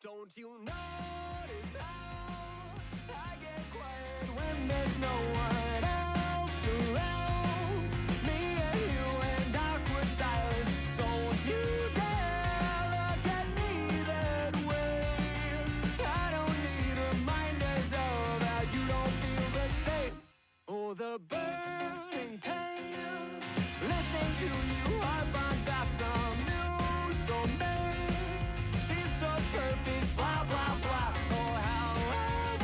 Don't you notice how I get quiet when there's no one else around? Me and you and awkward silence. Don't you dare look at me that way. I don't need reminders of how you don't feel the same. Oh, the burning pain, listening to you harp on about some new soulmate. She's so perfect, blah, blah, blah. Oh, how I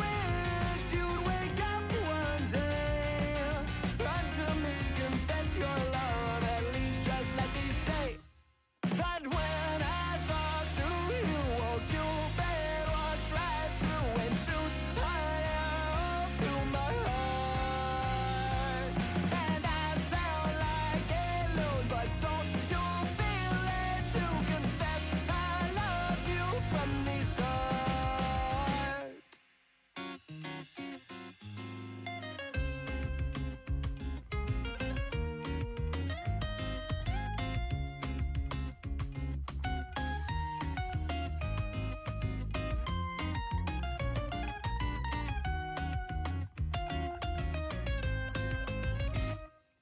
wish you'd wake up one day, run to me, confess your love. At least just let me say that when I talk to you, won't you bed walks right through and shoots hot arrow through my heart. And I sound like a loon, but don't you feel it to confess I loved you from the start.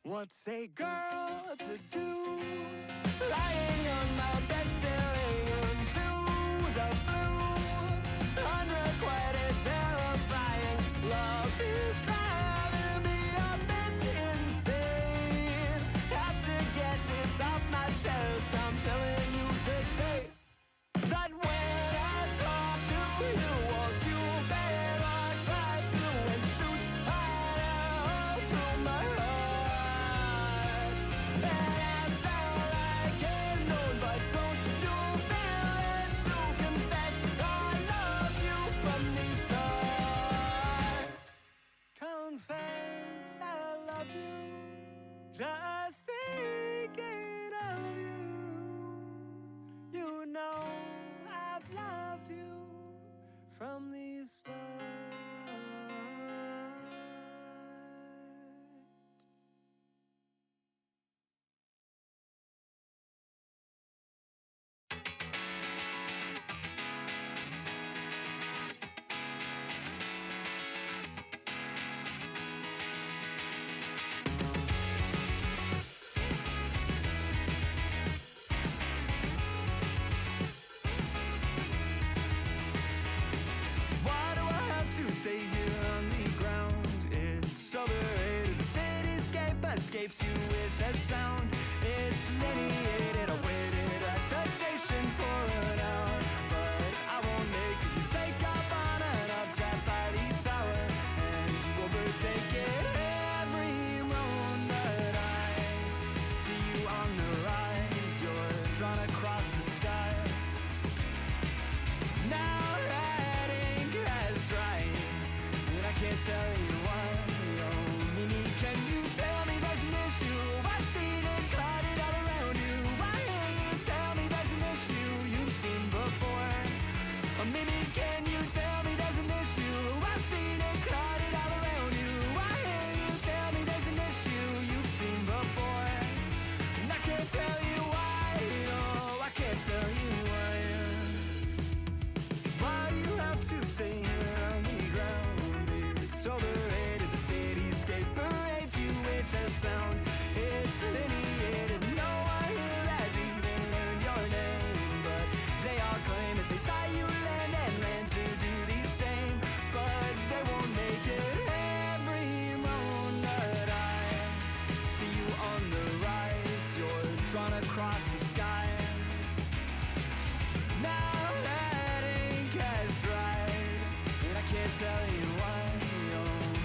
What's a girl to do, lying on my bed staring into the blue? Unrequited, terrifying love is driving me a bit insane. Have to get this off my chest, I'm telling you today that when I talk to you, won't you bed walks right through and shoots hot arrow through my heart. And I sound like a loon, but don't you feel it to confess I loved you from the start. Confess I loved you, just thinking of you. You know I've loved you from the start. Why do I have to stay here on the ground? It's overrated. The cityscape escapes you with a sound. It's delineated. I waited at the station for an hour, but I won't make it. You take off on an updraft by the tower, and you overtake it. Every moment I see you on the rise, you're drawn across the sky. Now that ink has dried, and I can't tell you why. Oh, Mimi, can you tell me there's an issue? I've seen it clouded all around you. Why can't you tell me there's an issue you've seen before? Oh, Mimi, can you tell me there's an issue? I've seen it clouded all around you. Why can't you tell me there's an issue you've seen before? And I can't tell you why. Oh, I can't tell you why. Why you have to stay here on the ground? It's overrated. The cityscape parades you with a sound. It's delineated. No one here has even learned your name, but they all claim that they saw you land and ran to do the same. But they won't make it. Every moment I see you on the rise, you're drawn across the sky. Now that ink has dried, and I can't tell you why. Oh,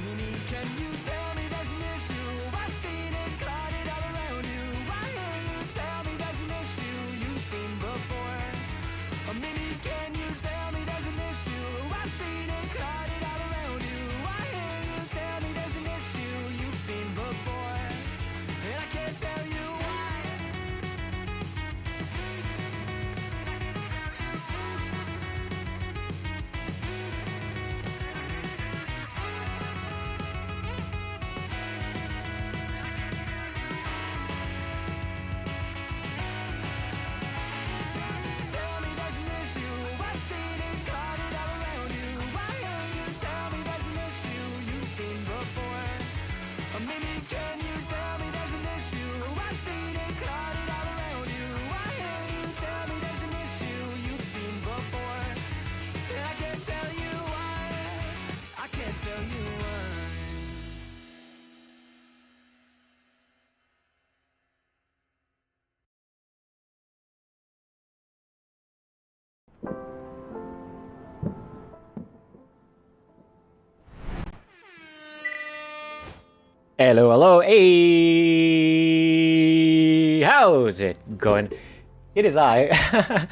Mimi, can you tell me there's an issue? I've seen it clouded all around you. Why can't you tell me there's an issue you've seen before? Oh, Mimi, can you tell me there's an issue? I've seen it clouded all around you. Why can't you tell me there's an issue you've seen before? And I can't tell you why. Hello, hello, hey, how's it going? It is I,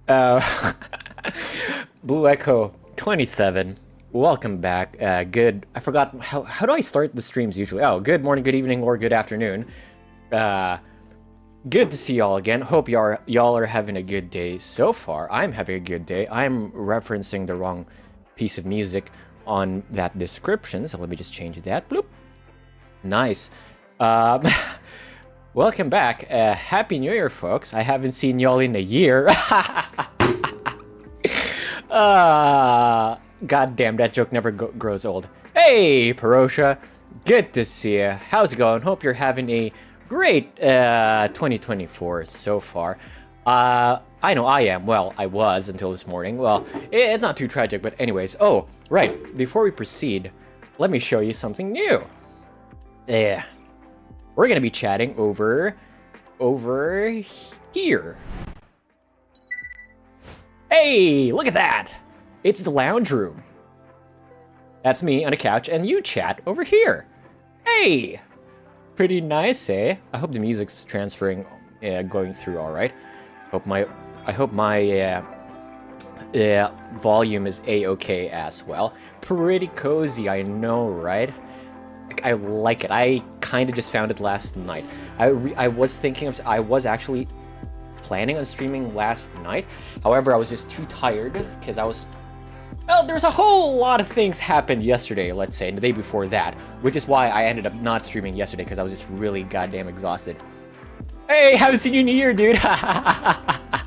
uh, Blue Echo 27. Welcome back. I forgot, how do I start the streams usually? Oh, good morning, good evening, or good afternoon. Good to see y'all again. Hope y'all are having a good day so far. I'm having a good day. I'm referencing the wrong piece of music on that description, so let me just change that. Bloop. Nice. Welcome back. Happy New Year, folks. I haven't seen y'all in a year. God damn, that joke never grows old. Hey, Parosha. Good to see you. How's it going? Hope you're having a great 2024 so far. I know I am. Well, I was until this morning. Well, it's not too tragic, but anyways. Oh, right. Before we proceed, let me show you something new. Yeah. We're gonna be chatting over here. Hey, look at that! It's the lounge room. That's me on a couch, and you chat over here. Hey! Pretty nice, eh? I hope the music's transferring, going through all right. I hope my volume is a-okay as well. Pretty cozy, I know, right? I like it. I kind of just found it last night. I was actually planning on streaming last night. However, I was just too tired because there's a whole lot of things happened yesterday, let's say, and the day before that, which is why I ended up not streaming yesterday because I was just really goddamn exhausted. Hey, haven't seen you in a year, dude.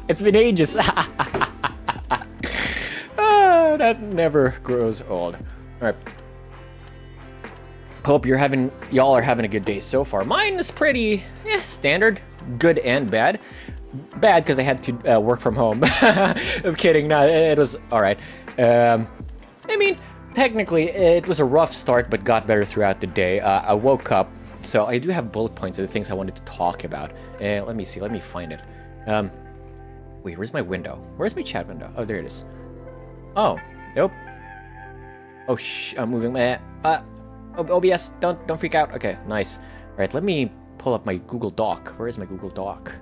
It's been ages. That never grows old. All right. Hope y'all are having a good day so far. Mine is pretty standard, good and bad. Bad because I had to work from home. I'm kidding. No, it was all right. I mean, technically, it was a rough start, but got better throughout the day. I woke up, so I do have bullet points of the things I wanted to talk about. Let me see. Let me find it. Wait, where's my window? Where's my chat window? Oh, there it is. Oh, nope. Oh, I'm moving my. OBS, don't freak out. Okay, nice. All right, let me pull up my Google Doc. Where is my Google Doc?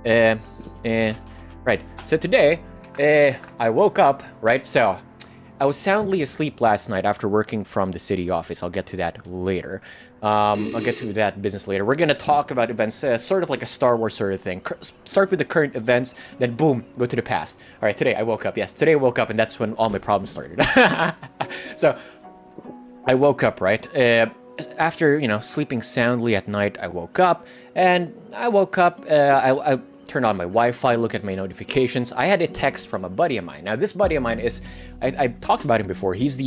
Right. So today, I woke up, right? So I was soundly asleep last night after working from the city office. I'll get to that later. I'll get to that business later. We're gonna talk about events, sort of like a Star Wars sort of thing. Start with the current events, then boom, go to the past. All right, today I woke up. Yes, today I woke up, and that's when all my problems started. So I woke up, right? After, sleeping soundly at night, I woke up, I turned on my Wi-Fi, look at my notifications. I had a text from a buddy of mine. Now, this buddy of mine is, I've talked about him before. He's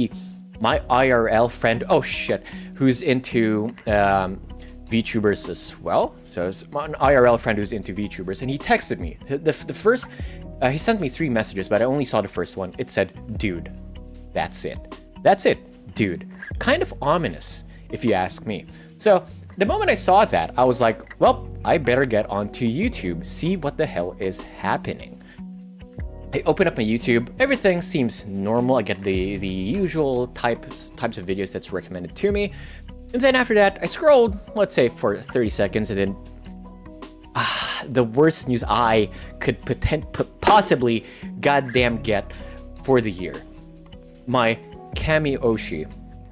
my IRL friend, oh shit, who's into VTubers as well. So it's an IRL friend who's into VTubers, and he texted me. The first, he sent me 3 messages, but I only saw the first one. It said, dude, that's it. That's it, dude. Kind of ominous, if you ask me. So the moment I saw that, I was like, well, I better get onto YouTube, see what the hell is happening. I open up my YouTube, everything seems normal. I get the usual types of videos that's recommended to me. And then after that, I scrolled, let's say for 30 seconds, and then the worst news I could possibly goddamn get for the year. My Kami Oshi,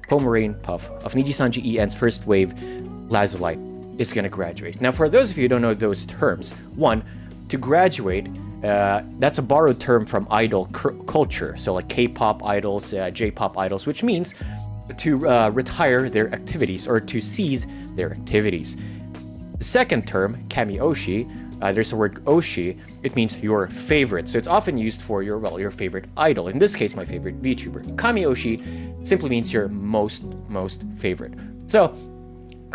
Pomeranian Puff of Niji-Sanji EN's first wave Lazulite is gonna graduate. Now, for those of you who don't know those terms, one, to graduate, that's a borrowed term from idol culture, so like K-pop idols, J-pop idols, which means to retire their activities or to cease their activities. The second term, Kami Oshi, there's the word Oshi, it means your favorite. So it's often used for your favorite idol. In this case, my favorite VTuber. Kami Oshi simply means your most favorite. So,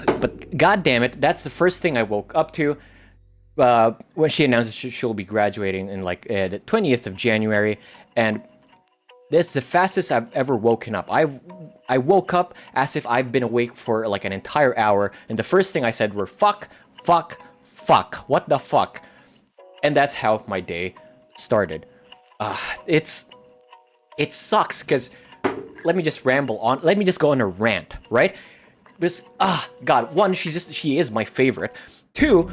but god damn it, that's the first thing I woke up to when she announced she'll be graduating in like the 20th of January, and this is the fastest I've ever woken up. I woke up as if I've been awake for like an entire hour, and the first thing I said were fuck, what the fuck? And that's how my day started. It sucks because let me just ramble on. Let me just go on a rant, right? Because God, one, she is my favorite. Two,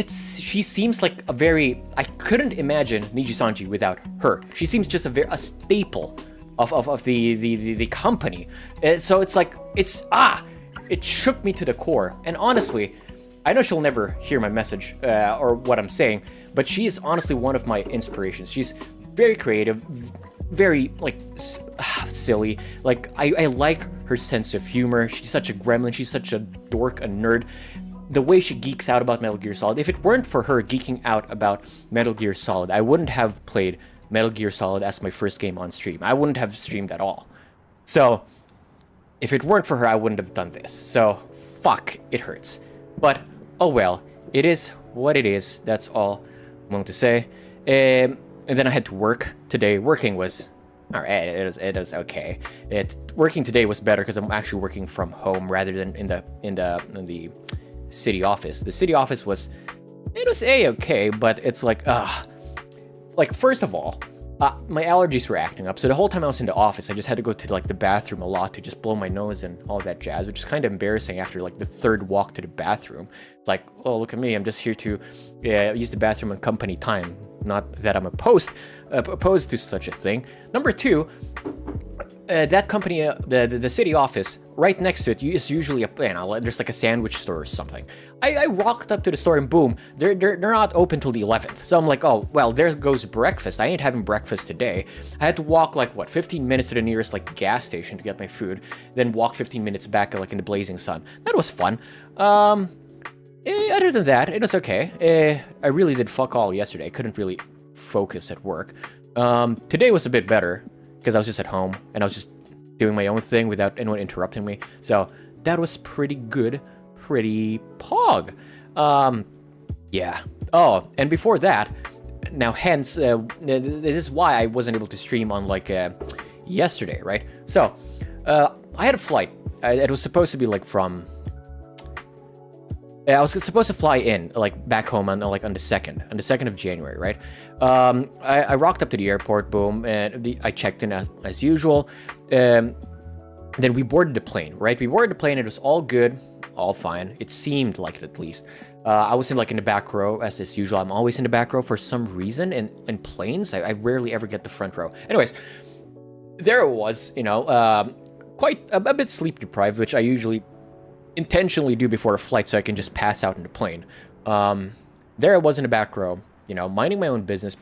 she seems like a very, I couldn't imagine Nijisanji without her. She seems just a staple of the company. So it's like it shook me to the core. And honestly, I know she'll never hear my message or what I'm saying, but she is honestly one of my inspirations. She's very creative, very like silly. Like I like her sense of humor. She's such a gremlin. She's such a dork, a nerd. The way she geeks out about Metal Gear Solid. If it weren't for her geeking out about Metal Gear Solid, I wouldn't have played Metal Gear Solid as my first game on stream. I wouldn't have streamed at all. So if it weren't for her, I wouldn't have done this. So fuck, it hurts. But oh well, it is what it is. That's all I'm going to say. And then I had to work today. Working was alright. It was okay. Working today was better because I'm actually working from home rather than in the city office. The city office was a-okay, but it's like first of all, my allergies were acting up. So the whole time I was in the office, I just had to go to like the bathroom a lot to just blow my nose and all that jazz, which is kind of embarrassing after like the third walk to the bathroom. It's like, oh, look at me, I'm just here to use the bathroom on company time. Not that I'm opposed to such a thing. Number two, that company, the city office, right next to it is usually there's like a sandwich store or something. I walked up to the store and boom, they're not open till the 11th. So I'm like, oh well, there goes breakfast. I ain't having breakfast today. I had to walk like 15 minutes to the nearest like gas station to get my food, then walk 15 minutes back like in the blazing sun. That was fun. Other than that, it was okay. I really did fuck all yesterday. I couldn't really focus at work. Today was a bit better because I was just at home and I was just doing my own thing without anyone interrupting me. So that was pretty good, pretty pog. Yeah. Oh, and before that, now hence, this is why I wasn't able to stream on like yesterday, right? So I had a flight. It was supposed to be like from... I was supposed to fly in, like, back home on the 2nd of January, right? I rocked up to the airport, boom, and I checked in as usual. Then we boarded the plane, right? We boarded the plane, it was all good, all fine. It seemed like it, at least. I was in the back row, as is usual. I'm always in the back row for some reason, in planes. I rarely ever get the front row. Anyways, there it was, quite a bit sleep deprived, which I usually intentionally do before a flight so I can just pass out in the plane. There I was in the back row, minding my own business,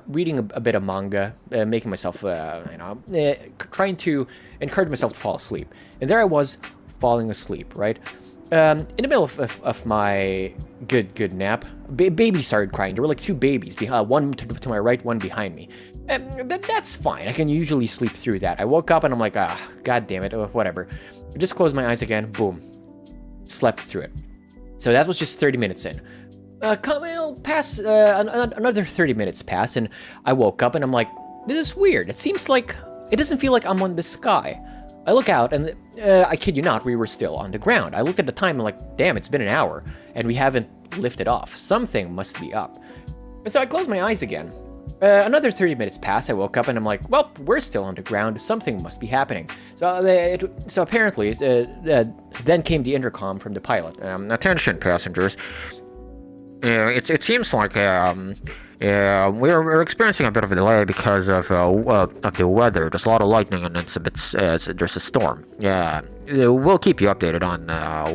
reading a bit of manga, making myself, trying to encourage myself to fall asleep. And there I was, falling asleep, right? In the middle of my good nap, baby started crying. There were like two babies, one to my right, one behind me. That's fine. I can usually sleep through that. I woke up and I'm like, god damn it, whatever. I just closed my eyes again, boom. Slept through it. So that was just 30 minutes in. Pass another 30 minutes pass, and I woke up and I'm like, this is weird. It seems like it doesn't feel like I'm on the sky. I look out and I kid you not, we were still on the ground. I looked at the time and like, damn, it's been an hour and we haven't lifted off. Something must be up. And so I closed my eyes again. Another 30 minutes passed. I woke up and I'm like, well, we're still on the ground. Something must be happening. So apparently, then came the intercom from the pilot. Attention, passengers. It seems like we're experiencing a bit of a delay because of the weather. There's a lot of lightning and it's a bit there's a storm. Yeah, we'll keep you updated on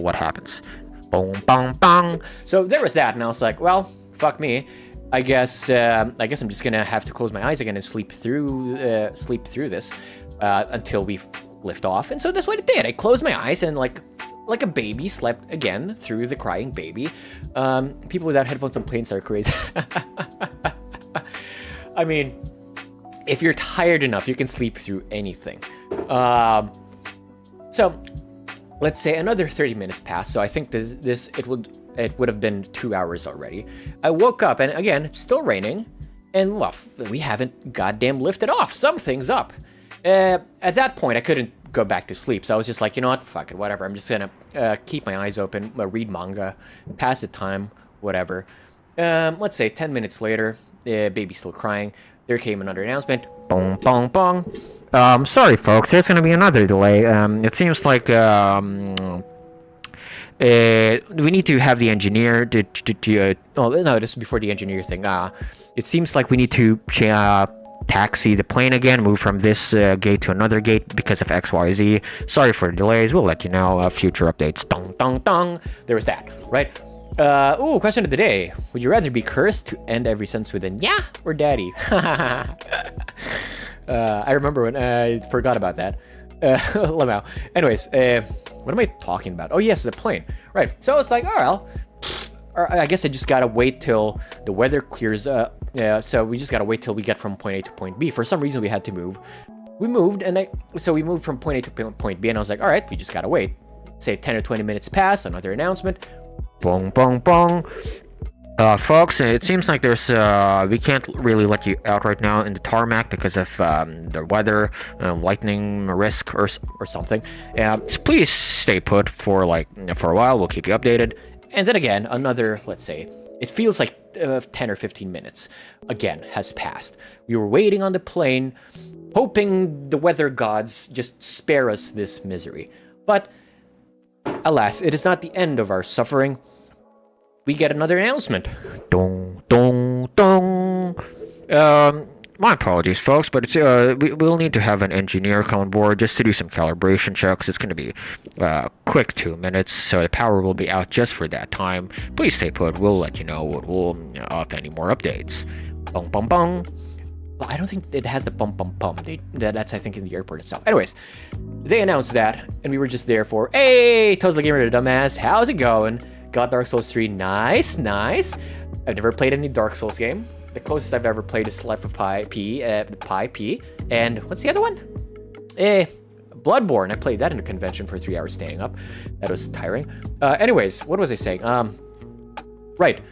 what happens. Boom, bang, bang. So there was that, and I was like, well, fuck me. I guess I'm just gonna have to close my eyes again and sleep through this until we lift off. And so that's what it did. I closed my eyes and like a baby slept again through the crying baby. People without headphones on planes are crazy. I mean, if you're tired enough, you can sleep through anything. So let's say another 30 minutes passed. So I think it would have been 2 hours already. I woke up and again, it's still raining, and well, we haven't goddamn lifted off. Something's up. At that point, I couldn't go back to sleep, so I was just like, you know what, fuck it, whatever. I'm just gonna keep my eyes open, read manga, pass the time, whatever. Let's say 10 minutes later, baby's still crying. There came another announcement. Bong, bong, bong. Sorry, folks. There's gonna be another delay. It seems like we need to have the engineer oh no, this is before the engineer thing. It seems like we need to taxi the plane again, move from this gate to another gate because of XYZ. Sorry for the delays. We'll let you know future updates. Dong dong dong. There was that, right? Question of the day. Would you rather be cursed to end every sentence with a yeah or daddy? I remember when I forgot about that. Lamau. Anyways, what am I talking about? Oh yes, the plane. Right. So it's like, oh well, I guess I just gotta wait till the weather clears up. Yeah. So we just gotta wait till we get from point A to point B. For some reason, we had to move. We moved, and we moved from point A to point B, and I was like, all right, we just gotta wait. Say 10 or 20 minutes pass. Another announcement. Bong bong bong. Folks, it seems like there's we can't really let you out right now in the tarmac because of the weather, lightning risk or something. So please stay put for a while. We'll keep you updated. And then again, another, let's say, it feels like 10 or 15 minutes again has passed. We were waiting on the plane, hoping the weather gods just spare us this misery. But alas, it is not the end of our suffering. We get another announcement. Dong, dong, dong. My apologies, folks, but it's we'll need to have an engineer come on board just to do some calibration checks. It's going to be quick 2 minutes, so the power will be out just for that time. Please stay put. We'll let you know if any more updates. Bong, bong, bong. Well, I don't think it has the bum, bum, bum. That's, I think, in the airport itself. Anyways, they announced that, and we were just there for, hey, Tosla Gamer the Dumbass, how's it going? Got Dark Souls 3, nice. I've never played any Dark Souls game. The closest I've ever played is Life of Pi P, and what's the other one? Bloodborne. I played that in a convention for 3 hours standing up. That was tiring. Anyways, what was I saying? Right.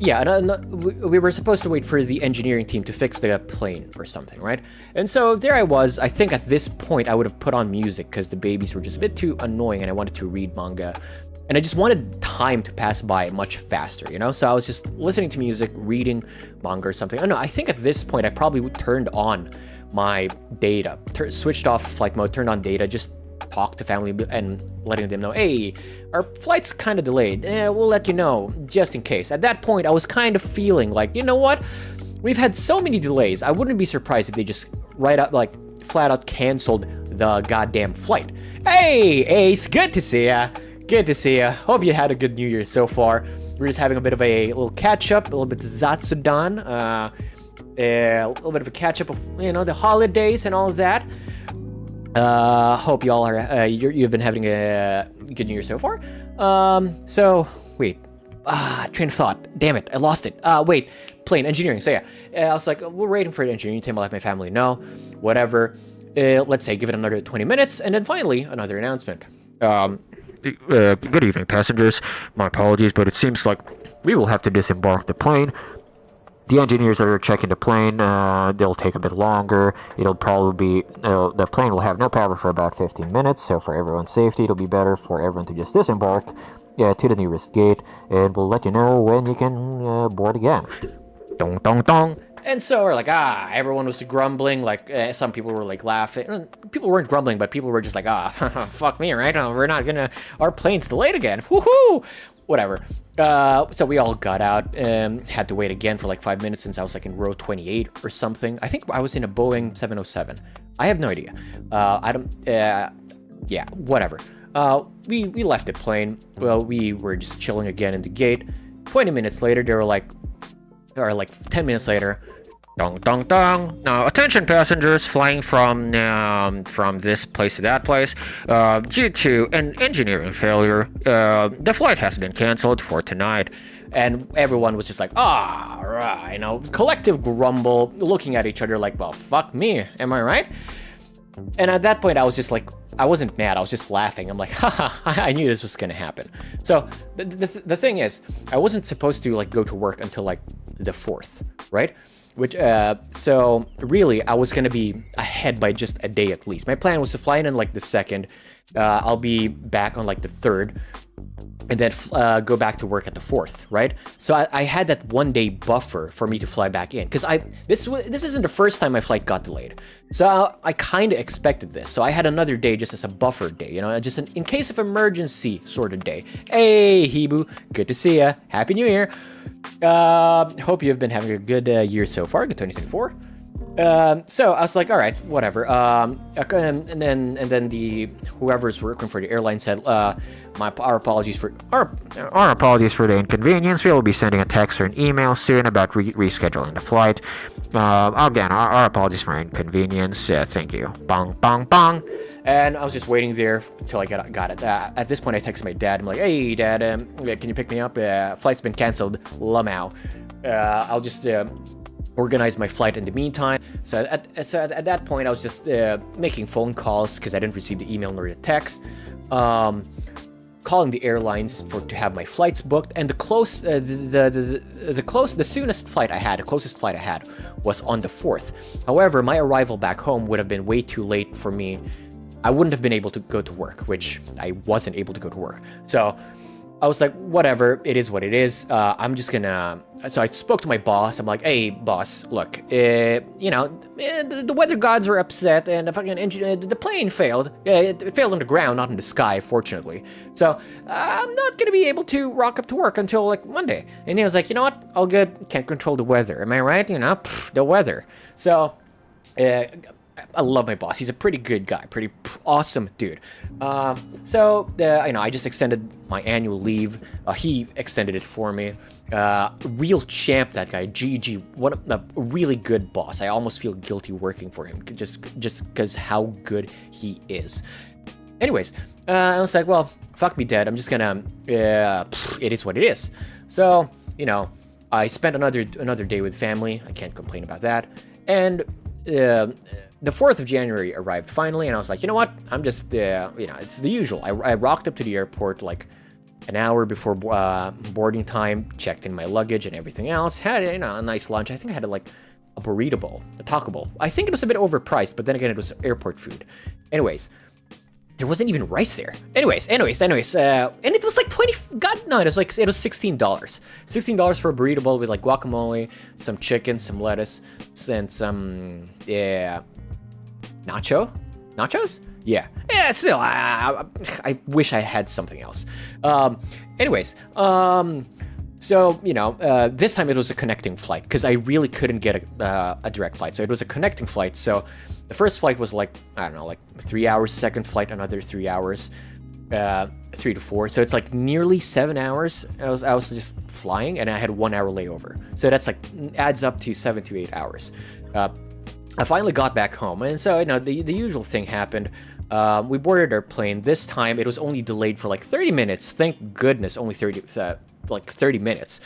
Yeah, we were supposed to wait for the engineering team to fix the plane or something, right? And so there I was. I think at this point I would have put on music because the babies were just a bit too annoying and I wanted to read manga. And I just wanted time to pass by much faster, you know? So I was just listening to music, reading manga or something. Oh no, I think at this point I probably turned on my data, switched off flight mode, turned on data, just talked to family and letting them know, hey, our flight's kind of delayed. We'll let you know, just in case. At that point, I was kind of feeling like, you know what? We've had so many delays. I wouldn't be surprised if they just flat out canceled the goddamn flight. Hey, Ace, good to see ya. Good to see ya. Hope you had a good New Year so far. We're just having a bit of a little catch-up, a little bit of Zatsudan, a little bit of a catch-up of, the holidays and all of that. Hope y'all are, you've been having a good New Year so far. So, wait. Train of thought. Damn it, I lost it. Wait, plane engineering. So yeah, I was like, we're waiting for the engineering team. I'll let my family know. Whatever. Let's say, give it another 20 minutes, and then finally, another announcement. Good evening, passengers. My apologies, but it seems like we will have to disembark the plane. The engineers that are checking the plane, they'll take a bit longer. It'll probably be, the plane will have no power for about 15 minutes, so for everyone's safety, it'll be better for everyone to just disembark to the nearest gate, and we'll let you know when you can board again. Dong, dong, dong. And so we're like, everyone was grumbling, some people were laughing. People weren't grumbling, but people were just like, fuck me, right? We're not gonna, our plane's delayed again. Woohoo! Whatever. So we all got out and had to wait again for 5 minutes since I was in row 28 or something. I think I was in a Boeing 707. I have no idea. Yeah, whatever. We left the plane. Well, we were just chilling again in the gate. 20 minutes later, they were 10 minutes later, dong dong dong. Now, attention passengers flying from this place to that place. Due to an engineering failure, the flight has been canceled for tonight. And everyone was just right, collective grumble, looking at each other well, fuck me, am I right? And at that point, I was just I wasn't mad, I was just laughing. I'm haha, I knew this was gonna happen. So the thing is, I wasn't supposed to go to work until the 4th, right? Which so really I was gonna be ahead by just a day at least. My plan was to fly in on the 2nd. I'll be back on the 3rd. and then go back to work at the 4th, right? So I had that 1 day buffer for me to fly back in, because this isn't the first time my flight got delayed. So I kind of expected this. So I had another day just as a buffer day, you know, just an in case of emergency sort of day. Hey, Hibu, good to see ya. Happy New Year. Hope you've been having a good year so far, good 2024. So I was like, all right, whatever. And then the whoever's working for the airline said, our apologies for the inconvenience. We will be sending a text or an email soon about rescheduling the flight. Again, our apologies for inconvenience. Thank you. Bong, bong, bong. And I was just waiting there until I got it. At this point, I texted my dad. I'm like, hey, Dad, can you pick me up? Flight's been canceled. Lamau. I'll just organize my flight in the meantime. So at that point, I was just making phone calls because I didn't receive the email nor the text. Calling the airlines to have my flights booked, and the soonest flight I had, the closest flight I had, was on the 4th. However, my arrival back home would have been way too late for me. I wouldn't have been able to go to work, which I wasn't able to go to work. So I was like, whatever, it is what it is. I'm just gonna. So I spoke to my boss. I'm like, hey, boss, look, you know, the weather gods are upset, and the plane failed. It failed on the ground, not in the sky, fortunately. So I'm not gonna be able to rock up to work until like Monday. And he was like, you know what? All good. Can't control the weather. Am I right? You know, the weather. So. I love my boss. He's a pretty good guy, pretty awesome dude. So you know, I just extended my annual leave. He extended it for me. Real champ, that guy. GG, a really good boss. I almost feel guilty working for him just because how good he is. Anyways, I was like, well, fuck me, Dad. I'm just gonna. It is what it is. So you know, I spent another day with family. I can't complain about that. And the 4th of January arrived finally, and I was like, you know what? I'm just, you know, it's the usual. I rocked up to the airport like an hour before boarding time, checked in my luggage and everything else, had, you know, a nice lunch. I think I had like a burrito bowl, a taco bowl. I think it was a bit overpriced, but then again, it was airport food. Anyways, there wasn't even rice there. Anyways, and it was like it was $16. $16 for a burrito bowl with like guacamole, some chicken, some lettuce, and some, nachos? Yeah, still, I wish I had something else. Anyways, so, you know, this time it was a connecting flight because I really couldn't get a direct flight. So it was a connecting flight. So the first flight was like, I don't know, like 3 hours. Second flight, another 3 hours, 3 to 4. So it's like nearly 7 hours. I was just flying, and I had 1 hour layover. So that's like adds up to 7 to 8 hours. I finally got back home, and so, you know, the usual thing happened. We boarded our plane. This time it was only delayed for like 30 minutes. Thank goodness, only 30 minutes.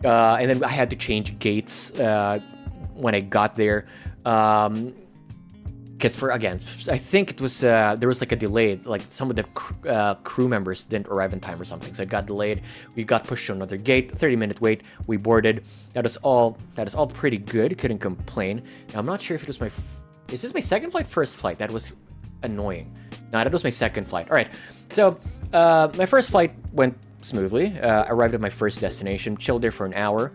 And then I had to change gates when I got there. Because I think it was there was like a delay, like some of the crew members didn't arrive in time or something, so it got delayed. We got pushed to another gate, 30-minute wait. We boarded. That is all pretty good. Couldn't complain. Now, I'm not sure if it was is this my second flight, first flight? That was annoying. No, that was my second flight. All right. So my first flight went smoothly. Arrived at my first destination, chilled there for an hour.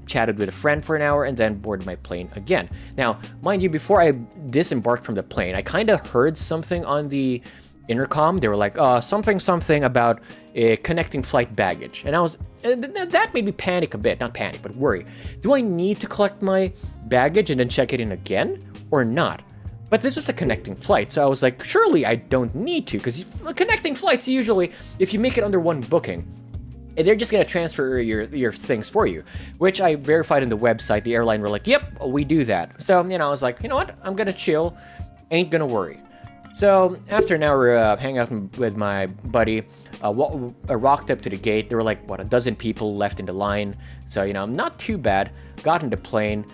Chatted with a friend for an hour, and then boarded my plane again. Now, mind you, before I disembarked from the plane, I kind of heard something on the intercom. They were like, something about connecting flight baggage. And that made me panic a bit. Not panic, but worry. Do I need to collect my baggage and then check it in again or not? But this was a connecting flight, so I was like, surely I don't need to, because connecting flights, usually, if you make it under one booking, they're just going to transfer your things for you, which I verified on the website. The airline were like, yep, we do that. So, you know, I was like, you know what? I'm going to chill. Ain't going to worry. So after an hour hanging out with my buddy, I rocked up to the gate. There were like, a dozen people left in the line. So, you know, not too bad. Got in the plane,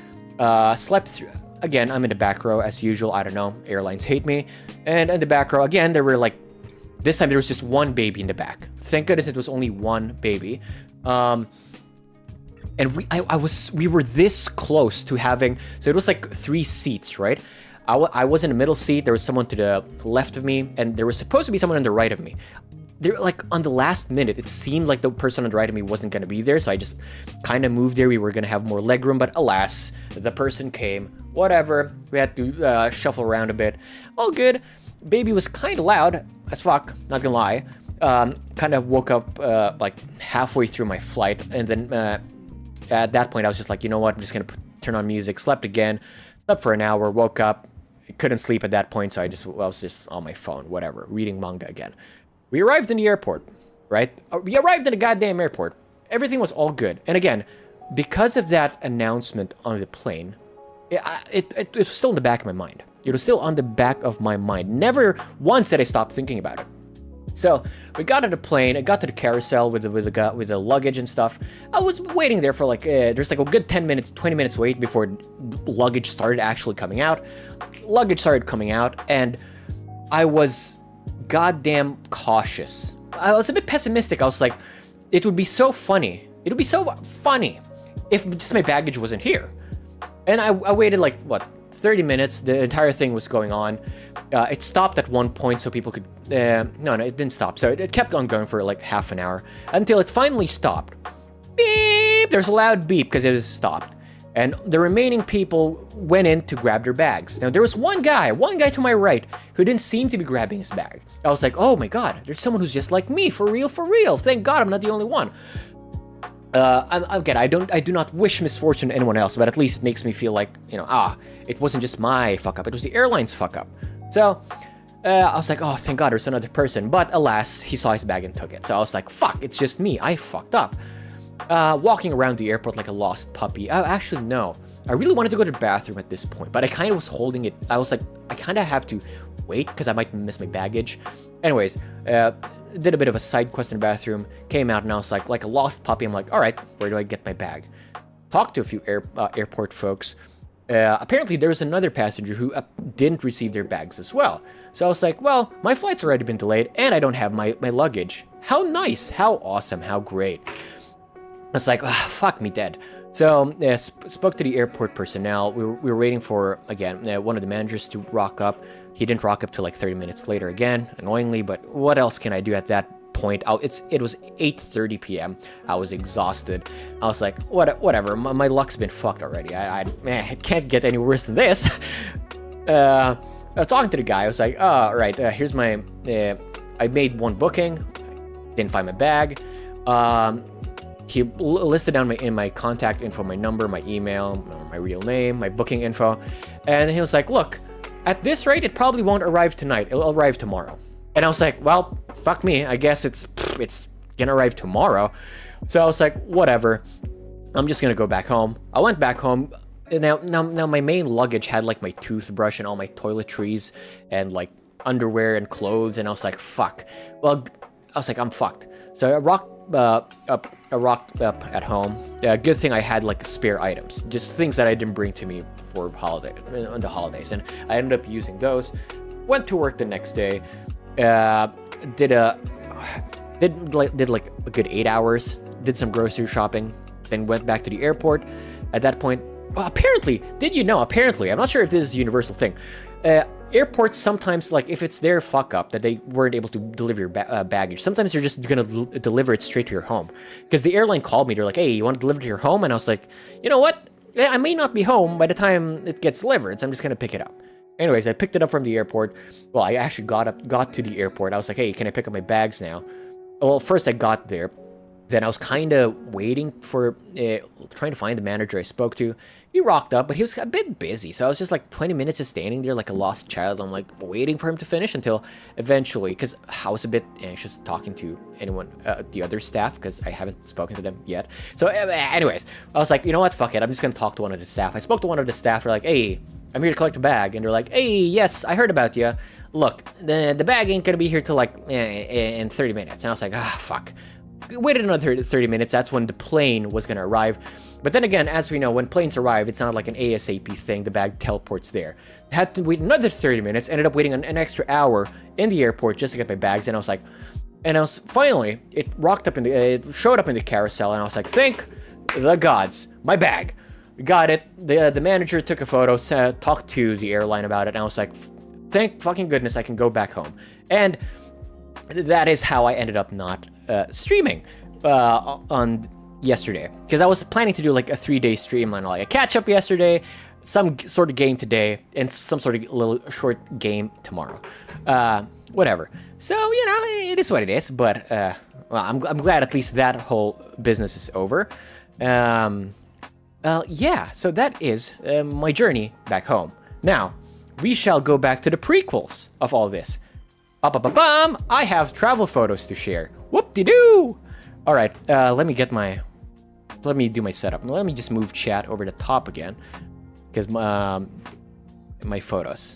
slept through. Again, I'm in the back row as usual. I don't know. Airlines hate me. And in the back row, again, there were like, this time there was just one baby in the back. Thank goodness it was only one baby. And we were this close to having, so it was like 3 seats, right? I was in the middle seat. There was someone to the left of me, and there was supposed to be someone on the right of me. they're like on the last minute, it seemed like the person on the right of me wasn't going to be there, so I just kind of moved there. We were going to have more legroom, but alas, the person came. Whatever, we had to shuffle around a bit. All good. Baby was kind of loud as fuck, not gonna lie. Kind of woke up like halfway through my flight, and then at that point I was just like, you know what, I'm just gonna turn on music. Slept again, slept for an hour, woke up, couldn't sleep at that point, so I was just on my phone, whatever, reading manga again. We arrived in the airport, right? We arrived in the goddamn airport. Everything was all good. And again, because of that announcement on the plane, it was still in the back of my mind. It was still on the back of my mind. Never once did I stop thinking about it. So we got on the plane. I got to the carousel with the luggage and stuff. I was waiting there for like there's like a good 10 minutes, 20 minutes wait before luggage started actually coming out. Luggage started coming out, and I was goddamn cautious. I was a bit pessimistic. I was like, it would be so funny. It would be so funny if just my baggage wasn't here. And I waited like, what, 30 minutes. The entire thing was going on. It stopped at one point so people could... no, it didn't stop. So it kept on going for like half an hour until it finally stopped. Beep! There's a loud beep because it has stopped. And the remaining people went in to grab their bags. Now, there was one guy to my right, who didn't seem to be grabbing his bag. I was like, oh my god, there's someone who's just like me, for real, for real. Thank god I'm not the only one. Again, I do not wish misfortune to anyone else, but at least it makes me feel like, you know, it wasn't just my fuck up, it was the airline's fuck up. So, I was like, oh, thank god there's another person. But alas, he saw his bag and took it. So I was like, fuck, it's just me, I fucked up. Walking around the airport like a lost puppy. Actually, no. I really wanted to go to the bathroom at this point, but I kind of was holding it. I was like, I kind of have to wait because I might miss my baggage. Anyways, did a bit of a side quest in the bathroom, came out, and I was like a lost puppy. I'm like, all right, where do I get my bag? Talked to a few airport folks. Apparently, there was another passenger who didn't receive their bags as well. So I was like, well, my flight's already been delayed, and I don't have my luggage. How nice, how awesome, how great. I was like, fuck me dead. So spoke to the airport personnel. We were waiting for, again, one of the managers to rock up. He didn't rock up till like 30 minutes later again, annoyingly, but what else can I do at that point? It was 8:30 p.m. I was exhausted. I was like, whatever, my luck's been fucked already. It can't get any worse than this. Talking to the guy, I was like, oh, right, here's my, I made one booking, didn't find my bag. He listed down in my contact info, my number, my email, my real name, my booking info. And he was like, look, at this rate, it probably won't arrive tonight. It'll arrive tomorrow. And I was like, well, fuck me. I guess it's gonna arrive tomorrow. So I was like, whatever. I'm just gonna go back home. I went back home. Now my main luggage had like my toothbrush and all my toiletries and like underwear and clothes. And I was like, fuck. Well, I was like, I'm fucked. So I rocked up at home. Good thing I had like spare items, just things that I didn't bring to me for on the holidays, and I ended up using those. Went to work the next day. Did like a good 8 hours. Did some grocery shopping. Then went back to the airport. At that point, well, apparently, I'm not sure if this is a universal thing. Airports sometimes, like, if it's their fuck up that they weren't able to deliver your baggage, sometimes they're just gonna deliver it straight to your home. Because the airline called me, they're like, hey, you want to deliver to your home? And I was like, you know what? I may not be home by the time it gets delivered, so I'm just gonna pick it up. Anyways, I picked it up from the airport. Well, I actually got to the airport. I was like, hey, can I pick up my bags now? Well, first I got there. Then I was kind of waiting for, trying to find the manager I spoke to. He rocked up, but he was a bit busy. So I was just like 20 minutes just standing there like a lost child. I'm like waiting for him to finish until eventually, because I was a bit anxious talking to anyone, the other staff, because I haven't spoken to them yet. So anyways, I was like, you know what, fuck it. I'm just going to talk to one of the staff. I spoke to one of the staff. They're like, hey, I'm here to collect a bag. And they're like, hey, yes, I heard about you. Look, the bag ain't going to be here till like in 30 minutes. And I was like, fuck. Waited another 30 minutes. That's when the plane was going to arrive. But then again, as we know, when planes arrive, it's not like an ASAP thing. The bag teleports there. Had to wait another 30 minutes. Ended up waiting an extra hour in the airport just to get my bags. And I was like, finally, it showed up in the carousel. And I was like, thank the gods, my bag. Got it. The manager took a photo, talked to the airline about it. And I was like, thank fucking goodness I can go back home. And that is how I ended up not streaming on yesterday, because I was planning to do like a 3-day stream on like a catch up yesterday, some sort of game today, and some sort of little short game tomorrow. Whatever. So it is what it is. But well, I'm glad at least that whole business is over. Yeah. So that is my journey back home. Now we shall go back to the prequels of all this. Ba-ba-ba-bum! I have travel photos to share. Whoop-de-doo! All right, let me do my setup. Let me just move chat over the top again, because my photos.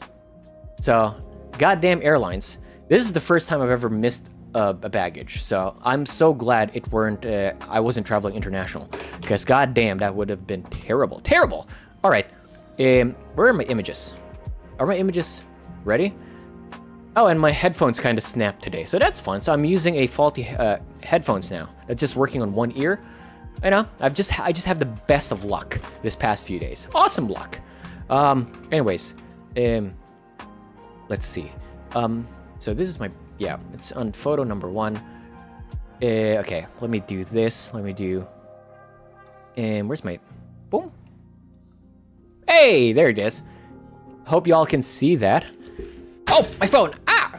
So, goddamn airlines. This is the first time I've ever missed a baggage. So I'm so glad it weren't. I wasn't traveling international, because goddamn, that would have been terrible. Terrible. All right. Where are my images? Are my images ready? Oh, and my headphones kind of snapped today, so that's fun. So I'm using a faulty headphones now. It's just working on one ear. I know. I just have the best of luck this past few days. Awesome luck. Anyways, let's see. So this is my it's on photo number 1. Okay, let me do this. Let me do. Where's my boom? Hey, there it is. Hope y'all can see that. Oh, my phone! Ah!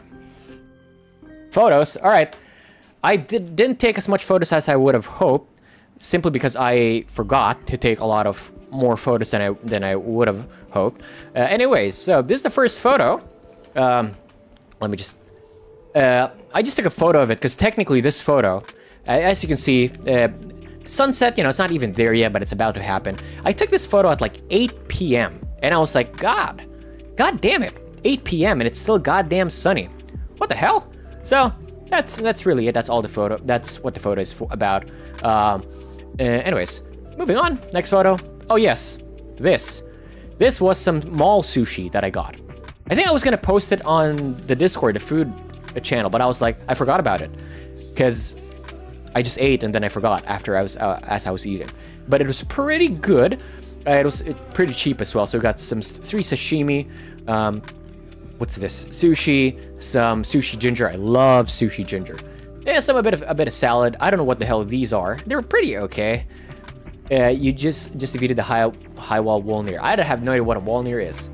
Photos. All right. I didn't take as much photos as I would have hoped, simply because I forgot to take a lot of more photos than I would have hoped. Anyways, so this is the first photo. Let me just. I just took a photo of it because technically this photo, as you can see, sunset. It's not even there yet, but it's about to happen. I took this photo at like 8 p.m. and I was like, God damn it. 8 p.m. and it's still goddamn sunny. What the hell? So that's really it. That's all the photo. That's what the photo is about. Anyways, moving on. Next photo. Oh yes, this was some mall sushi that I got. I think I was gonna post it on the Discord, the food channel, but I was like, I forgot about it because I just ate and then I forgot after as I was eating. But it was pretty good. It was pretty cheap as well. So we got some 3 sashimi. What's this? Sushi, some sushi ginger. I love sushi ginger. Yeah, a bit of salad. I don't know what the hell these are. They were pretty okay. You just defeated the high wall Wolnir. I have no idea what a Wolnir is.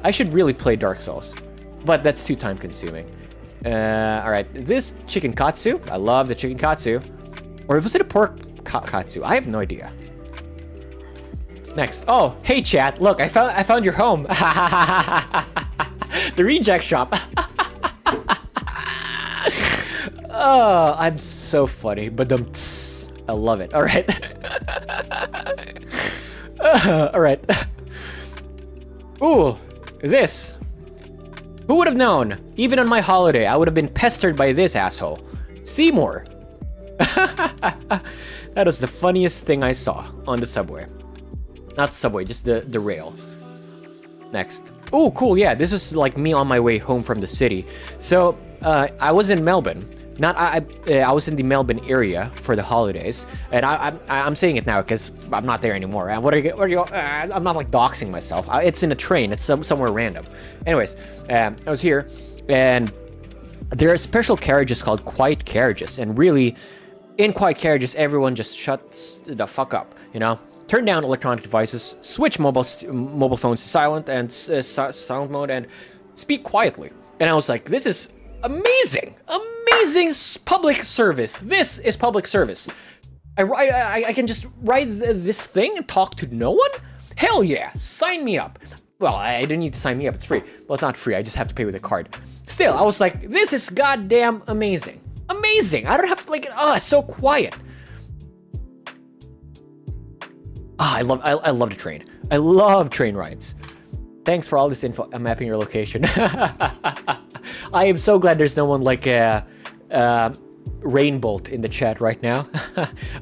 I should really play Dark Souls, but that's too time consuming. All right, this chicken katsu. I love the chicken katsu. Or was it a pork katsu? I have no idea. Next. Oh, hey chat. Look, I found your home. The reject shop. Oh, I'm so funny. But I love it. All right. All right. Ooh, this. Who would have known? Even on my holiday, I would have been pestered by this asshole. Seymour. That was the funniest thing I saw on the subway. Not subway, just the rail. Next. Oh, cool. Yeah, this was like me on my way home from the city. So I was in Melbourne. I was in the Melbourne area for the holidays, and I'm saying it now because I'm not there anymore. I'm not like doxing myself. It's in a train. It's somewhere random. Anyways, I was here, and there are special carriages called quiet carriages, and really, in quiet carriages, everyone just shuts the fuck up. Turn down electronic devices, switch mobile phones to silent and sound mode, and speak quietly. And I was like, this is amazing public service. This is public service. I can just ride this thing and talk to no one? Hell yeah, sign me up. Well, I didn't need to sign me up, it's free. Well, it's not free, I just have to pay with a card. Still, I was like, this is goddamn amazing. Amazing, I don't have to it's so quiet. I love the train. I love train rides. Thanks for all this info. I'm mapping your location. I am so glad there's no one like Rainbolt in the chat right now.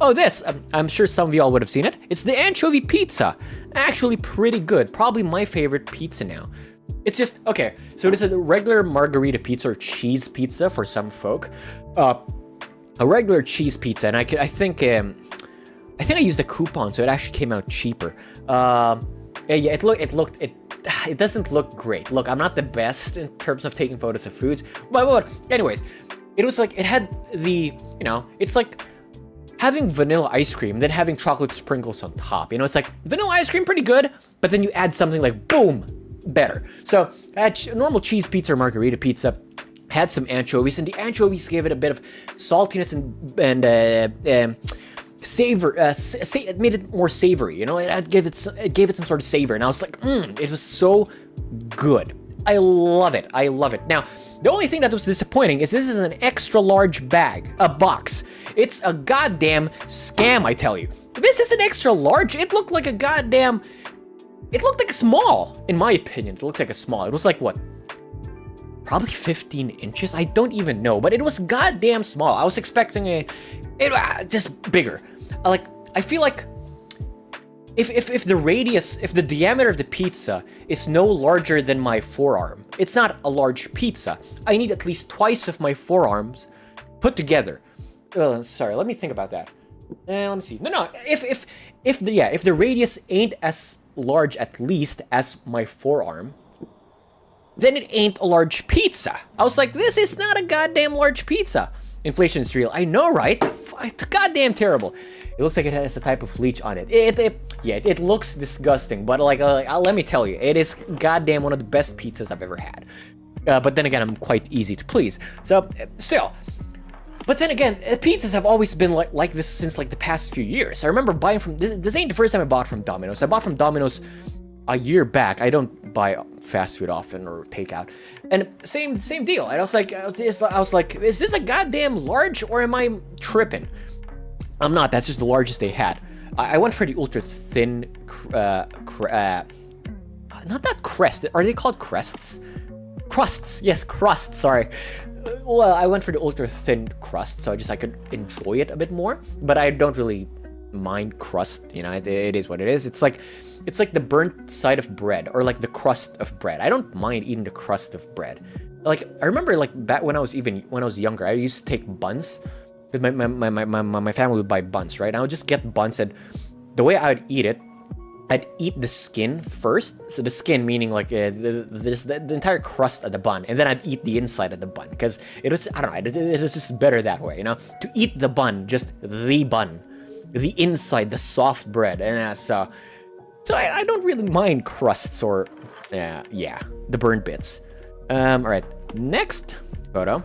Oh, this. I'm sure some of y'all would have seen it. It's the anchovy pizza. Actually pretty good. Probably my favorite pizza now. It's just, okay, so this is a regular margarita pizza or cheese pizza for some folk. A regular cheese pizza, and I think I used a coupon, so it actually came out cheaper. Yeah, it it doesn't look great. Look, I'm not the best in terms of taking photos of foods, but anyways, it was like, it had the, you know, it's like having vanilla ice cream, then having chocolate sprinkles on top. You know, it's like vanilla ice cream, pretty good, but then you add something like, boom, better. So I had normal cheese pizza or margarita pizza, had some anchovies, and the anchovies gave it a bit of saltiness and savor. It made it more savory. You know, it gave it some sort of savor, and I was like, it was so good. I love it. I love it. Now, the only thing that was disappointing is this is an extra large bag, a box. It's a goddamn scam, I tell you. This is an extra large. It looked like a goddamn. It looked like a small, in my opinion. It looks like a small. It was like what? Probably 15 inches. I don't even know, but it was goddamn small. I was expecting just bigger. I feel like if the radius, if the diameter of the pizza is no larger than my forearm, it's not a large pizza. I need at least twice of my forearms put together. Sorry, let me think about that. Let me see. No. If the radius ain't as large at least as my forearm, then it ain't a large pizza. I was like, this is not a goddamn large pizza. Inflation is real. I know, right? It's goddamn terrible. It looks like it has a type of leech on it. It looks disgusting, but let me tell you, it is goddamn one of the best pizzas I've ever had. But then again, I'm quite easy to please. So, still. But then again, pizzas have always been like this since like the past few years. I remember buying from, this ain't the first time I bought from Domino's. I bought from Domino's a year back. I don't buy fast food often or takeout. And same deal. And I was like, is this a goddamn large or am I tripping? I'm not. That's just the largest they had. I went for the ultra thin, not that crest. Are they called crests? Crusts. Yes, crusts. Sorry. Well, I went for the ultra thin crust, so I could enjoy it a bit more. But I don't really mind crust. You know, it is what it is. It's like the burnt side of bread, or like the crust of bread. I don't mind eating the crust of bread. Like, I remember like back when I was younger, I used to take buns. My family would buy buns, right? And I would just get buns, and the way I would eat it, I'd eat the skin first. So the skin meaning like the entire crust of the bun, and then I'd eat the inside of the bun, because it was, I don't know, it was just better that way, you know? To eat the bun, just the bun, the inside, the soft bread, and so I don't really mind crusts or the burnt bits. All right, next photo.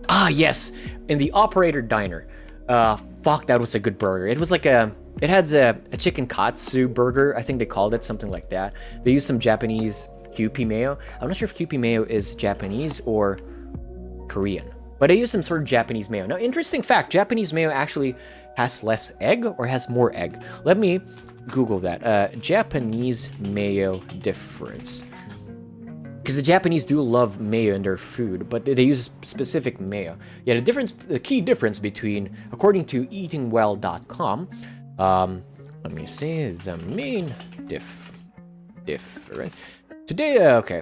Ah, yes, in the Operator Diner. Fuck, that was a good burger. It was like it had a chicken katsu burger. I think they called it something like that. They used some Japanese Kewpie mayo. I'm not sure if Kewpie mayo is Japanese or Korean, but they used some sort of Japanese mayo. Now, interesting fact, Japanese mayo actually has less egg or has more egg. Let me Google that. Japanese mayo difference. Because the Japanese do love mayo in their food, but they use specific mayo. Yeah, the key difference between, according to eatingwell.com, let me see, the main difference. Today, okay,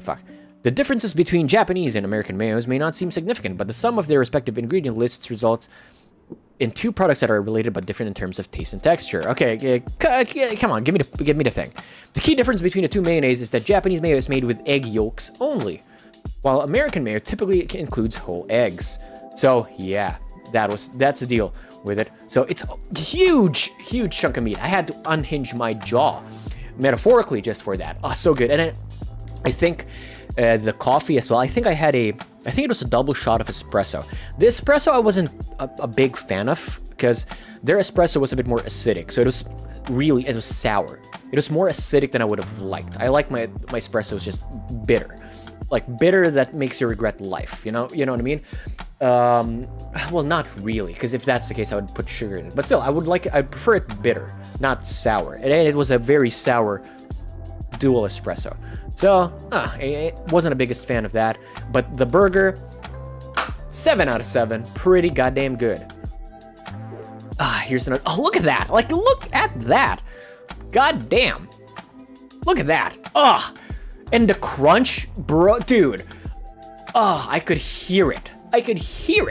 fuck. The differences between Japanese and American mayos may not seem significant, but the sum of their respective ingredient lists results in two products that are related but different in terms of taste and texture. Okay, come on, give me the thing. The key difference between the two mayonnaise is that Japanese mayo is made with egg yolks only, while American mayo typically includes whole eggs. So yeah, that's the deal with it. So it's a huge chunk of meat. I had to unhinge my jaw, metaphorically, just for that. Oh, so good. And I think the coffee as well. I think it was a double shot of espresso. The espresso I wasn't a big fan of, because their espresso was a bit more acidic. So it was sour. It was more acidic than I would have liked. I like my espressos just bitter. Like bitter that makes you regret life. You know what I mean? Well, not really, because if that's the case, I would put sugar in it. But still, I prefer it bitter, not sour. And it was a very sour dual espresso. So, I wasn't the biggest fan of that. But the burger, 7 out of 7. Pretty goddamn good. Here's another. Oh, look at that. Like, look at that. God damn. Look at that. And the crunch, bro, dude. I could hear it. I could hear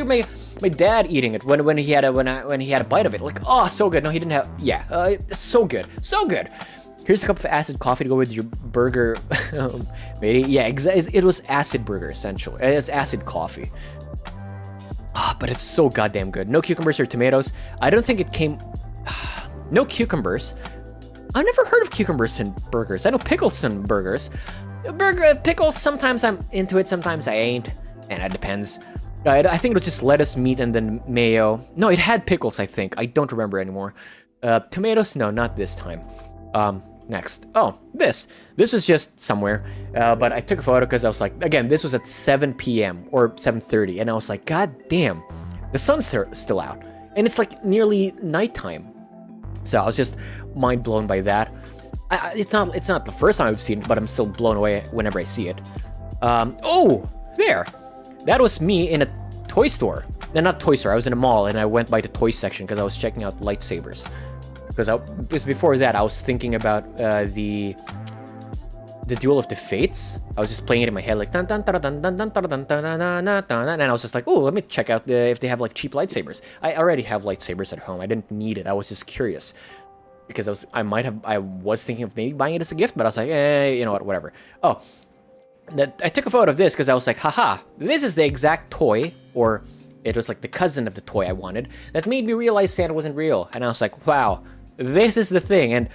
my dad eating it when he had a bite of it. Like, so good. No, he didn't have. Yeah, so good. Here's a cup of acid coffee to go with your burger. Maybe, yeah, it was acid burger, essentially. It's acid coffee. But it's so goddamn good. No cucumbers or tomatoes. I don't think it came... No cucumbers. I've never heard of cucumbers in burgers. I know pickles in burgers. Pickles, sometimes I'm into it, sometimes I ain't. And it depends. I think it was just lettuce, meat, and then mayo. No, it had pickles, I think. I don't remember anymore. Tomatoes? No, not this time. Next. Oh, this. This was just somewhere. But I took a photo because I was like, again, this was at 7 p.m. or 7:30. And I was like, God damn, the sun's still out. And it's like nearly nighttime. So I was just mind blown by that. It's not the first time I've seen it, but I'm still blown away whenever I see it. Oh, there. That was me in a toy store. No, not toy store. I was in a mall and I went by the toy section because I was checking out lightsabers. Because before that, I was thinking about the Duel of the Fates. I was just playing it in my head like dun dun dun dun dun dun dun dun dun dun dun, and I was just like, oh, let me check out if they have like cheap lightsabers. I already have lightsabers at home. I didn't need it. I was just curious because I was thinking of maybe buying it as a gift, but I was like, you know what, whatever. Oh, I took a photo of this because I was like, haha, this is the exact toy, or it was like the cousin of the toy I wanted, that made me realize Santa wasn't real. And I was like, wow, this is the thing. And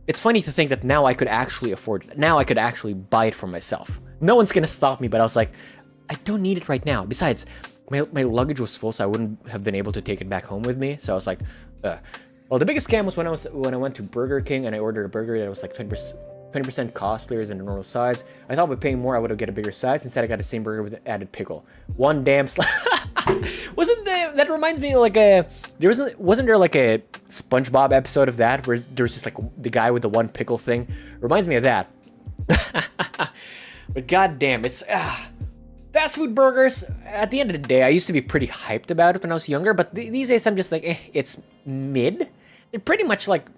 it's funny to think that now I could actually afford it. Now I could actually buy it for myself. No one's gonna stop me, but I was like, I don't need it right now. Besides, my luggage was full, so I wouldn't have been able to take it back home with me. So I was like, well, the biggest scam was when I went to Burger King and I ordered a burger that was like 20% costlier than the normal size. I thought by paying more, I would have get a bigger size. Instead, I got the same burger with an added pickle. One damn that reminds me of like wasn't there like a SpongeBob episode of that where there was just like the guy with the one pickle thing? Reminds me of that. But goddamn, it's fast food burgers. At the end of the day, I used to be pretty hyped about it when I was younger, but these days I'm just like, it's mid. They're pretty much like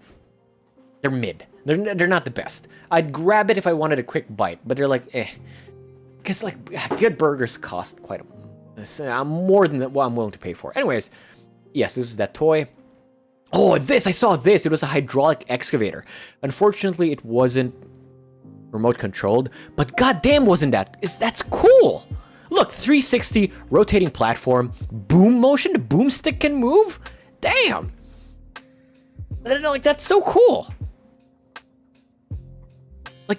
they're mid. They're not the best. I'd grab it if I wanted a quick bite, but they're like, because like good burgers cost quite more than what I'm willing to pay for. Anyways, yes, this is that toy. Oh, I saw this. It was a hydraulic excavator. Unfortunately, it wasn't remote controlled, but goddamn, that's cool. Look, 360 rotating platform, boom motion. The boomstick can move. Damn, like that's so cool. Like,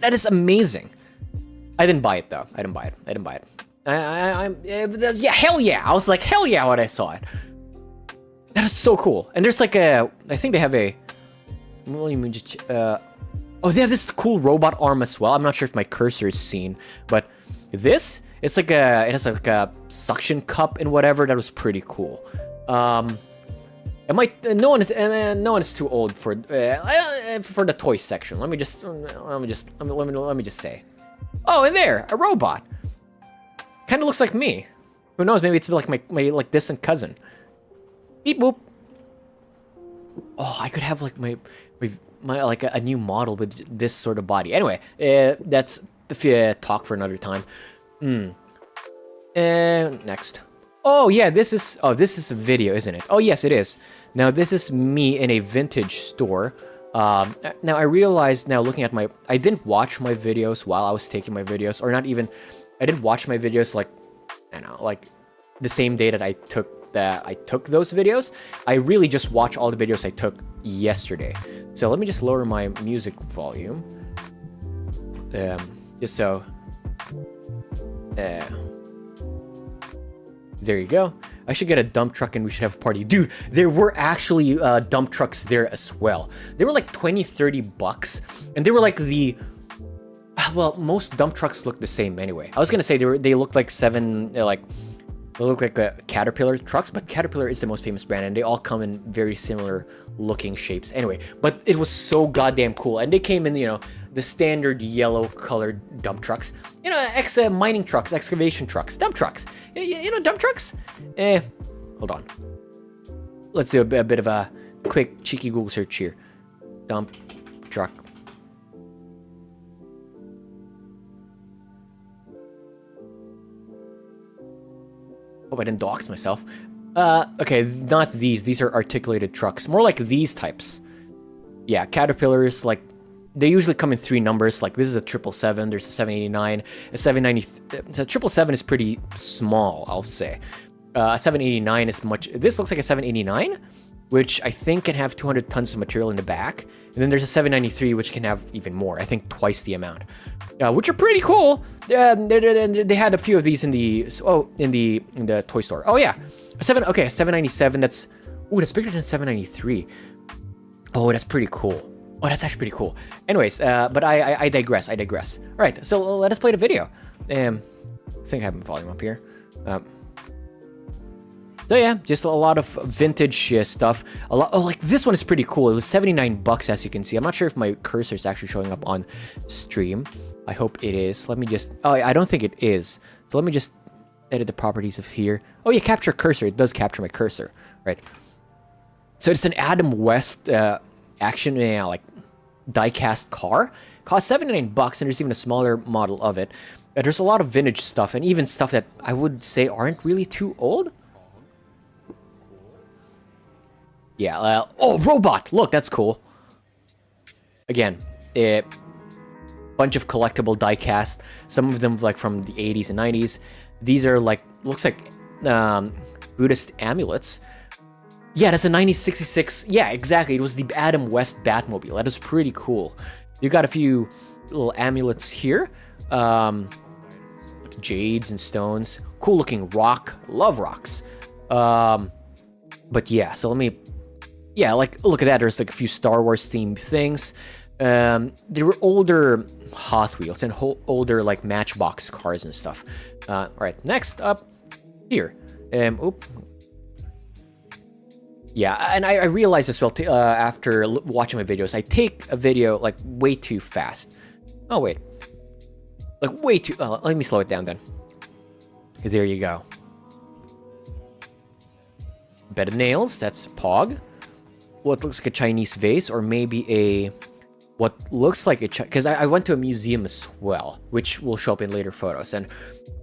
that is amazing. I didn't buy it though. I didn't buy it. Yeah, hell yeah. I was like, hell yeah when I saw it. That is so cool. And there's like I think they have a, oh, they have this cool robot arm as well. I'm not sure if my cursor is seen, but it's like it has like a suction cup and whatever. That was pretty cool. No one is too old for the toy section. Let me just say. Oh, and there, a robot. Kind of looks like me. Who knows? Maybe it's like my like distant cousin. Beep boop. Oh, I could have like my like a new model with this sort of body. Anyway, that's the talk for another time. Next. Oh yeah, this is a video, isn't it? Oh yes, it is. Now this is me in a vintage store. Now I realized now looking at I didn't watch my videos while I was taking my videos, or not even. I didn't watch my videos like, I don't know, like the same day that I took those videos. I really just watched all the videos I took yesterday. So let me just lower my music volume. Just so. There you go. I should get a dump truck and we should have a party. Dude, there were actually dump trucks there as well. They were like 20-30 bucks. And they were like well, most dump trucks look the same anyway. I was gonna say they look like they look like Caterpillar trucks, but Caterpillar is the most famous brand and they all come in very similar looking shapes anyway. But it was so goddamn cool. And they came in, the standard yellow colored dump trucks. Mining trucks, excavation trucks, dump trucks. Dump trucks? Hold on. Let's do a bit of a quick cheeky Google search here. Dump truck. Hope I didn't dox myself. Okay, not these. These are articulated trucks. More like these types. Yeah, Caterpillars, like they usually come in 3 numbers. Like this is a 777. There's a 789, a 790. So 777 is pretty small, I'll say. A 789 is much. This looks like a 789, which I think can have 200 tons of material in the back. And then there's a 793, which can have even more. I think twice the amount, which are pretty cool. They had a few of these in the toy store. Oh yeah, a 797. That's bigger than 793. Oh, that's pretty cool. Oh, that's actually pretty cool. Anyways, but I digress. All right, so let us play the video. I think I have my volume up here. So yeah, just a lot of vintage stuff. A lot. Oh, like this one is pretty cool. It was 79 bucks, as you can see. I'm not sure if my cursor is actually showing up on stream. I hope it is. Let me just. Oh, I don't think it is. So let me just edit the properties of here. Oh yeah, capture cursor. It does capture my cursor, right? So it's an Adam West action like die-cast car. Cost 79 bucks, and there's even a smaller model of it. There's a lot of vintage stuff, and even stuff that I would say aren't really too old. Yeah. Oh, robot! Look, that's cool. Again, a bunch of collectible die-cast. Some of them like from the 80s and 90s. These are like looks like Buddhist amulets. Yeah, that's a 1966. Yeah, exactly. It was the Adam West Batmobile. That is pretty cool. You got a few little amulets here. Jades and stones. Cool looking rock. Love rocks. But yeah, so let me... Yeah, like, look at that. There's like a few Star Wars themed things. There were older Hot Wheels and older like Matchbox cars and stuff. All right, next up here. Yeah, and I realized as well after watching my videos, I take a video like way too fast. Oh wait, like way too. Let me slow it down then. There you go. Bed of nails. That's Pog. What looks like a Chinese vase, or maybe a what looks like a because I went to a museum as well, which will show up in later photos. And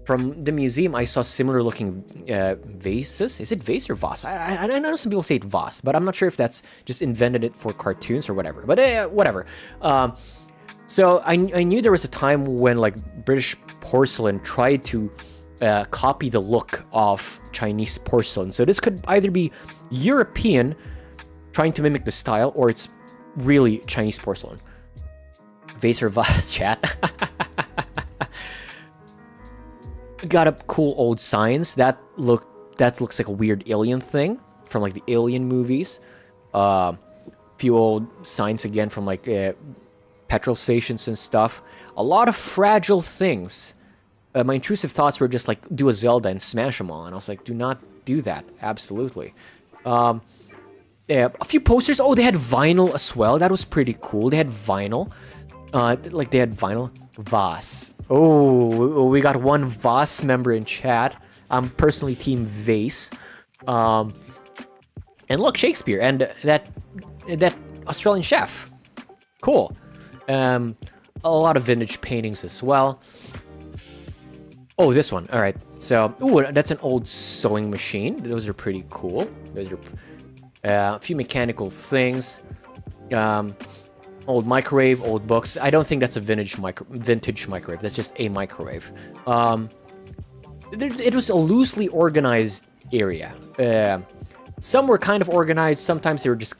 from the museum, I saw similar looking vases. Is it vase or vase? I know some people say it vase, but I'm not sure if that's just invented it for cartoons or whatever. But whatever. So I knew there was a time when like British porcelain tried to copy the look of Chinese porcelain. So this could either be European trying to mimic the style, or it's really Chinese porcelain. Vase or vase, chat. Got up cool old signs that looks like a weird alien thing from like the Alien movies. Few old signs again from like petrol stations and stuff. A lot of fragile things. My intrusive thoughts were just like do a Zelda and smash them all, and I was like, do not do that. Absolutely. Yeah, a few posters. Oh, they had vinyl as well. That was pretty cool. They had vinyl. Like they had vinyl. Vase. Oh, we got one Vase member in chat. I'm personally team Vase. And look, Shakespeare and that Australian chef. Cool. A lot of vintage paintings as well. Oh, this one. All right. So, ooh, that's an old sewing machine. Those are pretty cool. Those are a few mechanical things. Old microwave, old books. I don't think that's a vintage microwave. That's just a microwave. It was a loosely organized area. Some were kind of organized. Sometimes they were just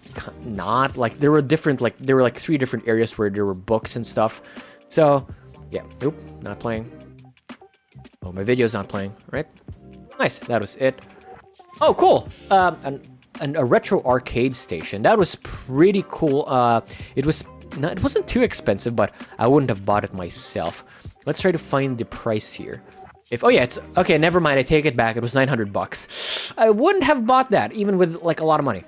not. Like there were like 3 different areas where there were books and stuff. So yeah. Oop, not playing. Oh, my video's not playing. Right. Nice. That was it. Oh, cool. A retro arcade station. That was pretty cool. It wasn't too expensive, but I wouldn't have bought it myself. Let's try to find the price here. Oh yeah, it's okay. Never mind. I take it back. It was 900 bucks. I wouldn't have bought that even with like a lot of money.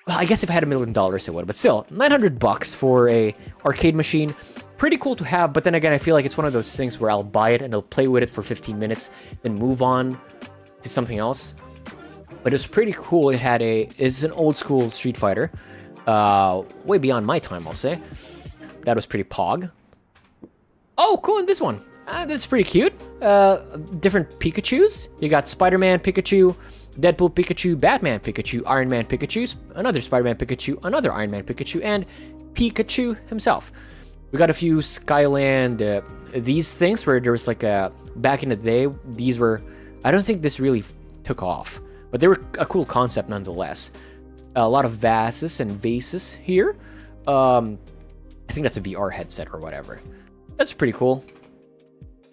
Well, I guess if I had $1 million, I would. But still, 900 bucks for a arcade machine. Pretty cool to have. But then again, I feel like it's one of those things where I'll buy it and I'll play with it for 15 minutes, then move on to something else. But it's pretty cool. It's an old school Street Fighter. Way beyond my time, I'll say. That was pretty pog. Oh, cool, and this one. That's pretty cute. Different Pikachus. You got Spider-Man Pikachu, Deadpool Pikachu, Batman Pikachu, Iron Man Pikachu, another Spider-Man Pikachu, another Iron Man Pikachu, and Pikachu himself. We got a few Skyland, these things where there was like a, back in the day, these were, I don't think this really took off, but they were a cool concept nonetheless. A lot of vases and vases here. I think that's a VR headset or whatever. That's pretty cool.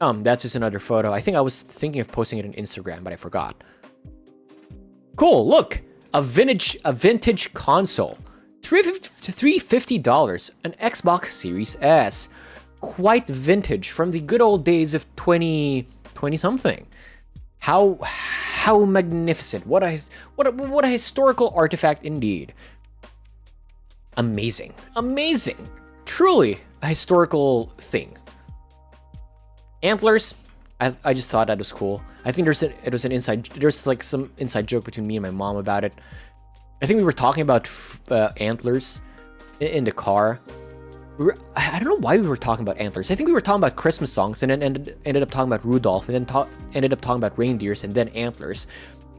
That's just another photo. I think I was thinking of posting it on Instagram, but I forgot. Cool, look! A vintage console. $350, an Xbox Series S. Quite vintage, from the good old days of 20 something. How magnificent. What a historical artifact indeed. Amazing. Amazing. Truly a historical thing. Antlers, I just thought that was cool. I think there's like some inside joke between me and my mom about it. I think we were talking about antlers in the car. I don't know why we were talking about antlers. I think we were talking about Christmas songs and then ended up talking about Rudolph and then ended up talking about reindeers and then antlers.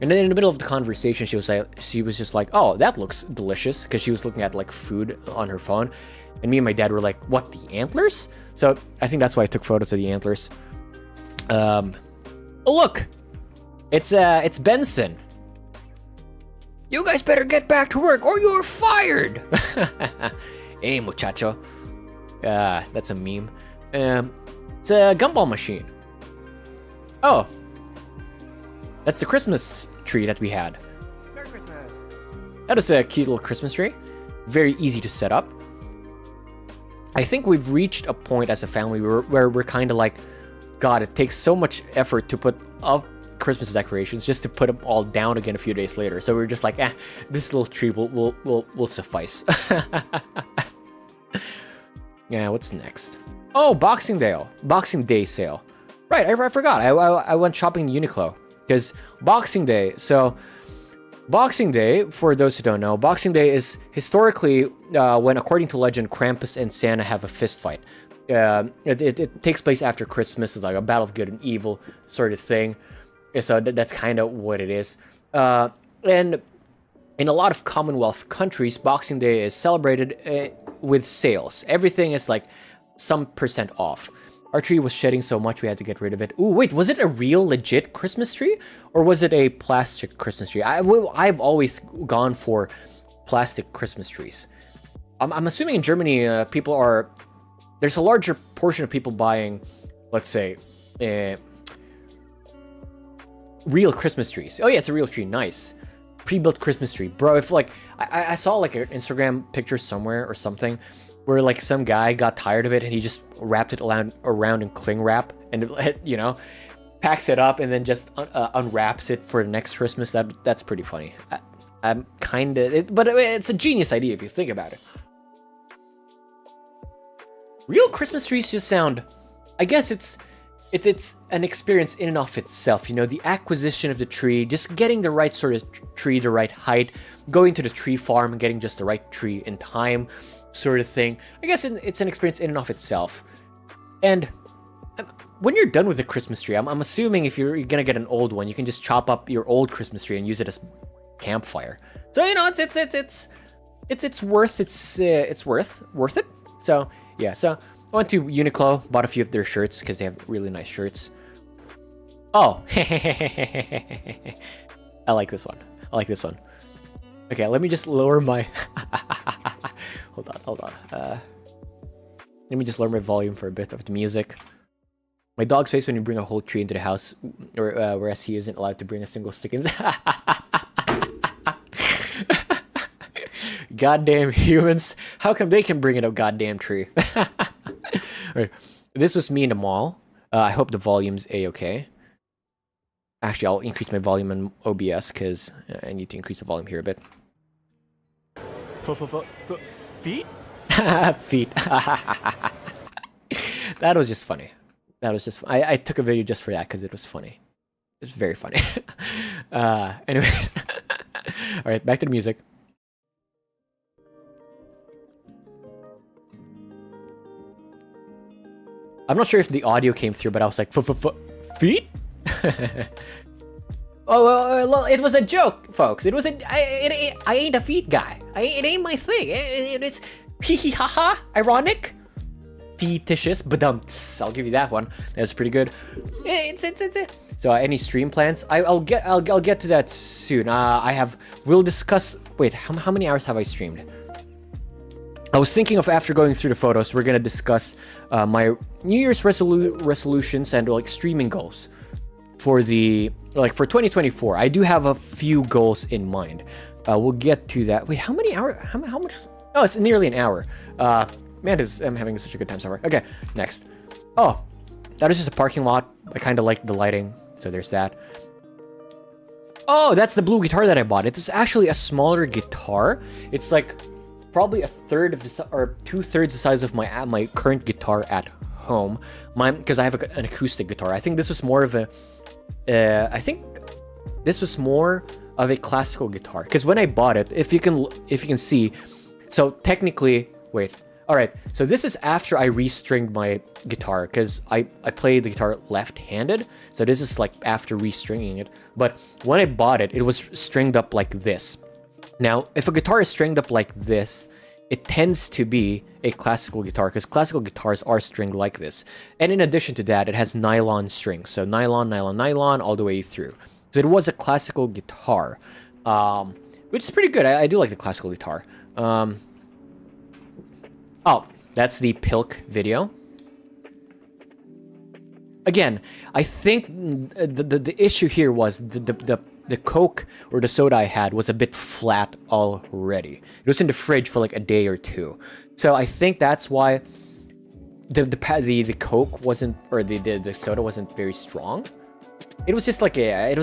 And then in the middle of the conversation, she was just like, "Oh, that looks delicious," because she was looking at like food on her phone. And me and my dad were like, "What, the antlers?" So I think that's why I took photos of the antlers. Oh look, it's Benson. You guys better get back to work or you're fired. Hey, muchacho. That's a meme. It's a gumball machine. Oh, that's the Christmas tree that we had. Merry Christmas. That is a cute little Christmas tree. Very easy to set up. I think we've reached a point as a family where we're kind of like, God, it takes so much effort to put up Christmas decorations just to put them all down again a few days later. So we're just like, this little tree will suffice. Yeah, what's next? Oh, Boxing Day sale. Right, I forgot. I went shopping in Uniqlo because Boxing Day. So Boxing Day, for those who don't know, Boxing Day is historically when, according to legend, Krampus and Santa have a fist fight. It takes place after Christmas. It's like a battle of good and evil sort of thing. So that's kind of what it is. And in a lot of Commonwealth countries, Boxing Day is celebrated with sales. Everything is like some % off. Our tree was shedding so much we had to get rid of it. Ooh, wait, was it a real legit Christmas tree? Or was it a plastic Christmas tree? I've always gone for plastic Christmas trees. I'm assuming in Germany, there's a larger portion of people buying, let's say, real Christmas trees. Oh yeah, it's a real tree, nice. Pre-built Christmas tree. Bro, if like, I saw like an Instagram picture somewhere or something, where like some guy got tired of it and he just wrapped it around in cling wrap and, you know, packs it up and then just unwraps it for next Christmas. That's pretty funny. I'm kind of, but it's a genius idea if you think about it. Real Christmas trees just sound, I guess it's an experience in and of itself. You know, the acquisition of the tree, just getting the right sort of tree, the right height, going to the tree farm and getting just the right tree in time, sort of thing. I guess it's an experience in and of itself. And when you're done with the Christmas tree, I'm assuming if you're gonna get an old one, you can just chop up your old Christmas tree and use it as campfire. So you know, it's worth it. So yeah, so I went to Uniqlo, bought a few of their shirts because they have really nice shirts. Oh, I like this one. Okay, let me just lower my. Hold on. Let me just lower my volume for a bit of the music. My dog's face when you bring a whole tree into the house, whereas he isn't allowed to bring a single stick in. Goddamn humans! How come they can bring in a goddamn tree? Right. This was me in the mall. I hope the volume's a-okay. Actually, I'll increase my volume in OBS because I need to increase the volume here a bit. Feet? Feet. That was just funny. I took a video just for that because it was funny. It's very funny. Anyways. All right, back to the music. I'm not sure if the audio came through, but I was like, feet? Oh, well, it was a joke, folks. It was I ain't a feet guy. It ain't my thing. It's hee hee ha ha, ironic. fetishes, but I'll give you that one. That's pretty good. So any stream plans? I'll get to that soon. We'll discuss. Wait, how many hours have I streamed? I was thinking of, after going through the photos, we're gonna discuss my New Year's resolutions and like streaming goals for for 2024. I do have a few goals in mind. We'll get to that. Wait, how many hours? How much? Oh, it's nearly an hour. Man, I'm having such a good time so far. Okay, next. Oh, that is just a parking lot. I kind of like the lighting, so there's that. Oh, that's the blue guitar that I bought. It's actually a smaller guitar. It's like probably a third of the or 2/3 the size of my current guitar at home. Because I have an acoustic guitar. I think this was more of a. I think this was more of a classical guitar. Because when I bought it, if you can see, so technically, wait. All right, so this is after I restringed my guitar, because I play the guitar left-handed, so this is like after restringing it. But when I bought it, it was stringed up like this. Now, if a guitar is stringed up like this, it tends to be a classical guitar, because classical guitars are stringed like this. And in addition to that, it has nylon strings, so nylon, nylon, nylon, all the way through. So it was a classical guitar, which is pretty good. I do like the classical guitar. Oh, that's the Pilk video. Again, I think the issue here was the Coke or the soda I had was a bit flat already. It was in the fridge for like a day or two, so I think that's why the Coke wasn't, or the soda wasn't very strong. It was just like a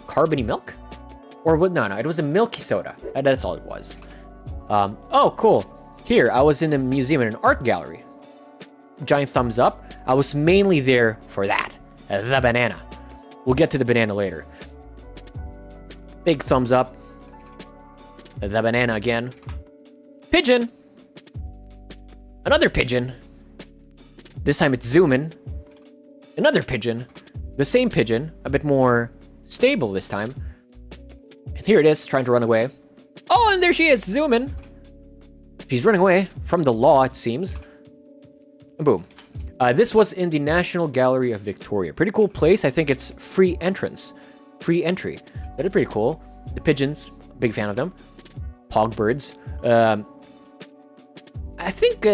carbony milk, or what? No, it was a milky soda. That's all it was. Oh, cool. Here, I was in a museum in an art gallery. Giant thumbs up. I was mainly there for that. The banana. We'll get to the banana later. Big thumbs up. The banana again. Pigeon. Another pigeon. This time it's zooming. Another pigeon. The same pigeon. A bit more stable this time. And here it is, trying to run away. Oh, and there she is, zooming. She's running away from the law, it seems. And boom. This was in the National Gallery of Victoria. Pretty cool place. I think it's free entrance. Free entry. That is pretty cool. The pigeons, big fan of them. Pogbirds. I think,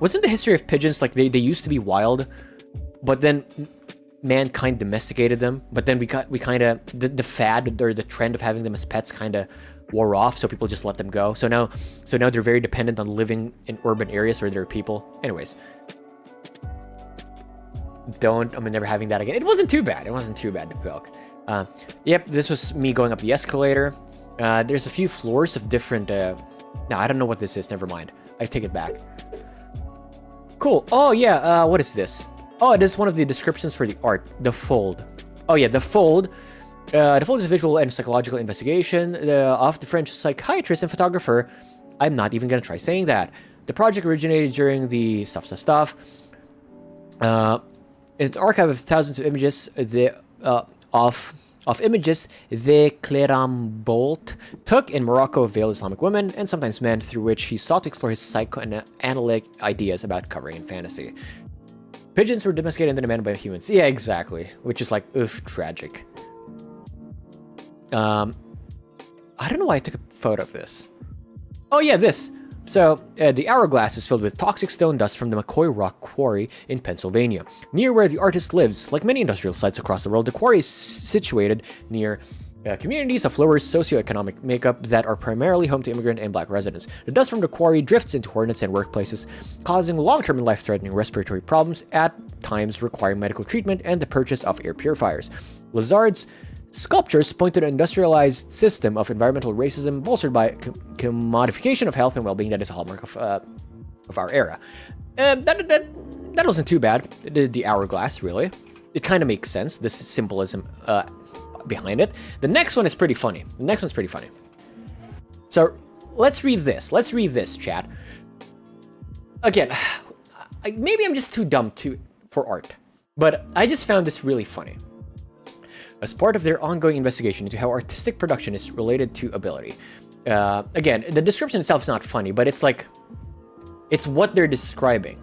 wasn't the history of pigeons like they used to be wild, but then mankind domesticated them, but then we kind of, the fad or the trend of having them as pets kind of wore off, so people just let them go. So now they're very dependent on living in urban areas where there are people. Anyways, I'm never having that again. It wasn't too bad. It wasn't too bad to Pilk. Yep, this was me going up the escalator. There's a few floors of different. No, I don't know what this is. Never mind. I take it back. Cool. Oh yeah. What is this? Oh, it is one of the descriptions for the art. The Fold. Oh yeah, The Fold. The Fold is a visual and psychological investigation of the French psychiatrist and photographer. I'm not even gonna try saying that. The project originated during the stuff. Its archive of thousands of images, of images the Clérambault took in Morocco of veiled Islamic women and sometimes men, through which he sought to explore his psychoanalytic ideas about covering in fantasy. Pigeons were domesticated and then demanded by humans. Yeah, exactly. Which is like, oof, tragic. I don't know why I took a photo of this. Oh yeah, this. So, the hourglass is filled with toxic stone dust from the McCoy Rock Quarry in Pennsylvania, near where the artist lives. Like many industrial sites across the world, the quarry is situated near communities of lower socioeconomic makeup that are primarily home to immigrant and black residents. The dust from the quarry drifts into hornets and workplaces, causing long-term and life-threatening respiratory problems, at times requiring medical treatment and the purchase of air purifiers. Lazard's sculptures point to the industrialized system of environmental racism bolstered by commodification of health and well-being that is a hallmark of our era. That wasn't too bad. The hourglass, really. It kind of makes sense, this symbolism behind it. The next one is pretty funny. So, let's read this, chat. Again, maybe I'm just too dumb for art, but I just found this really funny. As part of their ongoing investigation into how artistic production is related to ability. Again, the description itself is not funny, but it's like, It's what they're describing.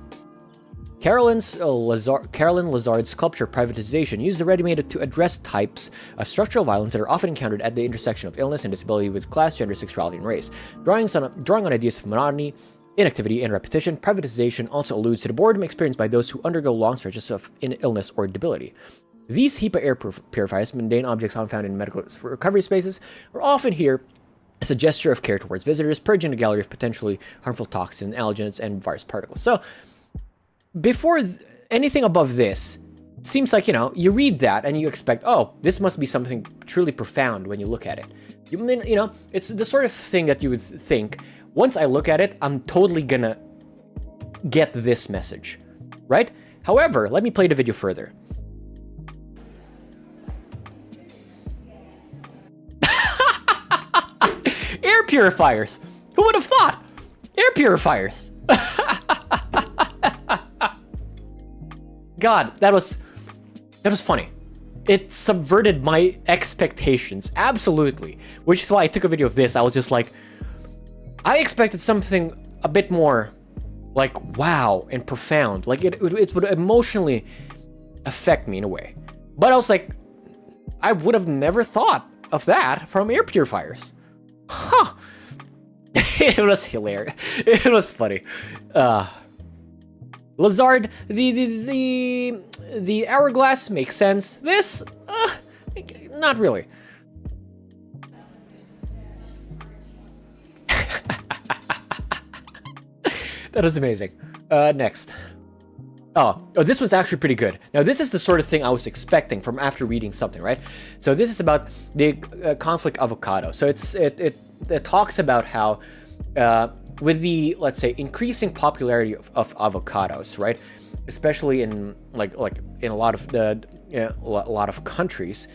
Carolyn Lazard's sculpture Privatization used the ready-made to address types of structural violence that are often encountered at the intersection of illness and disability with class, gender, sexuality, and race. Drawing on ideas of monotony, inactivity, and repetition, privatization also alludes to the boredom experienced by those who undergo long stretches of illness or debility. These HEPA air purifiers, mundane objects often found in medical recovery spaces, are often here as a gesture of care towards visitors, purging the gallery of potentially harmful toxins, allergens, and virus particles. So, before anything above this, it seems like, you read that and you expect, oh, this must be something truly profound when you look at it. It's the sort of thing that you would think, once I look at it, I'm totally gonna get this message, right? However, let me play the video further. Air purifiers! Who would have thought? Air purifiers! God, that was funny. It subverted my expectations, absolutely. Which is why I took a video of this. I was just like, I expected something a bit more, like, wow, and profound. Like, it would emotionally affect me in a way. But I was like, I would have never thought of that from air purifiers. Huh. It was hilarious. It was funny. Lazard, the hourglass makes sense. This, not really. That was amazing. Next. Oh, this one's actually pretty good. Now, this is the sort of thing I was expecting from after reading something, right? So this is about the conflict avocado. So it talks about how with the, let's say, increasing popularity of avocados, right? Especially in like in a lot of countries,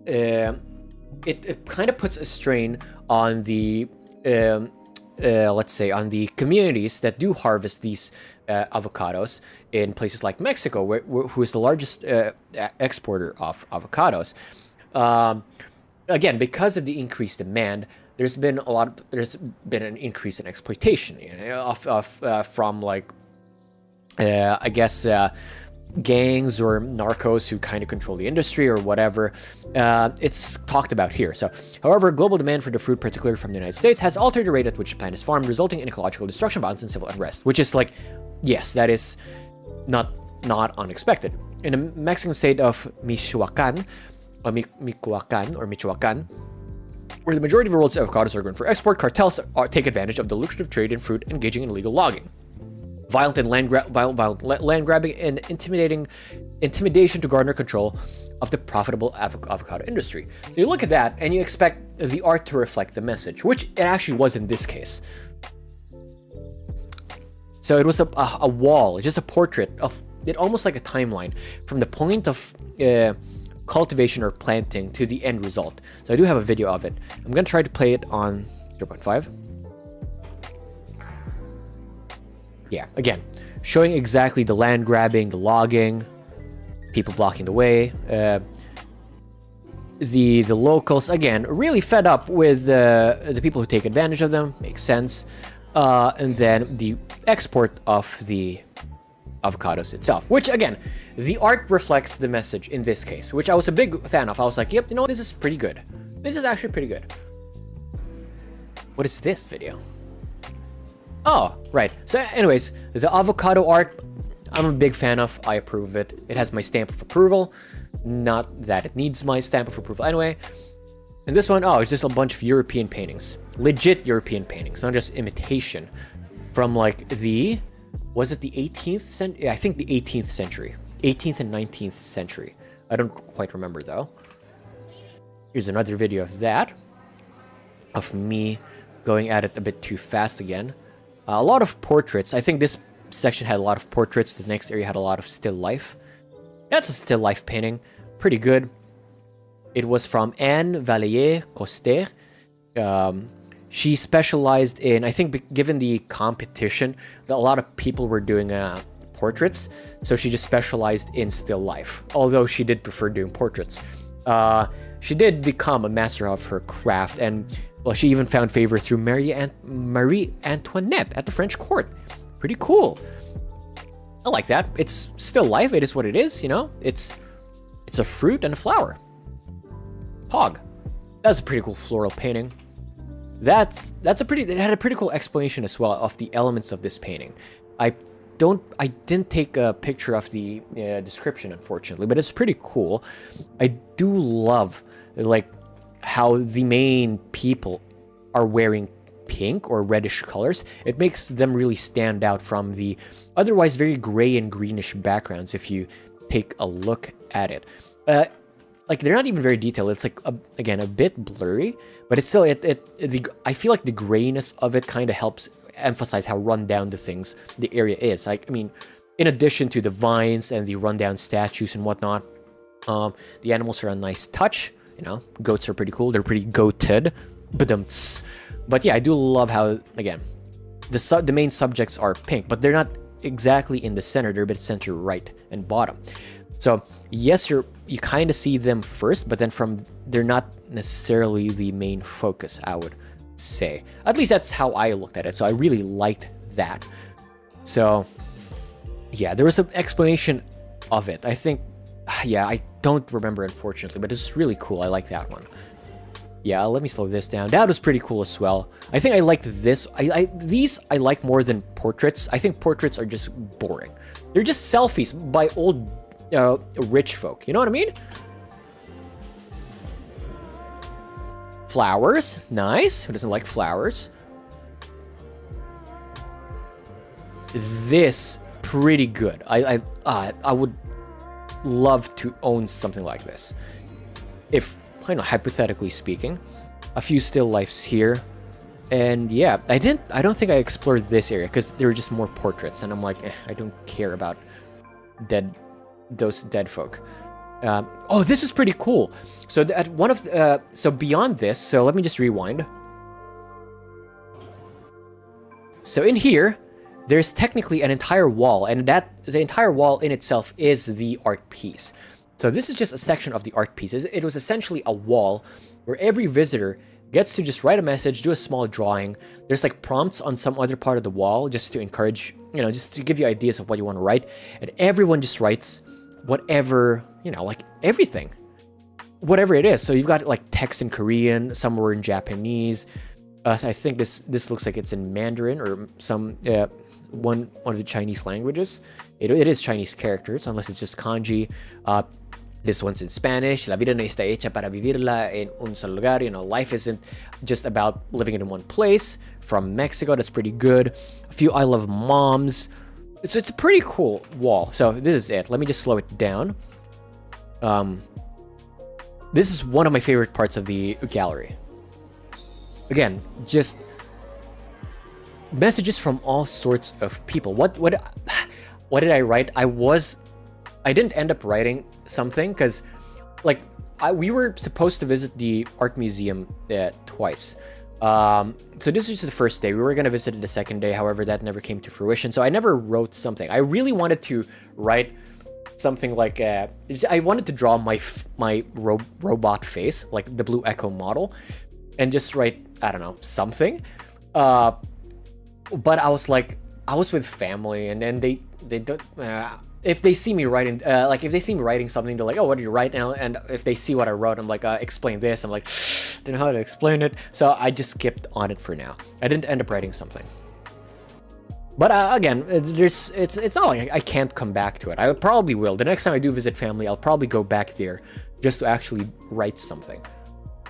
it kind of puts a strain on the let's say on the communities that do harvest these avocados in places like Mexico, who is the largest exporter of avocados. Again, because of the increased demand, there's been an increase in exploitation from like I guess gangs or narcos who kind of control the industry or whatever. It's talked about here. So, however, global demand for the fruit, particularly from the United States, has altered the rate at which the plant is farmed, resulting in ecological destruction, violence, and civil unrest. Which is like, yes, that is not unexpected. In the Mexican state of Michoacan, where the majority of the world's avocados are grown for export, cartels take advantage of the lucrative trade in fruit, engaging in illegal logging, violent land grabbing, and intimidation to garner control of the profitable avocado industry. So you look at that and you expect the art to reflect the message, which it actually was in this case. So it was a wall, just a portrait of it, almost like a timeline from the point of cultivation or planting to the end result. So I do have a video of it. I'm gonna try to play it on 0.5. Yeah, again, showing exactly the land grabbing, the logging, people blocking the way. The locals, again, really fed up with the people who take advantage of them. Makes sense. And then the export of the avocados itself, which again, the art reflects the message in this case, which I was a big fan of. I was like, yep, you know what, this is pretty good. This is actually pretty good. What is this video? Oh, right. So anyways, the avocado art, I'm a big fan of. I approve of it. It has my stamp of approval. Not that it needs my stamp of approval anyway. And this one, oh, it's just a bunch of European paintings. Legit European paintings, not just imitation. From like the, was it the 18th century? Yeah, I think the 18th century. 18th and 19th century. I don't quite remember though. Here's another video of that. Of me going at it a bit too fast again. A lot of portraits. I think this section had a lot of portraits. The next area had a lot of still life. That's a still life painting. Pretty good. It was from Anne Vallier-Coster. She specialized in, I think, given the competition, a lot of people were doing portraits. So she just specialized in still life. Although she did prefer doing portraits. She did become a master of her craft. And Well, she even found favor through Marie Antoinette at the French court. Pretty cool. I like that. It's still life. It is what it is, you know? It's a fruit and a flower. Hog. That's a pretty cool floral painting. It had a pretty cool explanation as well of the elements of this painting. I didn't take a picture of the description, unfortunately, but it's pretty cool. I do love, like, how the main people are wearing pink or reddish colors. It makes them really stand out from the otherwise very gray and greenish backgrounds if you take a look at it. Like, they're not even very detailed. It's like, again, a bit blurry, but it's still, I feel like the grayness of it kind of helps emphasize how run down the area is. Like, I mean, in addition to the vines and the rundown statues and whatnot, the animals are a nice touch. You know, goats are pretty cool. They're pretty goated. But yeah, I do love how, again, the main subjects are pink, but they're not exactly in the center. They're a bit center right and bottom. So yes, you kind of see them first, but then they're not necessarily the main focus, I would say. At least that's how I looked at it. So I really liked that. So yeah, there was an explanation of it. I think, yeah, I don't remember, unfortunately, but it's really cool. I like that one. Yeah, let me slow this down. That was pretty cool as well. I think I liked this. These I like more than portraits. I think portraits are just boring. They're just selfies by old rich folk. You know what I mean? Flowers. Nice. Who doesn't like flowers? This pretty good. I would love to own something like this. If, I know, hypothetically speaking, a few still lifes here. And yeah, I don't think I explored this area because there were just more portraits, and I'm like, I don't care about those dead folk. Oh, this is pretty cool. So at one of so beyond this, so let me just rewind. So in here, there's technically an entire wall, and the entire wall in itself is the art piece. So this is just a section of the art piece. It was essentially a wall where every visitor gets to just write a message, do a small drawing. There's like prompts on some other part of the wall just to encourage, just to give you ideas of what you want to write. And everyone just writes whatever, like everything. Whatever it is. So you've got like text in Korean, some were in Japanese. I think this looks like it's in Mandarin or some one of the Chinese languages. It is Chinese characters, unless it's just kanji. This one's in Spanish. La vida no está hecha para vivirla en un solo lugar. Life isn't just about living in one place. From Mexico, that's pretty good. A few I love moms. So it's a pretty cool wall. So this is it. Let me just slow it down. This is one of my favorite parts of the gallery. Again, just messages from all sorts of people. What did I write? I didn't end up writing something because, like, we were supposed to visit the art museum twice. So this was the first day. We were gonna visit it the second day. However, that never came to fruition. So I never wrote something. I really wanted to write something like I wanted to draw my robot face, like the Blue Echo model, and just write, I don't know, something. But I was with family, and then they don't. If they see me writing, if they see me writing something, they're like, "Oh, what do you write?" And if they see what I wrote, I'm like, "Explain this." I'm like, "Don't know how to explain it," so I just skipped on it for now. I didn't end up writing something. But again, it's not like I can't come back to it. I probably will. The next time I do visit family, I'll probably go back there just to actually write something.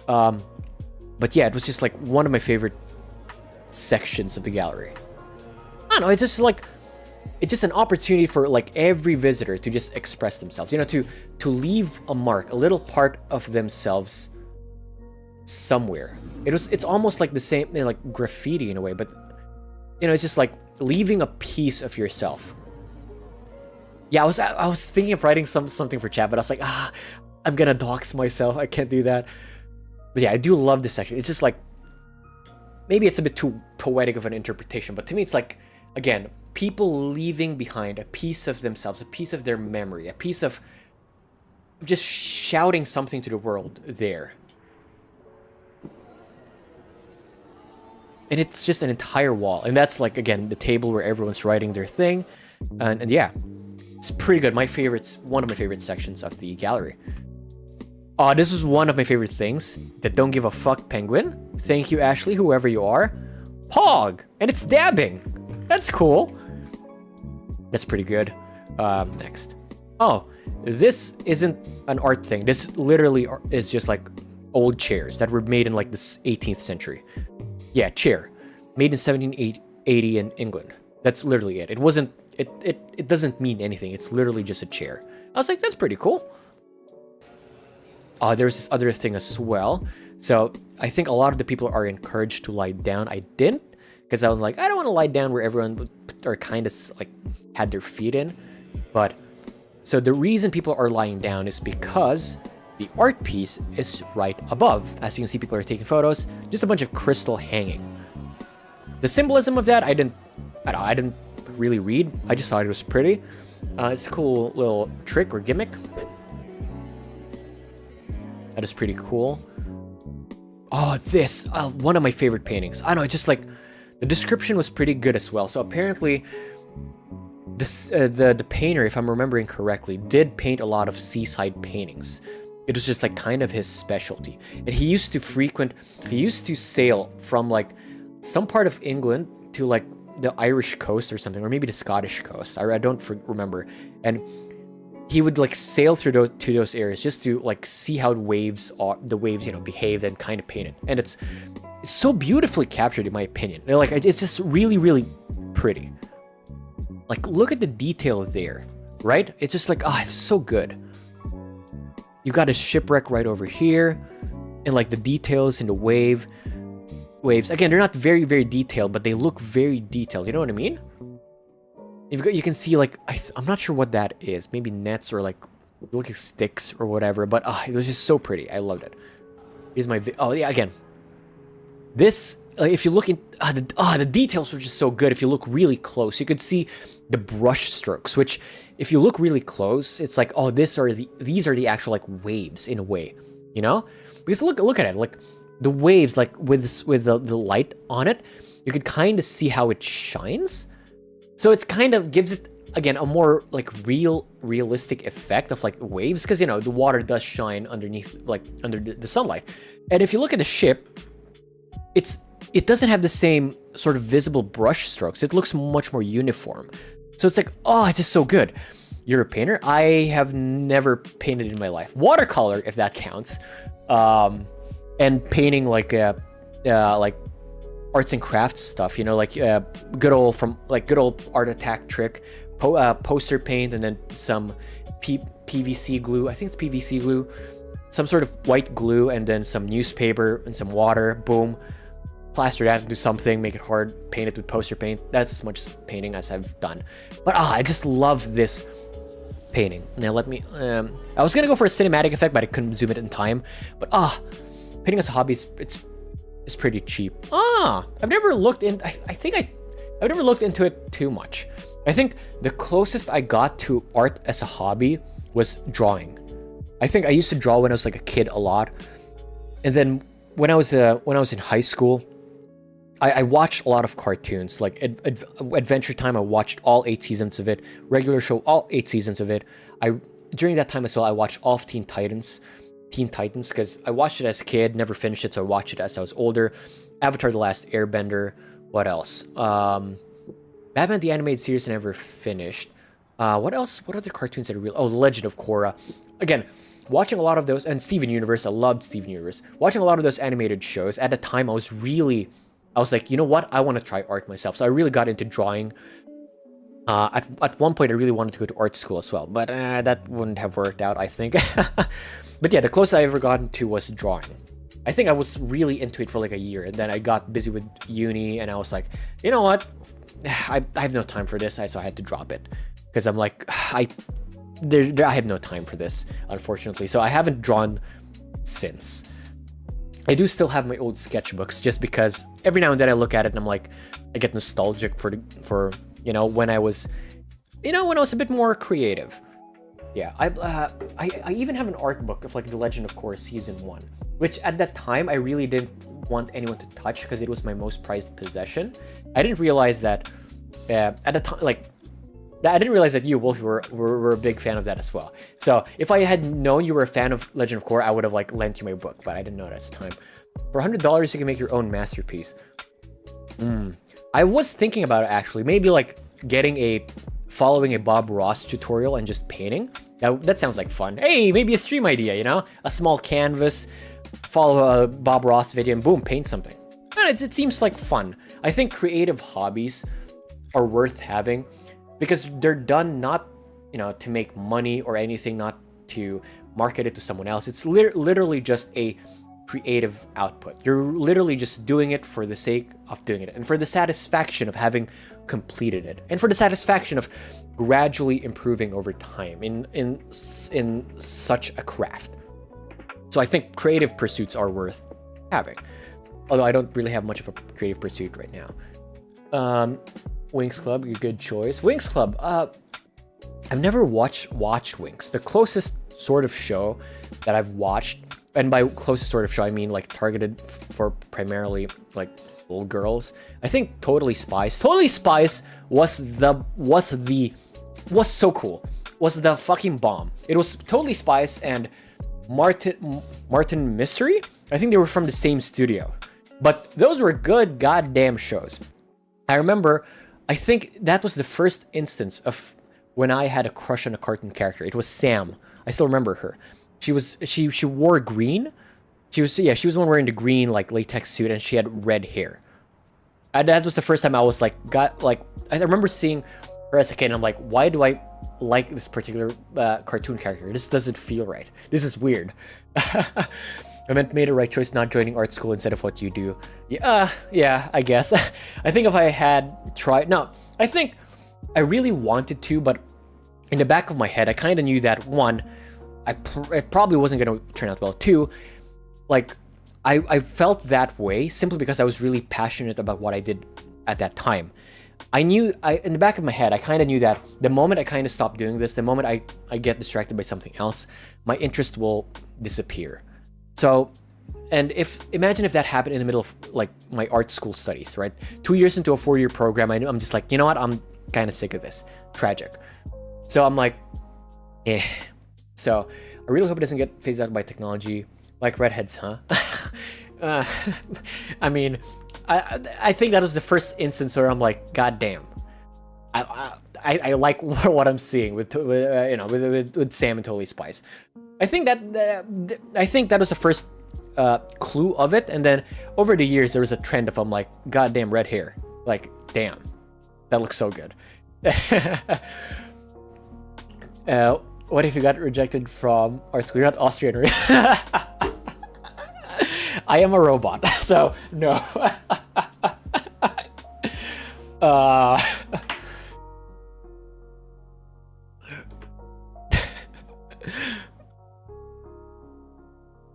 But yeah, it was just like one of my favorite sections of the gallery. I don't know. It's just an opportunity for like every visitor to just express themselves, to leave a mark, a little part of themselves somewhere. It's almost like the same, like graffiti in a way, but it's just like leaving a piece of yourself. Yeah, I was thinking of writing something for chat, but I was like, I'm gonna dox myself. I can't do that. But yeah, I do love this section. It's just like, maybe it's a bit too poetic of an interpretation, but to me it's like, again, people leaving behind a piece of themselves, a piece of their memory, a piece of just shouting something to the world there. and it's just an entire wall. And that's like, again, the table where everyone's writing their thing. And yeah, it's pretty good. One of my favorite sections of the gallery. This was one of my favorite things. The Don't Give a Fuck Penguin. Thank you, Ashley, whoever you are. Pog! And it's dabbing. That's cool. That's pretty good. Next. Oh, this isn't an art thing. This literally is just like old chairs that were made in like the 18th century. Yeah, chair. Made in 1780 in England. That's literally it. It wasn't, it doesn't mean anything. It's literally just a chair. I was like, that's pretty cool. There's this other thing as well. So I think a lot of the people are encouraged to lie down. I didn't, because I was like, I don't want to lie down where everyone are kind of like had their feet in. But so the reason people are lying down is because the art piece is right above. As you can see, people are taking photos. Just a bunch of crystal hanging. The symbolism of that, I didn't really read. I just thought it was pretty. It's a cool little trick or gimmick. That is pretty cool. Oh, this, one of my favorite paintings. I don't know, it's just like, the description was pretty good as well. So apparently, this the painter, if I'm remembering correctly, did paint a lot of seaside paintings. It was just like kind of his specialty. And he used to sail from like some part of England to like the Irish coast or something, or maybe the Scottish coast. I don't remember. And he would like sail through those areas just to like see how the waves behaved and kind of paint it. And it's so beautifully captured in my opinion. Like it's just really, really pretty. Like look at the detail there, right? It's just like, it's so good. You got a shipwreck right over here, and like the details in the waves. Again, they're not very, very detailed, but they look very detailed. You know what I mean? You can see like, I'm not sure what that is. Maybe nets or like look like sticks or whatever. But it was just so pretty. I loved it. Here's my again. This, if you look in, the details were just so good. If you look really close, you could see the brush strokes, which if you look really close, it's like, these are the actual like waves in a way, you know? Because look at it, like the waves, like with the light on it, you could kind of see how it shines. So it's kind of gives it, again, a more like realistic effect of like waves, because you know the water does shine underneath, like under the sunlight. And if you look at the ship, it doesn't have the same sort of visible brush strokes. It looks much more uniform. So it's like, it's just so good. You're a painter? I have never painted in my life. Watercolor, if that counts. And painting like arts and crafts stuff, you know, like good old Art Attack trick, poster paint, and then some PVC glue. I think it's PVC glue. Some sort of white glue, and then some newspaper and some water. Boom. Plaster that into something, make it hard, paint it with poster paint. That's as much painting as I've done. But I just love this painting. Now let me, I was gonna go for a cinematic effect, but I couldn't zoom it in time. But painting as a hobby, it's pretty cheap. I've never looked in, I've never looked into it too much. I think the closest I got to art as a hobby was drawing. I think I used to draw when I was like a kid a lot. And then when I was in high school, I watched a lot of cartoons, like Adventure Time. I watched all 8 seasons of it. Regular Show, all 8 seasons of it. During that time as well, I watched all of Teen Titans, because I watched it as a kid, never finished it, so I watched it as I was older. Avatar: The Last Airbender. What else? Batman the Animated Series I never finished. What else? What other cartoons did I really? The Legend of Korra. Again, watching a lot of those, and Steven Universe. I loved Steven Universe. Watching a lot of those animated shows. At the time, I was like, you know what? I want to try art myself. So I really got into drawing. At one point, I really wanted to go to art school as well, but that wouldn't have worked out, I think. But yeah, the closest I ever gotten to was drawing. I think I was really into it for like a year, and then I got busy with uni, and I was like, you know what? I have no time for this, so I had to drop it. Because I'm like, I have no time for this, unfortunately. So I haven't drawn since. I do still have my old sketchbooks, just because every now and then I look at it and I'm like, I get nostalgic for when I was a bit more creative. Yeah, I even have an art book of like The Legend of Korra season 1, which at that time I really didn't want anyone to touch because it was my most prized possession. I didn't realize that at the time, like, I didn't realize that you, Wolf, were a big fan of that as well. So if I had known you were a fan of Legend of Korra, I would have like lent you my book, but I didn't know that at the time. For $100, you can make your own masterpiece. I was thinking about it actually, maybe like following a Bob Ross tutorial and just painting. That sounds like fun. Hey, maybe a stream idea, you know? A small canvas, follow a Bob Ross video, and boom, paint something. And it seems like fun. I think creative hobbies are worth having because they're done not, you know, to make money or anything, not to market it to someone else. It's literally just a creative output. You're literally just doing it for the sake of doing it and for the satisfaction of having completed it and for the satisfaction of gradually improving over time in such a craft. So I think creative pursuits are worth having, although I don't really have much of a creative pursuit right now. Winx Club, good choice. Winx Club, I've never watched Winx. The closest sort of show that I've watched, and by closest sort of show I mean like targeted for primarily like little girls, I think Totally Spies. Totally Spies was so cool. Was the fucking bomb. It was Totally Spies and Martin Mystery. I think they were from the same studio, but those were good goddamn shows. I remember, I think that was the first instance of when I had a crush on a cartoon character. It was Sam. I still remember her. She wore green. She was the one wearing the green like latex suit, and she had red hair. And that was the first time I was like, I remember seeing her as a kid, and I'm like, why do I like this particular cartoon character? This doesn't feel right. This is weird. I made the right choice not joining art school instead of what you do. Yeah, I guess. I think if I had tried, no, I think I really wanted to, but in the back of my head, I kind of knew that one, it probably wasn't going to turn out well. Two, like I felt that way simply because I was really passionate about what I did at that time. In the back of my head, I kind of knew that the moment I kind of stop doing this, the moment I get distracted by something else, my interest will disappear. So, and imagine if that happened in the middle of like my art school studies, right? 2 years into a 4-year program, I'm just like, you know what? I'm kind of sick of this. Tragic. So I'm like, eh. So I really hope it doesn't get phased out by technology. Like redheads, huh? I mean, I think that was the first instance where I'm like, God damn. I like what I'm seeing with Sam and Totally Spies. I think that was the first clue of it, and then over the years there was a trend of I'm like, goddamn red hair, like damn, that looks so good. What if you got rejected from art school? You're not Austrian, right? I am a robot, so no.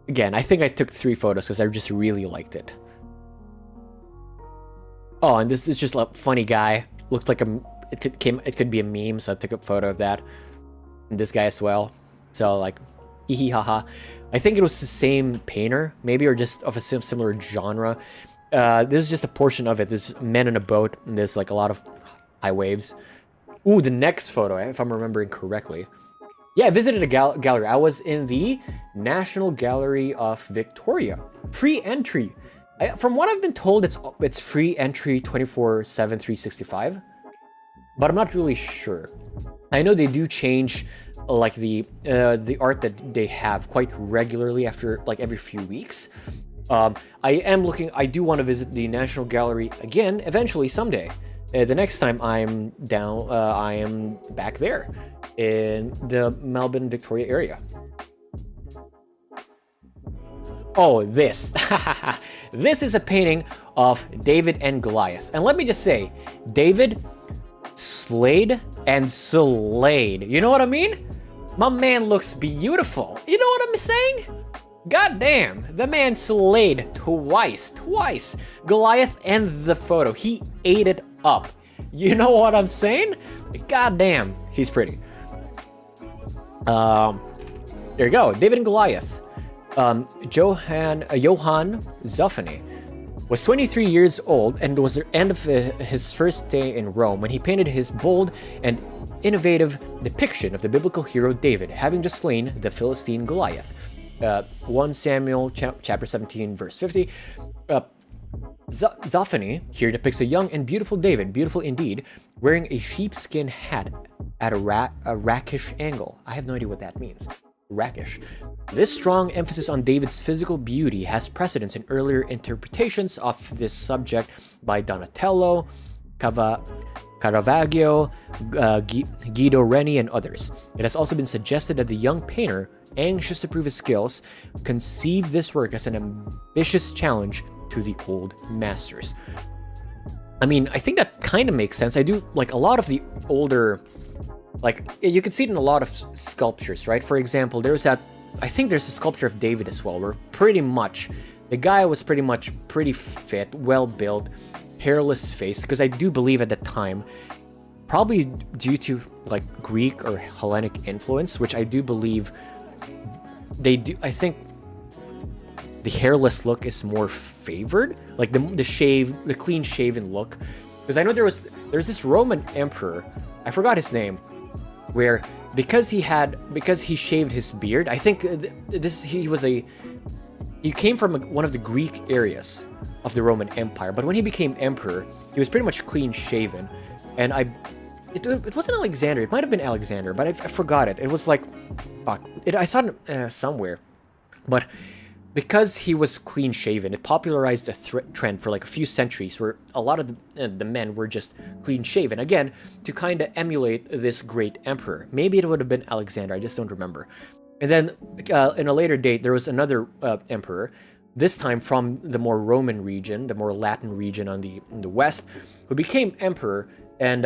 Again, I think I took 3 photos because I just really liked it. Oh, and this is just a funny guy. Looked like it could be a meme, so I took a photo of that. And this guy as well. So like, hee hee haha. I think it was the same painter, maybe, or just of a similar genre. This is just a portion of it. There's men on a boat, and there's like a lot of high waves. Ooh, the next photo, if I'm remembering correctly. Yeah, I visited a gallery. I was in the National Gallery of Victoria. Free entry. From what I've been told, it's free entry 24/7, 365. But I'm not really sure. I know they do change like the art that they have quite regularly after like every few weeks. I do want to visit the National Gallery again eventually someday. The next time I'm down, I am back there in the Melbourne, Victoria area. Oh, this. This is a painting of David and Goliath. And let me just say, David slayed and slayed. You know what I mean? My man looks beautiful. You know what I'm saying? God damn, the man slayed twice. Goliath and the photo. He ate it up. You know what I'm saying? God damn, he's pretty. There you go. David and Goliath. Johann Zoffany was 23 years old and was the end of his first day in Rome when he painted his bold and innovative depiction of the biblical hero David, having just slain the Philistine Goliath. 1 Samuel chapter 17, verse 50. Zoffany here depicts a young and beautiful David, beautiful indeed, wearing a sheepskin hat at a rakish angle. I have no idea what that means. Rakish. This strong emphasis on David's physical beauty has precedence in earlier interpretations of this subject by Donatello, Caravaggio, Guido Reni, and others. It has also been suggested that the young painter, anxious to prove his skills, conceived this work as an ambitious challenge to the old masters. I mean, I think that kind of makes sense. I do like a lot of the older, like you can see it in a lot of sculptures, right? For example, there's that, I think there's a sculpture of David as well, where pretty much the guy was pretty fit, well built, hairless face, because I do believe at the time, probably due to like Greek or Hellenic influence, which I do believe they do. I think the hairless look is more favored, like the clean shaven look, because I know there's this Roman emperor, I forgot his name, where because he shaved his beard, I think he came from one of the Greek areas of the Roman Empire, but when he became emperor, he was pretty much clean shaven, and it wasn't Alexander, it might have been Alexander, but I forgot it. It was like, fuck, I saw it somewhere, but because he was clean shaven, it popularized a trend for like a few centuries where a lot of the men were just clean shaven, again, to kind of emulate this great emperor. Maybe it would have been Alexander, I just don't remember. And then in a later date, there was another emperor, this time from the more Roman region, the more Latin region in the west, who became emperor, and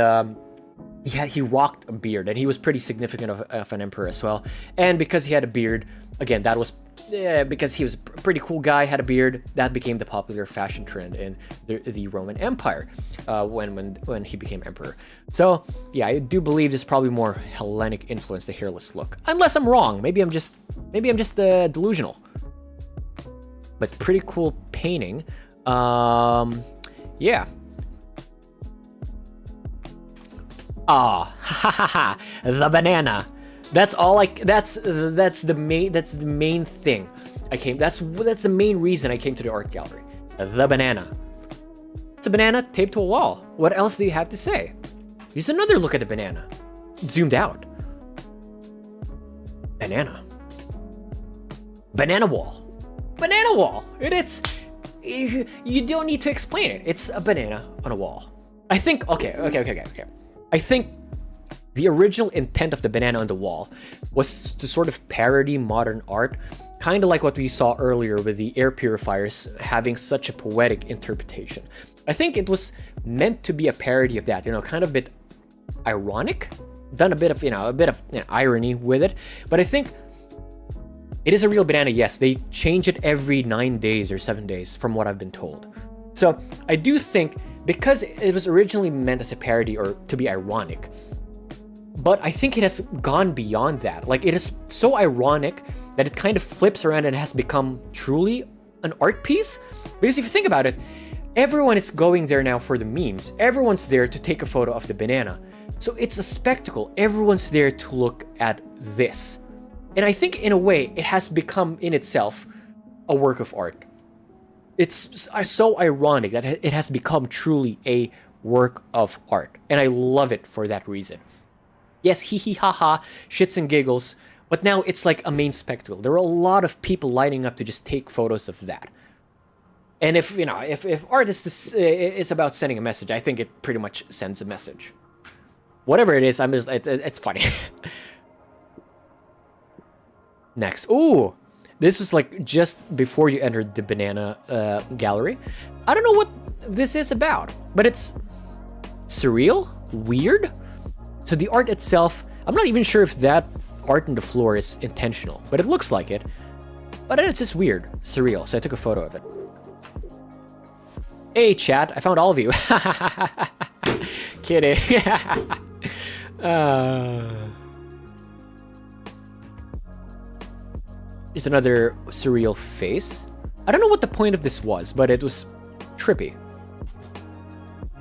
he rocked a beard, and he was pretty significant of an emperor as well. And because he had a beard, again, that was because he was a pretty cool guy, had a beard, that became the popular fashion trend in the Roman Empire when he became emperor. So yeah, I do believe there's probably more Hellenic influence, the hairless look. Unless I'm wrong, maybe I'm just delusional. But pretty cool painting. Yeah. The banana. That's the main thing. That's the main reason I came to the art gallery. The banana. It's a banana taped to a wall. What else do you have to say? Here's another look at the banana. Zoomed out. Banana. Banana wall. Banana wall. You don't need to explain it. It's a banana on a wall. I think, okay. I think the original intent of the banana on the wall was to sort of parody modern art, kind of like what we saw earlier with the air purifiers having such a poetic interpretation. I think it was meant to be a parody of that, kind of a bit ironic, done a bit of irony with it. But I think it is a real banana. Yes, they change it every 9 days or 7 days, from what I've been told. So I do think, because it was originally meant as a parody or to be ironic, but I think it has gone beyond that. Like, it is so ironic that it kind of flips around and has become truly an art piece. Because if you think about it, everyone is going there now for the memes. Everyone's there to take a photo of the banana. So it's a spectacle. Everyone's there to look at this. And I think in a way, it has become in itself a work of art. It's so ironic that it has become truly a work of art. And I love it for that reason. Yes, hee hee ha ha, shits and giggles, but now it's like a main spectacle. There are a lot of people lining up to just take photos of that. And if art is about sending a message, I think it pretty much sends a message. Whatever it is, it's funny. Next. Ooh, this was like just before you entered the banana gallery. I don't know what this is about, but it's surreal, weird. So the art itself, I'm not even sure if that art on the floor is intentional, but it looks like it. But it's just weird, surreal, so I took a photo of it. Hey chat, I found all of you. Kidding. Is another surreal face. I don't know what the point of this was, but it was trippy.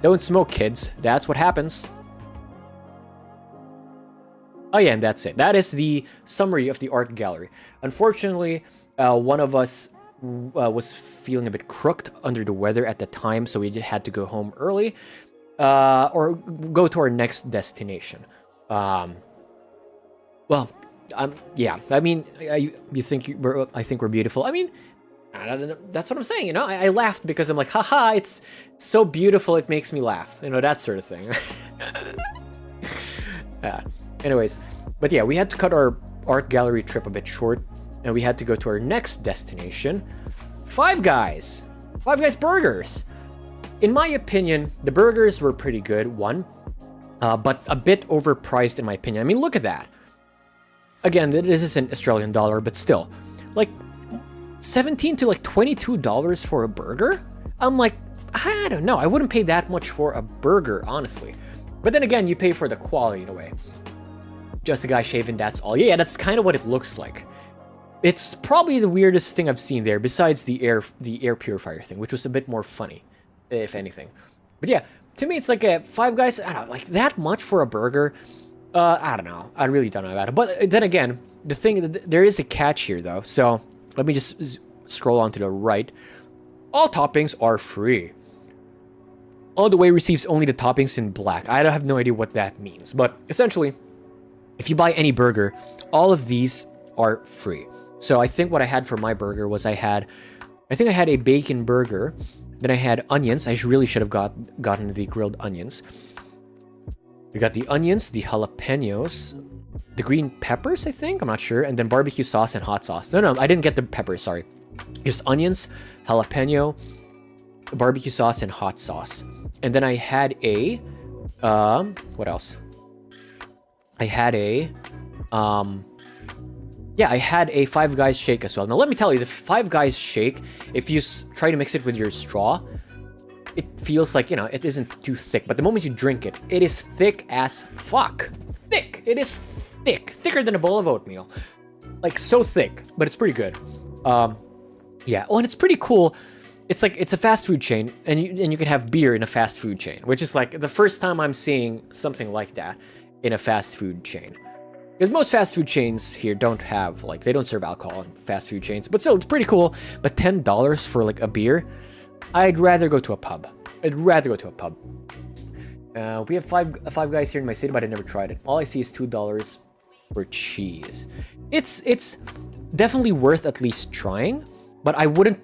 Don't smoke, kids. That's what happens. Oh yeah, and that's it. That is the summary of the art gallery. Unfortunately, one of us was feeling a bit crooked under the weather at the time, so we just had to go home early, or go to our next destination. Well, yeah. I mean, you think I think we're beautiful. I mean, I don't know, that's what I'm saying. You know, I laughed because I'm like, haha, it's so beautiful, it makes me laugh. You know, that sort of thing. Yeah. Anyways, but yeah, we had to cut our art gallery trip a bit short, and we had to go to our next destination, Five Guys. Five Guys burgers. In my opinion, the burgers were pretty good, but a bit overpriced in my opinion. I mean, look at that. Again, this is an Australian dollar, but still, like $17 to like $22 for a burger. I'm like, I don't know. I wouldn't pay that much for a burger, honestly. But then again, you pay for the quality in a way. Just a guy shaving, that's all. Yeah, that's kind of what it looks like. It's probably the weirdest thing I've seen there, besides the air purifier thing, which was a bit more funny, if anything. But yeah, to me, it's like a Five Guys. I don't know, like that much for a burger. I don't know. I really don't know about it. But then again, the thing, there is a catch here though. So let me just scroll on to the right. All toppings are free. All the way receives only the toppings in black. I have no idea what that means, but essentially, if you buy any burger, all of these are free. So I think what I had for my burger was I think I had a bacon burger. Then I had onions. I really should have gotten the grilled onions. We got the onions, the jalapenos, the green peppers, I think. I'm not sure. And then barbecue sauce and hot sauce. No, I didn't get the peppers, sorry. Just onions, jalapeno, barbecue sauce, and hot sauce. And then I had a, what else? I had a Five Guys shake as well. Now let me tell you, the Five Guys shake, if you try to mix it with your straw, it feels like, you know, it isn't too thick. But the moment you drink it, it is thick as fuck. Thick. It is thick. Thicker than a bowl of oatmeal. Like, so thick. But it's pretty good. Yeah. Oh, and it's pretty cool. It's like, it's a fast food chain, and you can have beer in a fast food chain, which is like the first time I'm seeing something like that in a fast food chain. Because most fast food chains here don't have, like, they don't serve alcohol in fast food chains. But still, it's pretty cool. But $10 for, like, a beer, I'd rather go to a pub. We have five Guys here in my city, but I never tried it. All I see is $2 for cheese. It's definitely worth at least trying, but I wouldn't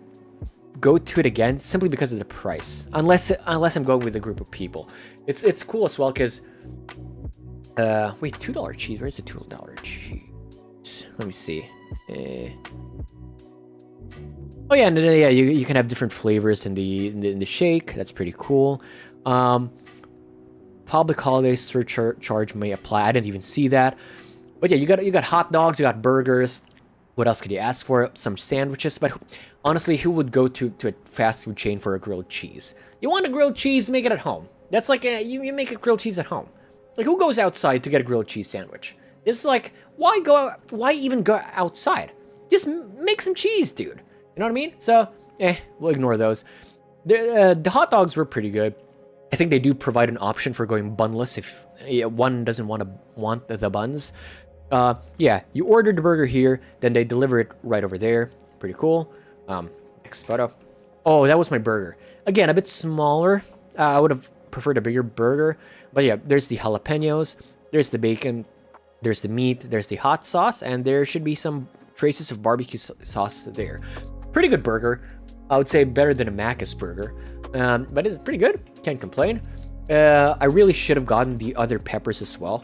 go to it again simply because of the price. Unless I'm going with a group of people. It's cool as well because... wait, $2 cheese. Where's the $2 cheese? Let me see. Oh yeah, and then, yeah, you can have different flavors in the shake. That's pretty cool. Public holiday surcharge may apply. I didn't even see that. But yeah, you got hot dogs, you got burgers. What else could you ask for? Some sandwiches. But honestly, who would go to a fast food chain for a grilled cheese? You want a grilled cheese? Make it at home. That's like you make a grilled cheese at home. Like, who goes outside to get a grilled cheese sandwich? It's like, why even go outside? Just make some cheese, dude. You know what I mean? So, we'll ignore those. The hot dogs were pretty good. I think they do provide an option for going bunless if one doesn't want the buns. Yeah, you order the burger here, then they deliver it right over there. Pretty cool. Next photo. Oh, that was my burger. Again, a bit smaller. I would have preferred a bigger burger. But yeah, there's the jalapenos, there's the bacon, there's the meat, there's the hot sauce, and there should be some traces of barbecue sauce there. Pretty good burger. I would say better than a Macca's burger. But it's pretty good. Can't complain. I really should have gotten the other peppers as well.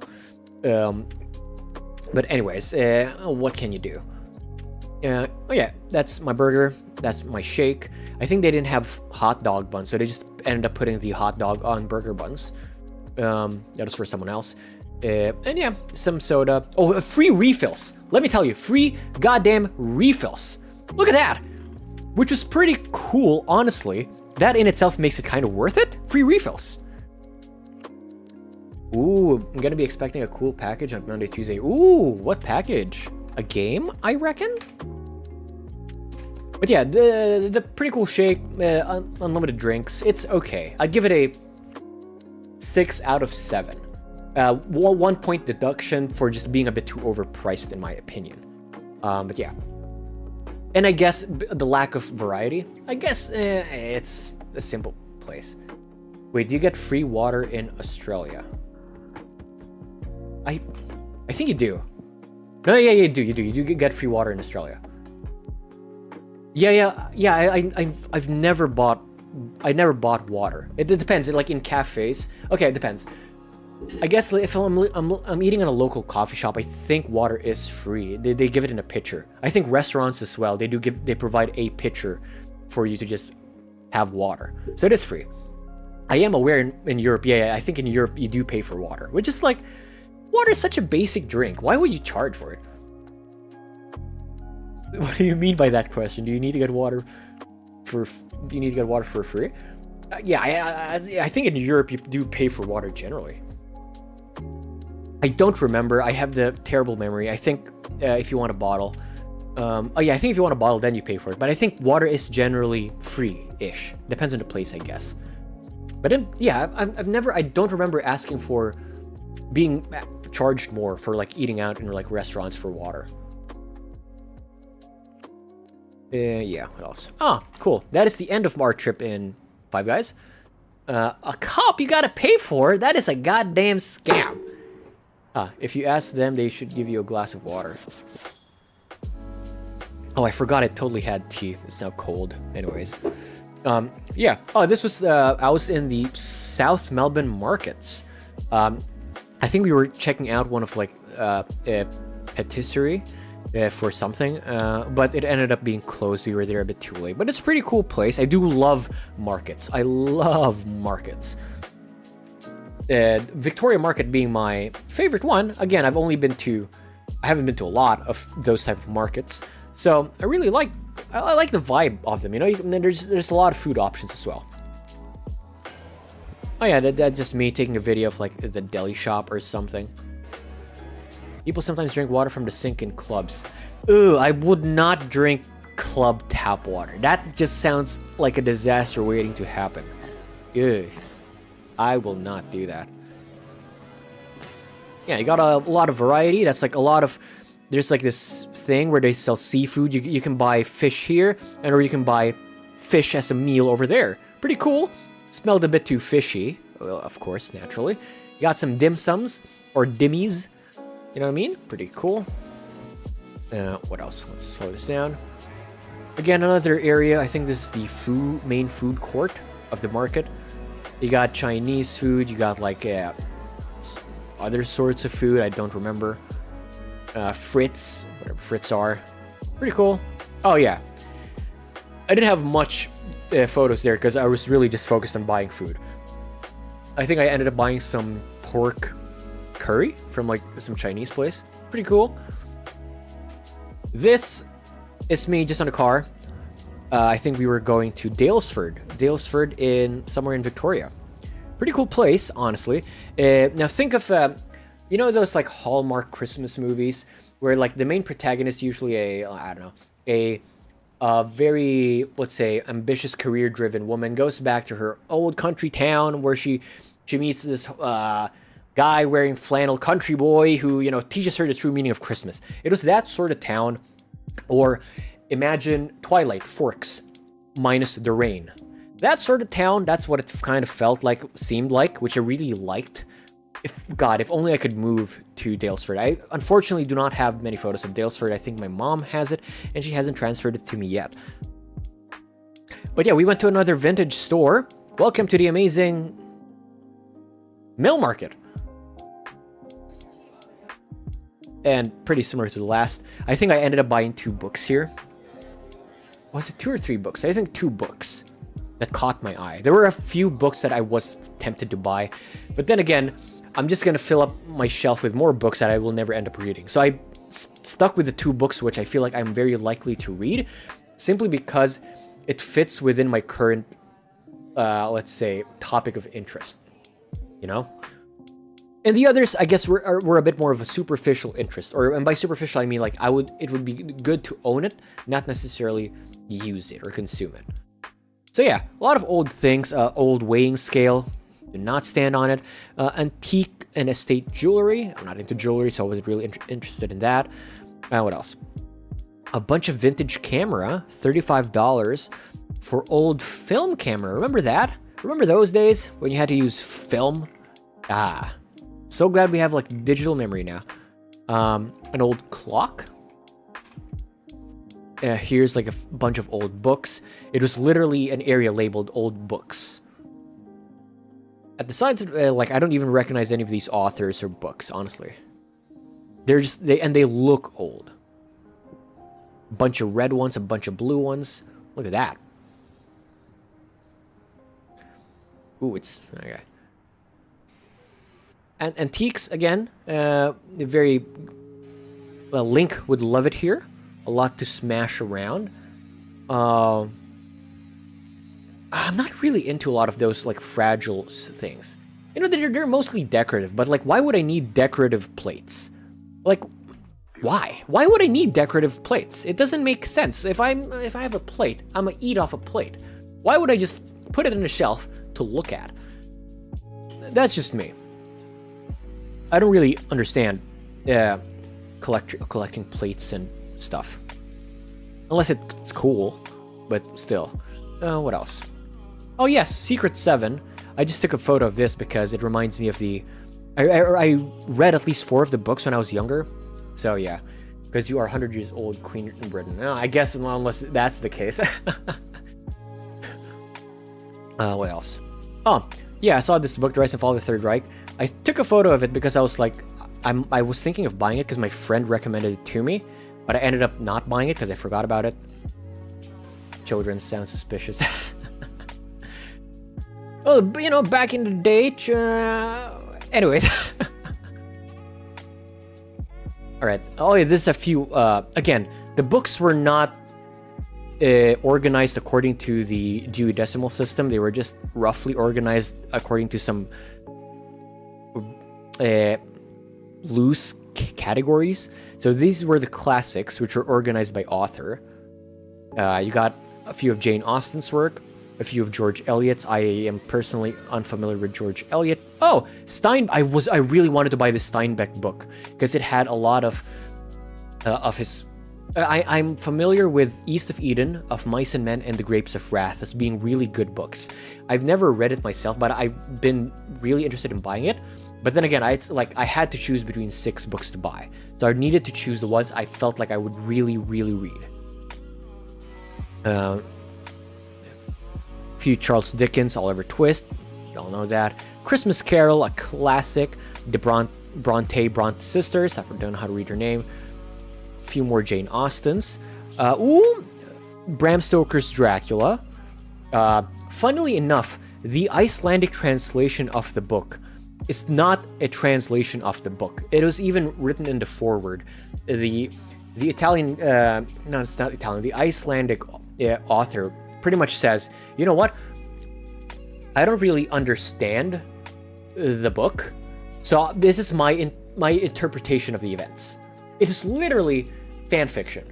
But anyways, what can you do? Oh yeah, that's my burger. That's my shake. I think they didn't have hot dog buns, so they just ended up putting the hot dog on burger buns. That was for someone else. And yeah, some soda. Oh, free refills. Let me tell you, free goddamn refills. Look at that. Which was pretty cool, honestly. That in itself makes it kind of worth it. Free refills. Ooh, I'm gonna be expecting a cool package on Monday, Tuesday. Ooh, what package? A game, I reckon? But yeah, the pretty cool shake, unlimited drinks. It's okay. I'd give it a 6 out of 7. 1 point deduction for just being a bit too overpriced in my opinion. But yeah. And I guess the lack of variety. I guess it's a simple place. Wait, do you get free water in Australia? I think you do. No, yeah, you do. You do get free water in Australia. Yeah. I've never bought. I never bought water. It depends. Like in cafes. Okay, it depends. I guess if I'm eating in a local coffee shop, I think water is free. They give it in a pitcher. I think restaurants as well. They provide a pitcher for you to just have water. So it is free. I am aware in Europe. Yeah, I think in Europe you do pay for water, which is like, water is such a basic drink. Why would you charge for it? What do you mean by that question? Do you need to get water for? Do you need to get water for free? Yeah, I think in Europe you do pay for water generally. I don't remember. I have the terrible memory. I think if you want a bottle, oh yeah, I think if you want a bottle, then you pay for it. But I think water is generally free-ish. Depends on the place, I guess. But yeah, I don't remember asking for being charged more for like eating out in like restaurants for water. Yeah, what else? Ah, cool. That is the end of our trip in Five Guys. A cup you gotta pay for? That is a goddamn scam. If you ask them, they should give you a glass of water. Oh, I forgot I totally had tea. It's now cold. Anyways. Yeah. Oh, this was, I was in the South Melbourne markets. I think we were checking out one of like, a patisserie for something, but it ended up being closed. We were there a bit too late, but it's a pretty cool place. I do love markets. I love markets. Victoria Market being my favorite one. Again, I haven't been to a lot of those type of markets, so I really like the vibe of them. You know, and then there's a lot of food options as well. Oh yeah, that's just me taking a video of like the deli shop or something. People sometimes drink water from the sink in clubs. Ooh, I would not drink club tap water. That just sounds like a disaster waiting to happen. Ugh. I will not do that. Yeah, you got a lot of variety. That's like a lot of... There's like this thing where they sell seafood. You can buy fish here, or you can buy fish as a meal over there. Pretty cool. Smelled a bit too fishy. Well, of course, naturally. You got some dim sums, or dimmies. You know what I mean? Pretty cool. What else? Let's slow this down. Again, another area. I think this is the main food court of the market. You got Chinese food, you got like other sorts of food, I don't remember. Frits, whatever Frits are. Pretty cool. Oh yeah. I didn't have much photos there because I was really just focused on buying food. I think I ended up buying some pork curry from like some Chinese place. Pretty cool. This is me just on a car. I think we were going to Daylesford somewhere in Victoria. Pretty cool place, honestly. Now think of, you know those like Hallmark Christmas movies where like the main protagonist, usually a very, let's say, ambitious, career-driven woman, goes back to her old country town where she meets this guy wearing flannel, country boy who, you know, teaches her the true meaning of Christmas. It was that sort of town. Or imagine Twilight Forks minus the rain. That sort of town, that's what it kind of felt like, seemed like, which I really liked. If only I could move to Daylesford. I unfortunately do not have many photos of Daylesford. I think my mom has it, and she hasn't transferred it to me yet. But yeah, we went to another vintage store. Welcome to the amazing Mill Market. And pretty similar to the last. I think I ended up buying 2 books here. Was it 2 or 3 books? I think 2 books that caught my eye. There were a few books that I was tempted to buy. But then again, I'm just going to fill up my shelf with more books that I will never end up reading. So I stuck with the 2 books, which I feel like I'm very likely to read. Simply because it fits within my current, let's say, topic of interest. You know? And the others, I guess, were a bit more of a superficial interest. And by superficial, I mean like it would be good to own it, not necessarily use it or consume it. So yeah, a lot of old things. Old weighing scale, do not stand on it. Antique and estate jewelry. I'm not into jewelry, so I wasn't really interested in that. What else? A bunch of vintage camera, $35 for old film camera. Remember that? Remember those days when you had to use film? So glad we have like digital memory now. An old clock. Here's like a bunch of old books. It was literally an area labeled old books. At the sides, like I don't even recognize any of these authors or books, honestly. They look old. A bunch of red ones, a bunch of blue ones. Look at that. Ooh, it's okay. And antiques again. Very Link would love it here. A lot to smash around. I'm not really into a lot of those like fragile things. You know, they're mostly decorative, but like, why would I need decorative plates? Like, why? Why would I need decorative plates? It doesn't make sense. If I have a plate, I'm gonna eat off a plate. Why would I just put it on a shelf to look at? That's just me. I don't really understand collecting plates and stuff. Unless it's cool, but still. What else? Oh yes, Secret 7. I just took a photo of this because it reminds me of the... I read at least 4 of the books when I was younger. So yeah, because you are 100 years old, Queen in Britain. I guess unless that's the case. What else? Oh, yeah, I saw this book, The Rise and Fall of the Third Reich. I took a photo of it because I was like... I was thinking of buying it because my friend recommended it to me. But I ended up not buying it because I forgot about it. Children sound suspicious. Well, you know, back in the day. Anyways. Alright. Oh, yeah, this is a few. Again, the books were not organized according to the Dewey Decimal System. They were just roughly organized according to some loose categories. So these were the classics, which were organized by author. You got a few of Jane Austen's work, a few of George Eliot's. I am personally unfamiliar with George Eliot. Oh, I really wanted to buy the Steinbeck book because it had a lot of his. I'm familiar with East of Eden, Of Mice and Men, and The Grapes of Wrath as being really good books. I've never read it myself, but I've been really interested in buying it. But then again, I had to choose between 6 books to buy. So I needed to choose the ones I felt like I would really, really read. A few Charles Dickens, Oliver Twist, you all know that. Christmas Carol, a classic. The Bronte sisters, I don't know how to read her name. A few more Jane Austens. Bram Stoker's Dracula. Funnily enough, the Icelandic translation of the book is not a translation of the book. It was even written in the foreword. The Italian, no, it's not Italian. The Icelandic author pretty much says, you know what? I don't really understand the book, so this is my interpretation of the events. It is literally fan fiction.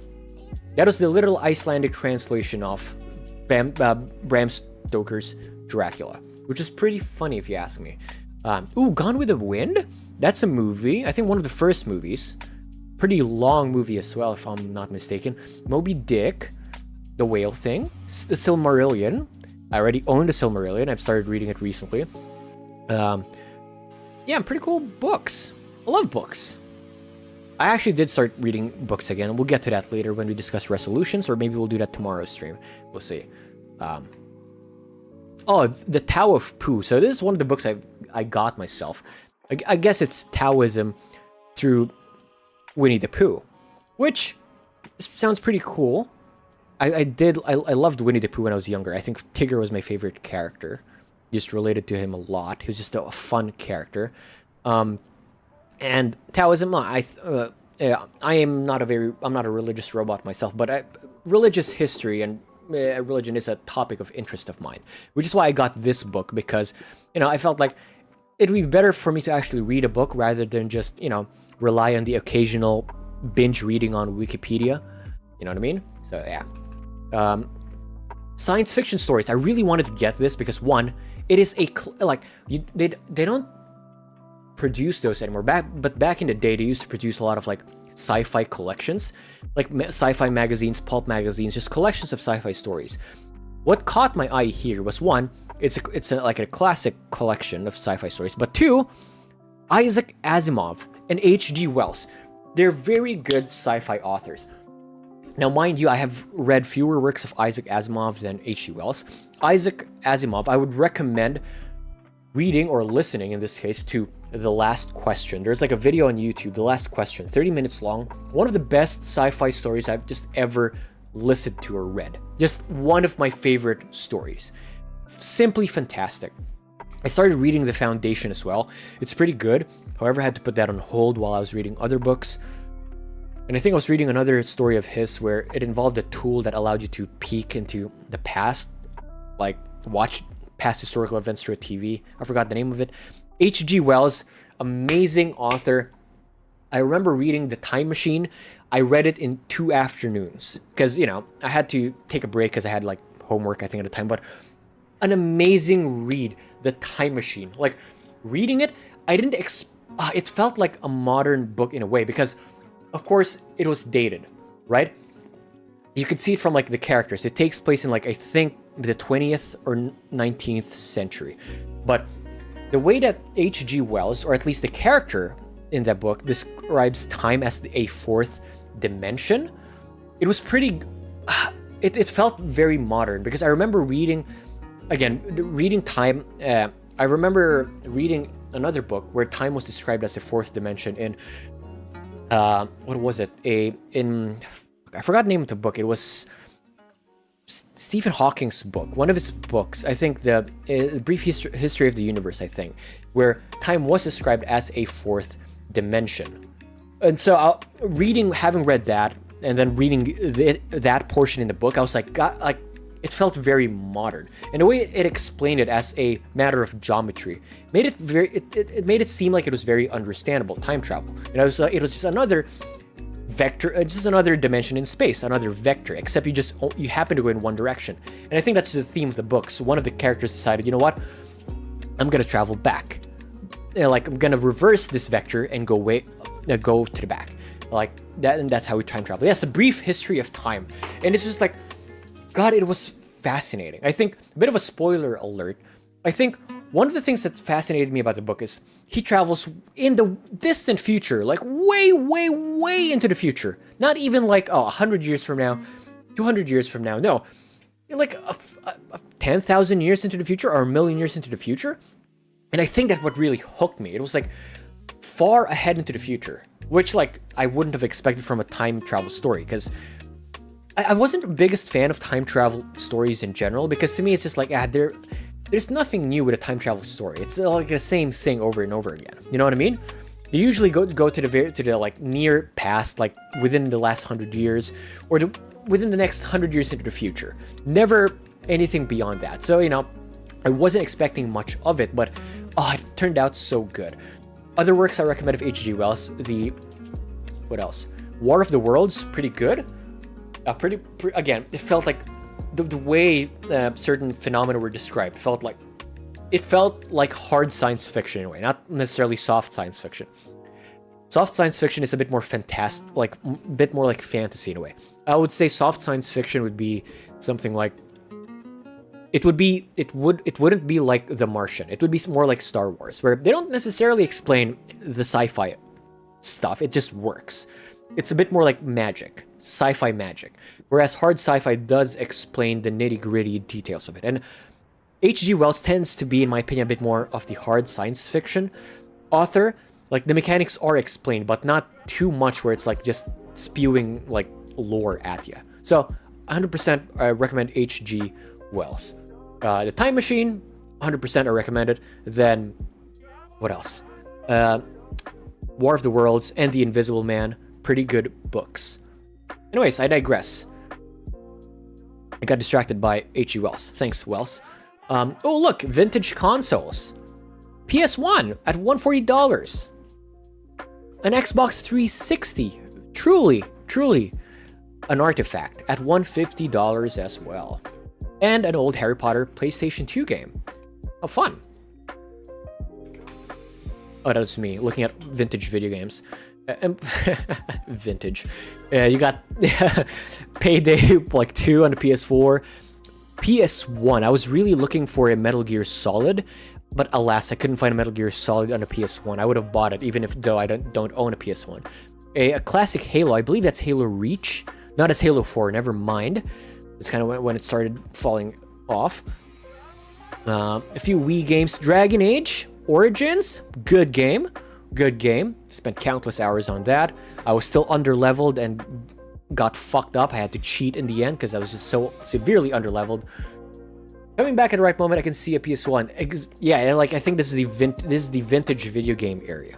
That was the literal Icelandic translation of Bram Stoker's Dracula, which is pretty funny if you ask me. Gone with the Wind? That's a movie. I think one of the first movies. Pretty long movie as well, if I'm not mistaken. Moby Dick. The Whale Thing. The Silmarillion. I already own the Silmarillion. I've started reading it recently. Yeah, pretty cool books. I love books. I actually did start reading books again, and we'll get to that later when we discuss resolutions, or maybe we'll do that tomorrow's stream. We'll see. The Tao of Pooh. So this is one of the books I got myself. I guess it's Taoism through Winnie the Pooh, which sounds pretty cool. I loved Winnie the Pooh when I was younger. I think Tigger was my favorite character. Just related to him a lot. He was just a fun character. And Taoism, I'm not a religious robot myself, but religious history and religion is a topic of interest of mine, which is why I got this book, because, I felt like it'd be better for me to actually read a book rather than just, rely on the occasional binge reading on Wikipedia. You know what I mean? So, yeah. Science fiction stories. I really wanted to get this because one, it is they don't produce those anymore. But back in the day, they used to produce a lot of like sci-fi collections, like sci-fi magazines, pulp magazines, just collections of sci-fi stories. What caught my eye here was one, it's like a classic collection of sci-fi stories, but two, Isaac Asimov and H.G. Wells. They're very good sci-fi authors. Now, mind you, I have read fewer works of Isaac Asimov than H.G. Wells. Isaac Asimov, I would recommend reading or listening, in this case, to The Last Question. There's like a video on YouTube, The Last Question, 30 minutes long. One of the best sci-fi stories I've just ever listened to or read. Just one of my favorite stories. Simply fantastic. I started reading The Foundation as well. It's pretty good. However, I had to put that on hold while I was reading other books. And I think I was reading another story of his where it involved a tool that allowed you to peek into the past, like watch past historical events through a TV. I forgot the name of it. H.G. Wells, amazing author. I remember reading The Time Machine. I read it in 2 afternoons because, you know, I had to take a break because I had like homework, I think, at the time. But an amazing read, The Time Machine. Like reading it, I didn't it felt like a modern book in a way because, of course, it was dated, right? You could see it from like the characters. It takes place in like, I think, the 20th or 19th century. But the way that H.G. Wells, or at least the character in that book, describes time as a fourth dimension, it was pretty... It felt very modern because I remember reading time. I remember reading another book where time was described as a fourth dimension in... what was it? I forgot the name of the book. It was Stephen Hawking's book, one of his books. I think the Brief History of the Universe, I think, where time was described as a fourth dimension. And so having read that, and then reading that portion in the book, I was like, it felt very modern. And the way it explained it as a matter of geometry made it it made it seem like it was very understandable, time travel. And it was just another vector, just another dimension in space, another vector, except you happen to go in one direction. And I think that's the theme of the book. So one of the characters decided, you know what, I'm gonna travel back. Like I'm gonna reverse this vector and go to the back. Like that, and that's how we time travel. Yes, A Brief History of Time. And it's just like, God, it was fascinating. I think, a bit of a spoiler alert, I think one of the things that fascinated me about the book is he travels in the distant future, like way, way, way into the future. Not even like, 100 years from now, 200 years from now. No, like 10,000 years into the future or 1,000,000 years into the future. And I think that what really hooked me, it was like far ahead into the future, which like I wouldn't have expected from a time travel story, because I wasn't the biggest fan of time travel stories in general, because to me it's just like, there's nothing new with a time travel story. It's like the same thing over and over again. You know what I mean? You usually go to the like near past, like within the last 100 years, or within the next 100 years into the future. Never anything beyond that. So, you know, I wasn't expecting much of it, but it turned out so good. Other works I recommend of H.G. Wells, what else? War of the Worlds, pretty good. Again, it felt like the way certain phenomena were described felt like hard science fiction in a way, not necessarily soft science fiction. Soft science fiction is a bit more fantastic, like a bit more like fantasy in a way. I would say soft science fiction would be something like it wouldn't be like The Martian. It would be more like Star Wars, where they don't necessarily explain the sci-fi stuff. It just works. It's a bit more like magic, sci-fi magic, whereas hard sci-fi does explain the nitty-gritty details of it. And H.G. Wells tends to be, in my opinion, a bit more of the hard science fiction author. Like, the mechanics are explained, but not too much where it's like just spewing like lore at you. So 100% I recommend H.G. Wells. The Time Machine, 100% I recommend it. Then what else? War of the Worlds and The Invisible Man, pretty good books. Anyways, I digress. I got distracted by H.G. Wells. Thanks, Wells. Oh, look, vintage consoles. PS1 at $140. An Xbox 360. Truly an artifact at $150 as well. And an old Harry Potter PlayStation 2 game. Oh, fun. Oh, that's me looking at vintage video games. Vintage. You got Payday like 2 on the PS4. PS1. I was really looking for a Metal Gear Solid, but alas, I couldn't find a Metal Gear Solid on a PS1. I would have bought it, even if though I don't own a PS1. A classic Halo. I believe that's Halo Reach. Not as Halo 4. Never mind. It's kind of when it started falling off. A few Wii games. Dragon Age Origins. Good game. Good game. Spent countless hours on that. I was still underleveled and got fucked up. I had to cheat in the end because I was just so severely underleveled. Coming back at the right moment, I can see a PS1. Yeah, like I think this is the vintage video game area.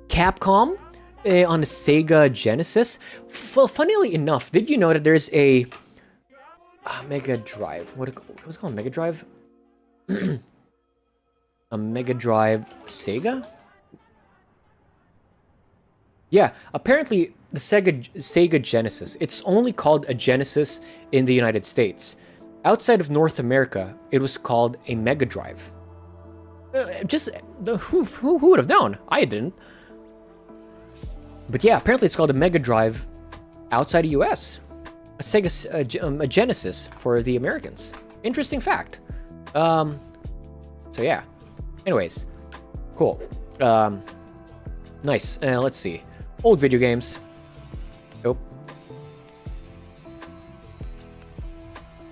Capcom on the Sega Genesis. Funnily enough, did you know that there's a Mega Drive? What's it called? Mega Drive? A Mega Drive Sega? Yeah, apparently the Sega Genesis. It's only called a Genesis in the United States. Outside of North America, it was called a Mega Drive. Who would have known? I didn't. But yeah, apparently it's called a Mega Drive outside the US. A Genesis for the Americans. Interesting fact. So yeah. Anyways, cool. Nice. Let's see. Old video games. Oh.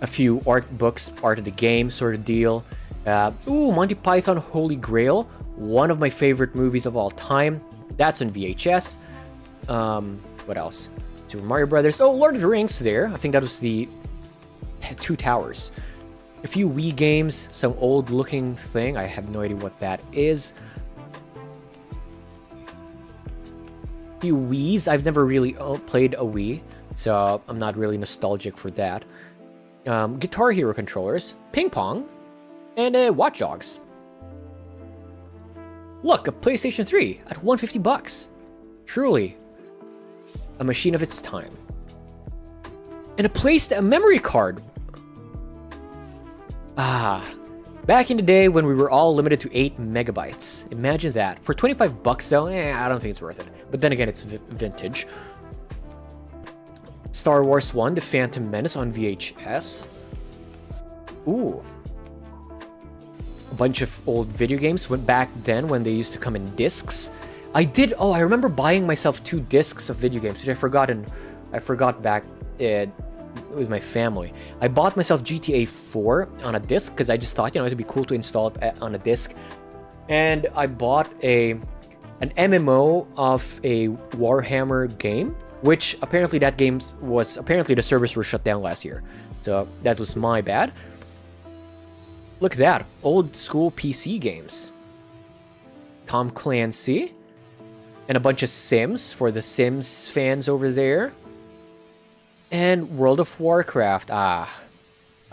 A few art books, art of the game sort of deal. Monty Python Holy Grail. One of my favorite movies of all time. That's on VHS. What else? Super Mario Brothers. Oh, Lord of the Rings there. I think that was the Two Towers. A few Wii games. Some old looking thing. I have no idea what that is. A few Wiis. I've never really played a Wii, so I'm not really nostalgic for that. Guitar Hero controllers. Ping pong. And Watch Dogs. Look, a PlayStation 3 at $150. Truly a machine of its time. And a memory card. Back in the day when we were all limited to 8 megabytes. Imagine that. For $25 though, I don't think it's worth it. But then again, it's vintage. Star Wars 1, The Phantom Menace on VHS. Ooh. A bunch of old video games went back then when they used to come in discs. I remember buying myself 2 discs of video games, which I forgot back with my family. I bought myself GTA 4 on a disc because I just thought, it'd be cool to install it on a disc. And I bought an MMO of a Warhammer game, which apparently the servers were shut down last year. So that was my bad. Look at that, old school PC games. Tom Clancy. And a bunch of Sims for the Sims fans over there. And World of Warcraft. I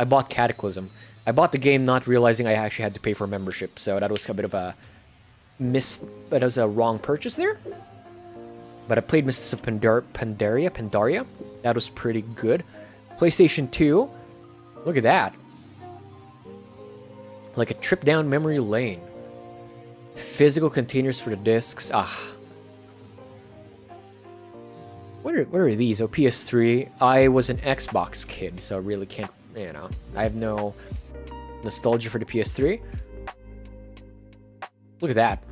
bought Cataclysm. I bought the game not realizing I actually had to pay for membership. So that was a bit of a that was a wrong purchase there. But I played Mists of Pandaria. That was pretty good. PlayStation 2. Look at that. Like a trip down memory lane. Physical containers for the discs. What are these? Oh, PS3. I was an Xbox kid, so I really can't, I have no nostalgia for the PS3. Look at that.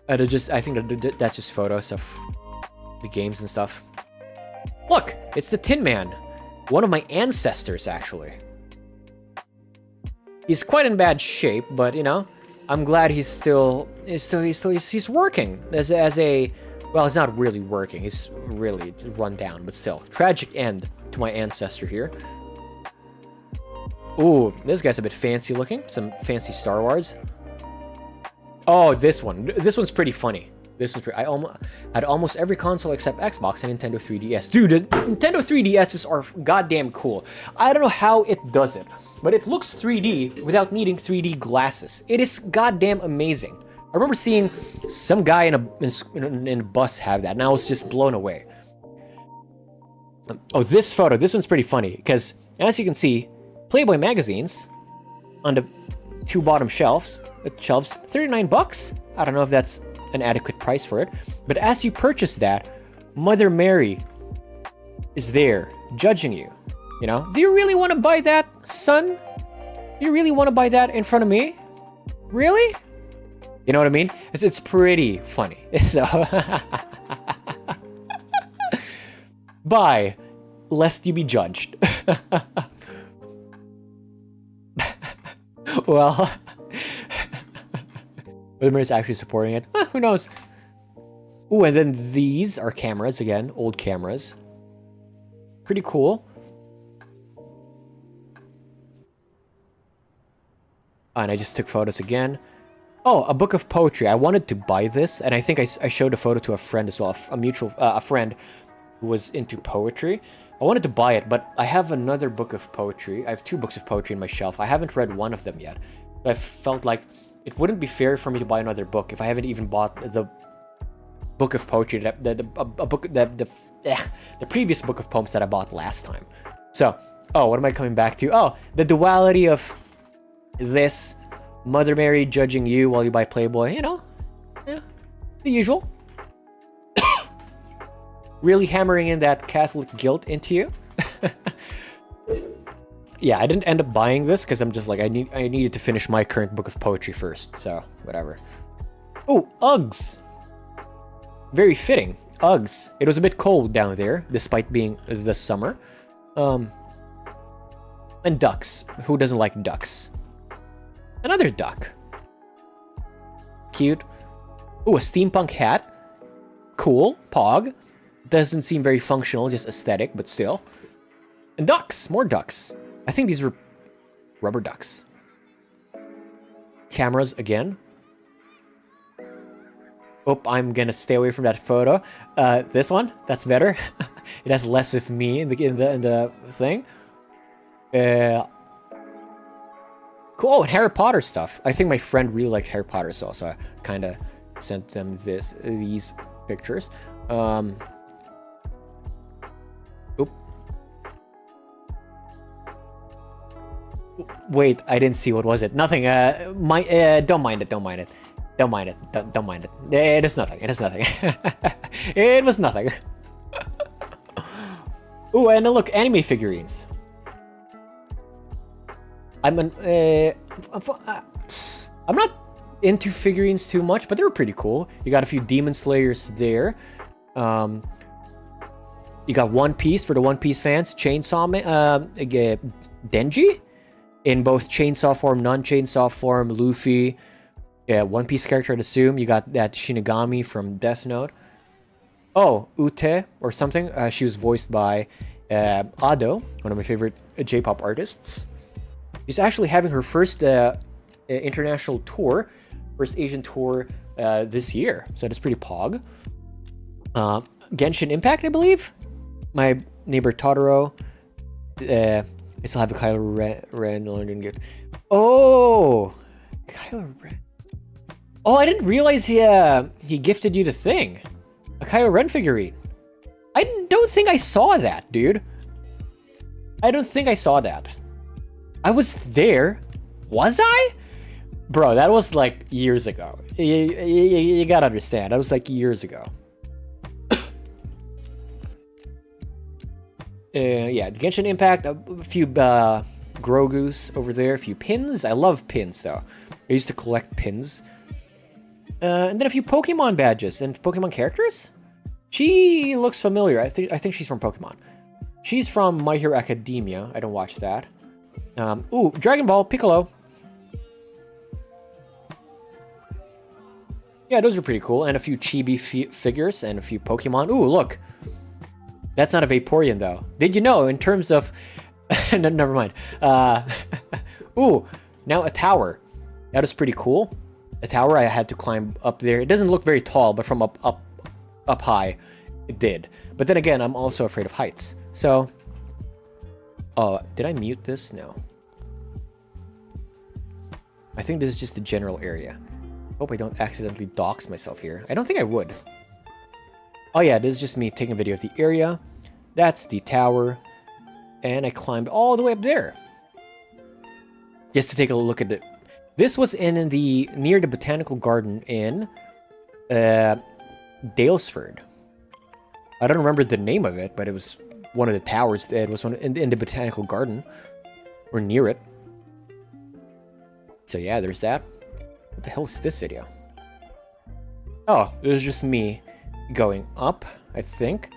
I think that's just photos of the games and stuff. Look, it's the Tin Man. One of my ancestors, actually. He's quite in bad shape, but I'm glad he's working as a. Well, he's not really working. He's really run down, but still. Tragic end to my ancestor here. Ooh, this guy's a bit fancy looking. Some fancy Star Wars. Oh, this one. This one's pretty funny. I had almost every console except Xbox and Nintendo 3DS. Dude, the Nintendo 3DSs are goddamn cool. I don't know how it does it, but it looks 3D without needing 3D glasses. It is goddamn amazing. I remember seeing some guy in a bus have that, and I was just blown away. Oh, this photo. This one's pretty funny because, as you can see, Playboy magazines on the two bottom shelves, 39 bucks. I don't know if that's an adequate price for it, but as you purchase that, Mother Mary is there judging you. You know, do you really want to buy that, son? Do you really want to buy that in front of me? Really? You know what I mean? It's pretty funny. So buy, lest you be judged. Well, whether it's actually supporting it, who knows? Ooh, and then these are cameras again, old cameras. Pretty cool. And I just took photos again. Oh, a book of poetry. I wanted to buy this, and I think I showed a photo to a friend as well, a friend who was into poetry. I wanted to buy it, but I have another book of poetry. I have 2 books of poetry in my shelf. I haven't read one of them yet. I felt like it wouldn't be fair for me to buy another book if I haven't even bought the book of poetry, the previous book of poems that I bought last time. So, oh, what am I coming back to? Oh, the duality of this Mother Mary judging you while you buy Playboy. You know, yeah, the usual. Really hammering in that Catholic guilt into you. Yeah, I didn't end up buying this because I'm just like I needed to finish my current book of poetry first. So whatever. Oh, Uggs. Very fitting. Uggs. It was a bit cold down there, despite being the summer. And ducks. Who doesn't like ducks? Another duck. Cute. Ooh, a steampunk hat. Cool. Pog. Doesn't seem very functional, just aesthetic, but still. And ducks. More ducks. I think these were rubber ducks. Cameras again. Oh, I'm gonna stay away from that photo. This one, that's better. It has less of me in the thing. Cool. And Harry Potter stuff. I think my friend really liked Harry Potter, so I kind of sent them these pictures. Oop. Wait, I didn't see. What was it? Nothing. Don't mind it. Don't mind it. Don't mind it. Don't mind it. It is nothing. It is nothing. It was nothing. Ooh, and look, anime figurines. I'm not into figurines too much, but they were pretty cool. You got a few Demon Slayers there. You got One Piece for the One Piece fans. Chainsaw Denji in both chainsaw form, non-chainsaw form. Luffy. Yeah, One Piece character, I'd assume. You got that Shinigami from Death Note. Oh, Ute or something. She was voiced by Ado, one of my favorite J-pop artists. She's actually having her first international tour, first Asian tour this year. So that's pretty pog. Genshin Impact, I believe. My neighbor Totoro. I still have a Kylo Ren London gift. Oh, Kylo Ren. Oh, I didn't realize he gifted you the thing. A Kylo Ren figurine. I don't think I saw that, dude. I don't think I saw that. I was there. Was I? Bro, that was like years ago. You gotta understand. That was like years ago. Yeah, Genshin Impact. A few Grogus over there. A few pins. I love pins, though. I used to collect pins. And then a few Pokemon badges and Pokemon characters. She looks familiar. I think she's from Pokemon. She's from My Hero Academia. I don't watch that. Ooh, Dragon Ball Piccolo. Yeah, those are pretty cool. And a few Chibi figures and a few Pokemon. Ooh, look. That's not a Vaporeon, though. Did you know, in terms of... no, never mind. Ooh, now a tower. That is pretty cool. A tower, I had to climb up there. It doesn't look very tall, but from up high, it did. But then again, I'm also afraid of heights. So... Oh, did I mute this? No. I think this is just the general area. Hope I don't accidentally dox myself here. I don't think I would. Oh yeah, this is just me taking a video of the area. That's the tower. And I climbed all the way up there. Just to take a look at it. This was in the near the botanical garden in Dalesford. I don't remember the name of it, but it was one of the towers. It was one in the botanical garden, or near it. So yeah, there's that. What the hell is this video? Oh, it was just me going up, I think.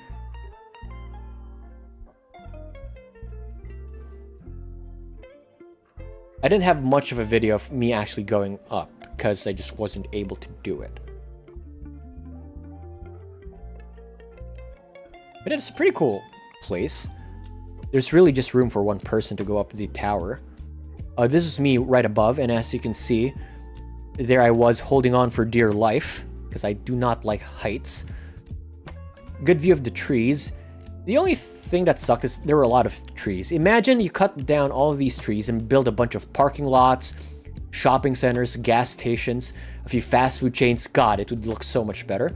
I didn't have much of a video of me actually going up because I just wasn't able to do it. But it's a pretty cool place. There's really just room for one person to go up the tower. This is me right above, and as you can see, there I was holding on for dear life because I do not like heights. Good view of the trees. The only thing that sucked is there were a lot of trees. Imagine you cut down all of these trees and build a bunch of parking lots, shopping centers, gas stations, a few fast food chains. God, it would look so much better.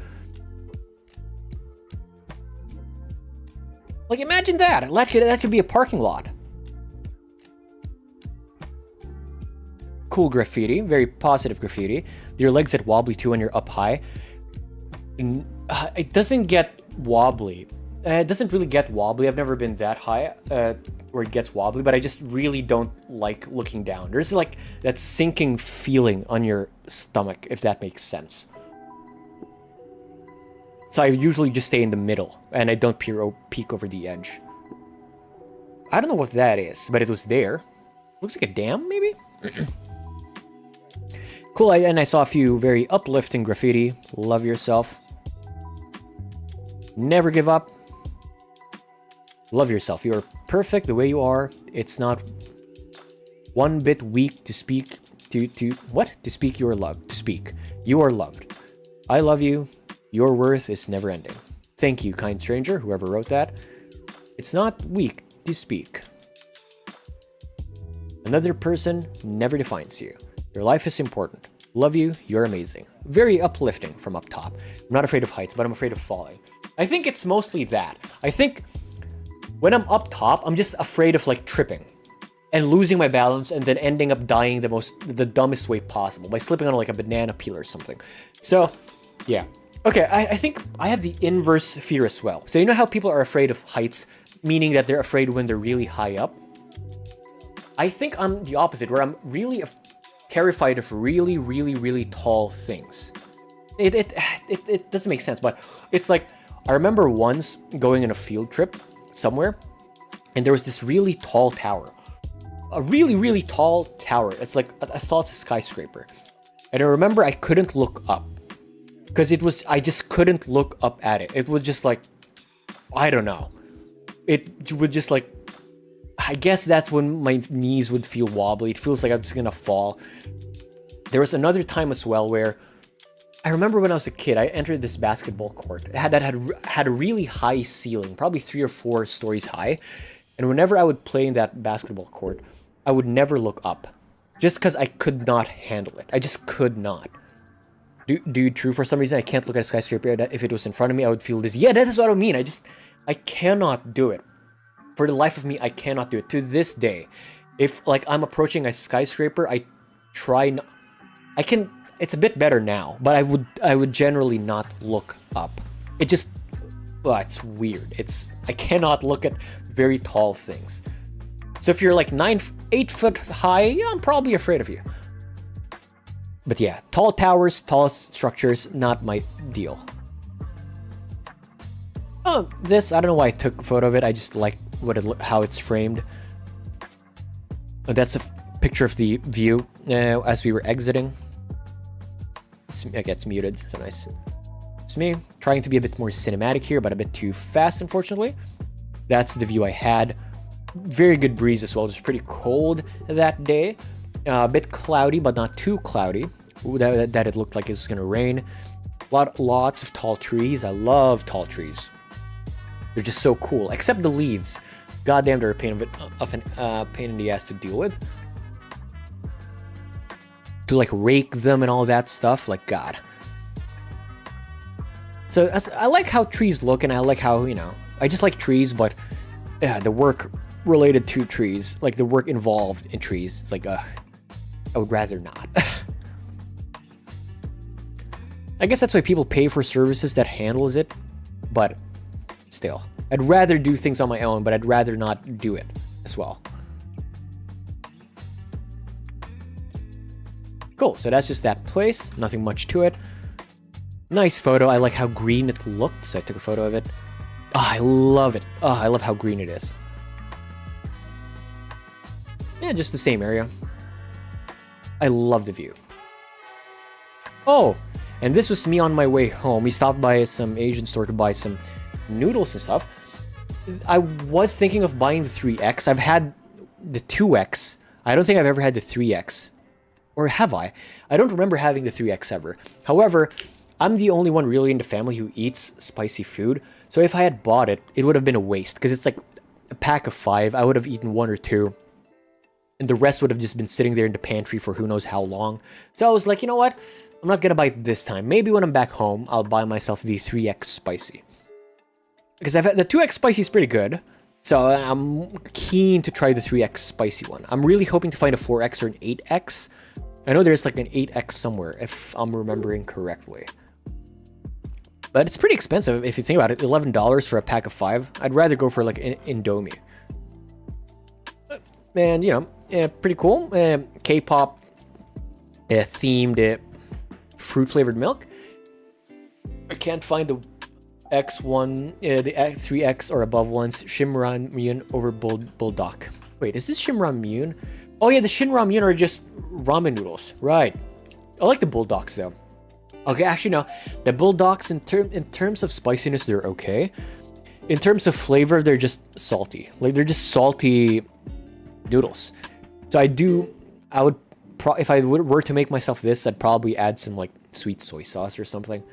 Like, imagine that. That could be a parking lot. Cool graffiti. Very positive graffiti. Your legs get wobbly too when you're up high. It doesn't get wobbly. It doesn't really get wobbly. I've never been that high where it gets wobbly, but I just really don't like looking down. There's like that sinking feeling on your stomach, if that makes sense. So I usually just stay in the middle, and I don't peek over the edge. I don't know what that is, but it was there. Looks like a dam, maybe? Cool, and I saw a few very uplifting graffiti. Love yourself. Never give up. Love yourself. You're perfect the way you are. It's not one bit weak to speak to speak your love. To speak. You are loved. I love you. Your worth is never ending. Thank you, kind stranger, whoever wrote that. It's not weak to speak. Another person never defines you. Your life is important. Love you. You're amazing. Very uplifting from up top. I'm not afraid of heights, but I'm afraid of falling. I think it's mostly that. I think when I'm up top, I'm just afraid of like tripping and losing my balance and then ending up dying the dumbest way possible by slipping on like a banana peel or something. So, yeah. Okay, I think I have the inverse fear as well. So you know how people are afraid of heights, meaning that they're afraid when they're really high up? I think I'm the opposite, where I'm really terrified of really, really, really tall things. It doesn't make sense, but it's like, I remember once going on a field trip somewhere, and there was this really tall tower. A really, really tall tower. It's like as tall as a skyscraper. And I remember I couldn't look up. Because I just couldn't look up at it. It was just like, I don't know. It would just like, I guess that's when my knees would feel wobbly. It feels like I'm just gonna fall. There was another time as well where I remember when I was a kid, I entered this basketball court. It had a really high ceiling, probably 3 or 4 stories high. And whenever I would play in that basketball court, I would never look up. Just because I could not handle it. I just could not. Dude, true. For some reason, I can't look at a skyscraper. If it was in front of me, I would feel this. Yeah, that is what I mean. I cannot do it. For the life of me, I cannot do it. To this day, if like I'm approaching a skyscraper, I try. I can. It's a bit better now, but I would generally not look up. It just, it's weird. I cannot look at very tall things. So if you're like 8 foot high, yeah, I'm probably afraid of you. But yeah, tall towers, tall structures, not my deal. Oh, this, I don't know why I took a photo of it. I just like how it's framed. That's a picture of the view as we were exiting. It gets muted, so nice. It's me trying to be a bit more cinematic here, but a bit too fast, unfortunately. That's the view I had. Very good breeze as well. It was pretty cold that day. A bit cloudy, but not too cloudy. That it looked like it was going to rain. Lots of tall trees. I love tall trees. They're just so cool. Except the leaves. Goddamn, they're a pain in the ass to deal with. To like rake them and all that stuff. Like, God. So I like how trees look, and I like how, I just like trees, but the work related to trees, like the work involved in trees, it's like, I would rather not. I guess that's why people pay for services that handles it, but still, I'd rather do things on my own, but I'd rather not do it as well. Cool, so that's just that place, nothing much to it. Nice photo, I like how green it looked, so I took a photo of it. Oh, I love it. Oh, I love how green it is. Yeah, just the same area. I love the view. Oh, and this was me on my way home. We stopped by some Asian store to buy some noodles and stuff. I was thinking of buying the 3X. I've had the 2X. I don't think I've ever had the 3X. Or have I? I don't remember having the 3X ever. However, I'm the only one really in the family who eats spicy food. So if I had bought it, it would have been a waste. Because it's like a pack of 5. I would have eaten 1 or 2. And the rest would have just been sitting there in the pantry for who knows how long. So I was like, you know what? I'm not gonna buy it this time. Maybe when I'm back home, I'll buy myself the 3X spicy. Because I've had the 2X spicy is pretty good. So I'm keen to try the 3X spicy one. I'm really hoping to find a 4X or an 8X. I know there's like an 8X somewhere, if I'm remembering correctly. But it's pretty expensive if you think about it. $11 for a pack of 5. I'd rather go for like an Indomie. And, you know, yeah, pretty cool. K-pop themed fruit-flavored milk. I can't find the X1, the 3X or above ones. Shinran Myun over Bulldog. Wait, is this Shinran Myun? Oh yeah, the Shinran Myun are just ramen noodles. Right. I like the Bulldogs though. Okay, actually no. The Bulldogs in terms of spiciness, they're okay. In terms of flavor, they're just salty. Like they're just salty noodles. So I would if I were to make myself this, I'd probably add some like sweet soy sauce or something.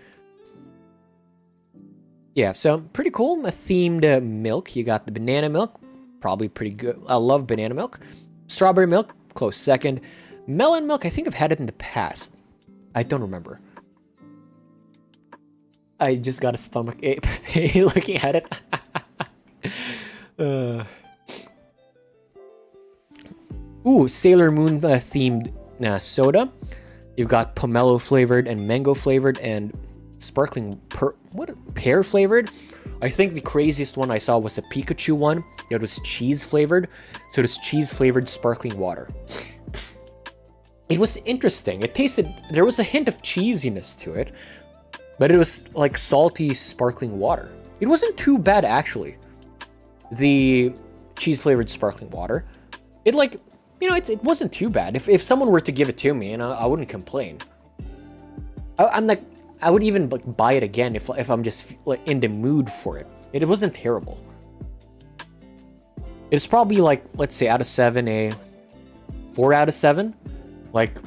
Yeah, so pretty cool. A themed milk. You got the banana milk, probably pretty good. I love banana milk. Strawberry milk, close second. Melon milk, I think I've had it in the past. I don't remember. I just got a stomach ache looking at it. Ooh, Sailor Moon themed soda. You've got pomelo flavored and mango flavored and sparkling pear flavored. I think the craziest one I saw was a Pikachu one. It was cheese flavored. So it's cheese flavored sparkling water. It was interesting. It tasted, there was a hint of cheesiness to it, but it was like salty sparkling water. It wasn't too bad actually. The cheese flavored sparkling water. It like, you know, it wasn't too bad. If someone were to give it to me, and I wouldn't complain. I'm like, I would even like buy it again if I'm just like in the mood for it. It wasn't terrible. It's probably like, let's say out of 7, a 4 out of 7. Like,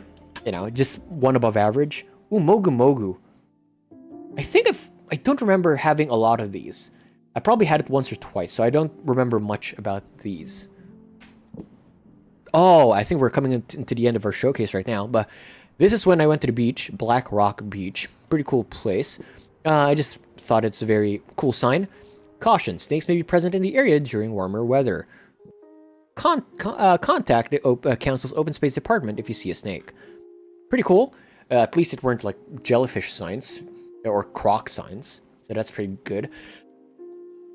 you know, just one above average. Ooh, Mogu Mogu. I don't remember having a lot of these. I probably had it once or twice, so I don't remember much about these. Oh, I think we're coming into the end of our showcase right now, but this is when I went to the beach, Black Rock Beach. Pretty cool place. I just thought it's a very cool sign. Caution, snakes may be present in the area during warmer weather. Contact the council's open space department if you see a snake. Pretty cool. At least it weren't like jellyfish signs or croc signs, so that's pretty good.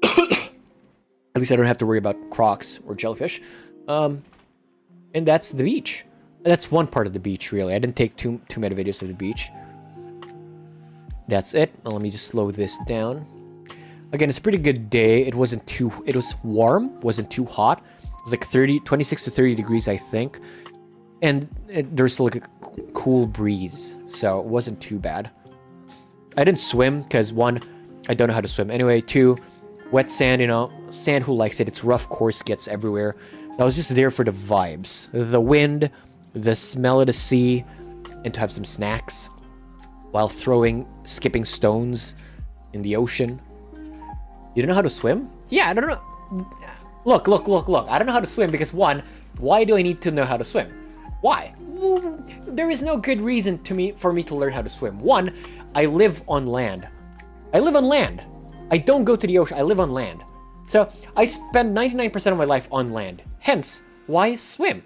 At least I don't have to worry about crocs or jellyfish. And that's the beach. That's one part of the beach, really. I didn't take too many videos of the beach. That's it. Now, let me just slow this down. Again, it's a pretty good day. It was warm, wasn't too hot. It was like 26 to 30 degrees, I think. And there's like a cool breeze, so it wasn't too bad. I didn't swim because 1, I don't know how to swim. Anyway, 2, wet sand, you know, sand, who likes it? It's rough, course, gets everywhere. I was just there for the vibes, the wind, the smell of the sea, and to have some snacks while skipping stones in the ocean. You don't know how to swim? Yeah, I don't know. Look. I don't know how to swim because 1, why do I need to know how to swim? Why? There is no good reason for me to learn how to swim. 1, I live on land. I don't go to the ocean. I live on land. So I spend 99% of my life on land. Hence, why swim?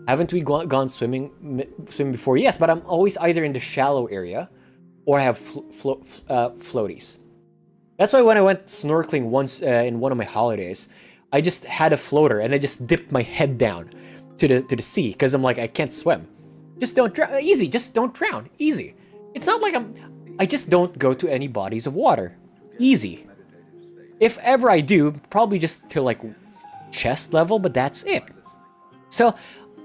Haven't we gone swimming before? Yes, but I'm always either in the shallow area or I have floaties. That's why when I went snorkeling once in one of my holidays, I just had a floater and I just dipped my head down to the sea because I'm like, I can't swim. Just don't drown. Easy. Just don't drown. Easy. It's not like I just don't go to any bodies of water. Easy. If ever I do, probably just to like chest level, but that's it. So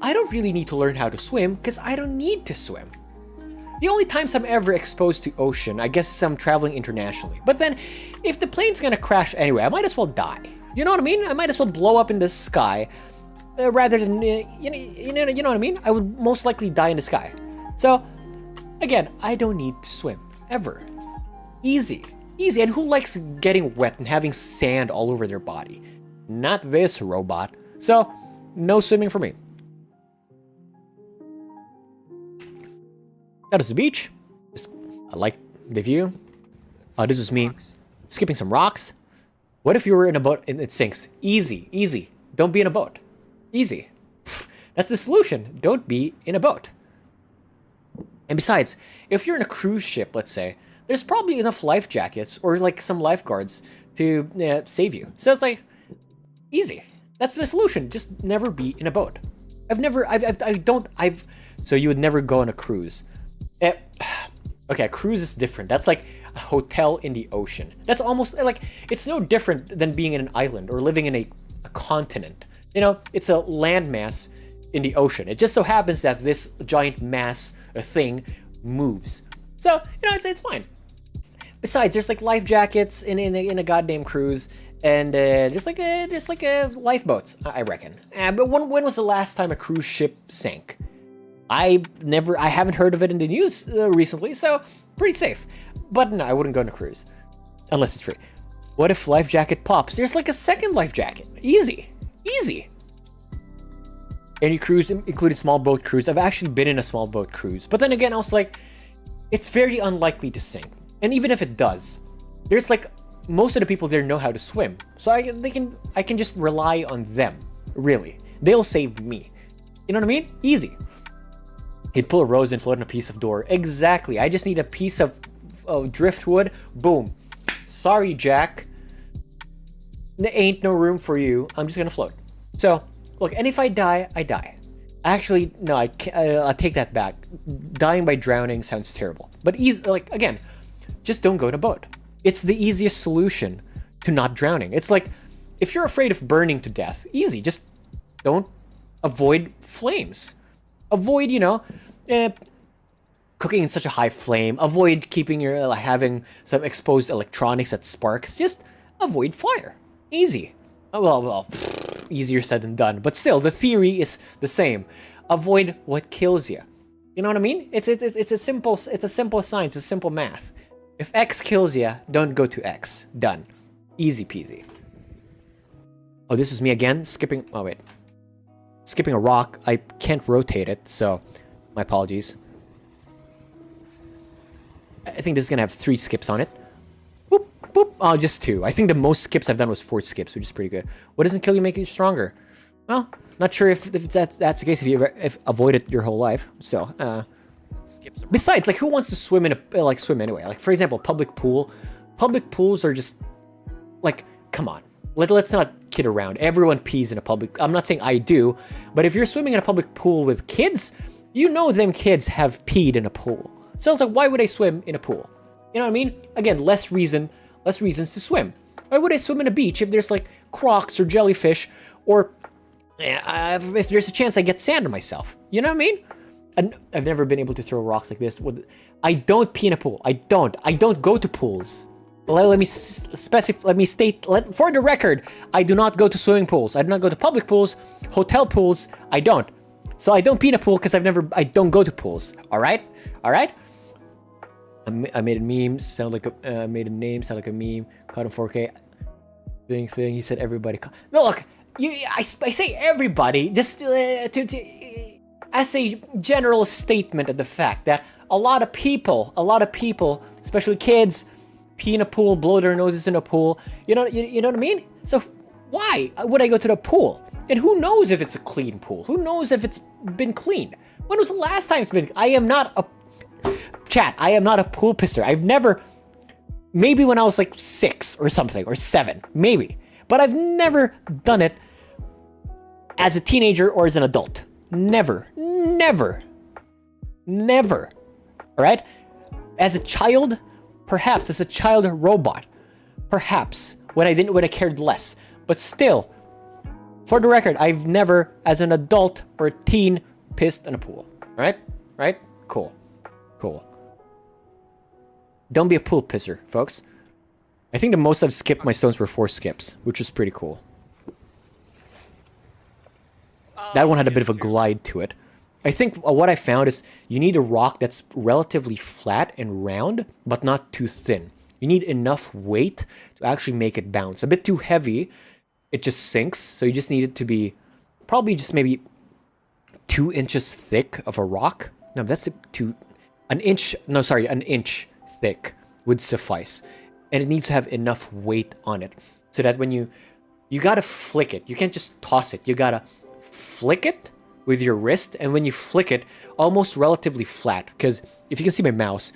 I don't really need to learn how to swim because I don't need to swim. The only times I'm ever exposed to ocean, I guess, is I'm traveling internationally. But then, if the plane's gonna crash anyway, I might as well die. You know what I mean? I might as well blow up in the sky rather than you know what I mean? I would most likely die in the sky. So again, I don't need to swim ever. Easy. Easy. And who likes getting wet and having sand all over their body? Not this robot. So, no swimming for me. That is the beach. I like the view. This is me skipping some rocks. What if you were in a boat and it sinks? Easy. Easy. Don't be in a boat. Easy. That's the solution. Don't be in a boat. And besides, if you're in a cruise ship, let's say, there's probably enough life jackets or like some lifeguards to save you. So it's like, easy. That's the solution. Just never be in a boat. So you would never go on a cruise. Okay, a cruise is different. That's like a hotel in the ocean. That's almost like, it's no different than being in an island or living in a continent. You know, it's a landmass in the ocean. It just so happens that this giant mass, a thing, moves. So, you know, it's fine. Besides, there's like life jackets in a goddamn cruise, and there's like lifeboats, I reckon. But when was the last time a cruise ship sank? I haven't heard of it in the news recently, so pretty safe. But no, I wouldn't go on a cruise unless it's free. What if life jacket pops? There's like a second life jacket. Easy. Easy. Any cruise, including small boat cruise. I've actually been in a small boat cruise. But then again, I was like, it's very unlikely to sink. And even if it does, there's like, most of the people there know how to swim. So I can just rely on them, really. They'll save me. You know what I mean? Easy. He'd pull a rose and float in a piece of door. Exactly. I just need a piece of driftwood. Boom. Sorry, Jack. There ain't no room for you. I'm just gonna float. So, look, and if I die, I die. Actually, no, I'll take that back. Dying by drowning sounds terrible. But like, again, just don't go in a boat. It's the easiest solution to not drowning. It's like, if you're afraid of burning to death, easy. Just don't avoid flames. Avoid, cooking in such a high flame. Avoid keeping having some exposed electronics that sparks. Just avoid fire. Easy. Well, easier said than done. But still, the theory is the same. Avoid what kills you. You know what I mean? It's a simple science. It's simple math. If X kills you, don't go to X. Done. Easy peasy. Oh, this is me again. Skipping a rock. I can't rotate it, so my apologies. I think this is gonna have 3 skips on it. Boop, boop. Oh, just 2. I think the most skips I've done was 4 skips, which is pretty good. What doesn't kill you make you stronger? Well, not sure if that's the case if you avoided your whole life. So, besides, like, who wants to swim in swim anyway? Like, for example, public pool. Public pools are just like, come on. Let's not kid around. Everyone pees in a public. I'm not saying I do, but if you're swimming in a public pool with kids, you know them kids have peed in a pool. So it's like, why would I swim in a pool? You know what I mean? Again, less reasons to swim. Why would I swim in a beach if there's like crocs or jellyfish, or if there's a chance I get sand on myself? You know what I mean? And I've never been able to throw rocks like this. I don't pee in a pool. I don't go to pools. Let me state, for the record, I do not go to swimming pools. I do not go to public pools, hotel pools. I don't. So I don't pee in a pool because I don't go to pools. All right? I made a meme sound like made a name sound like a meme. Caught him 4K. Thing. He said everybody. No, look. I say everybody just as a general statement of the fact that a lot of people, especially kids, pee in a pool, blow their noses in a pool. You know what I mean? So why would I go to the pool? And who knows if it's a clean pool? Who knows if it's been cleaned? When was the last time it's been? I am not a pool pisser. I've never, maybe when I was like 6 or something, or 7, maybe. But I've never done it as a teenager or as an adult. Never. All right? As a child, perhaps. As a child robot, perhaps. When I cared less. But still, for the record, I've never, as an adult or a teen, pissed in a pool. Right? Cool. Don't be a pool pisser, folks. I think the most I've skipped my stones were 4 skips, which was pretty cool. That one had a bit of a glide to it. I think what I found is you need a rock that's relatively flat and round, but not too thin. You need enough weight to actually make it bounce. A bit too heavy, it just sinks. So you just need it to be probably just maybe 2 inches thick of a rock. No, that's an inch thick would suffice. And it needs to have enough weight on it so that when you gotta flick it. You can't just toss it. You gotta flick it with your wrist, and when you flick it, almost relatively flat. Because if you can see my mouse,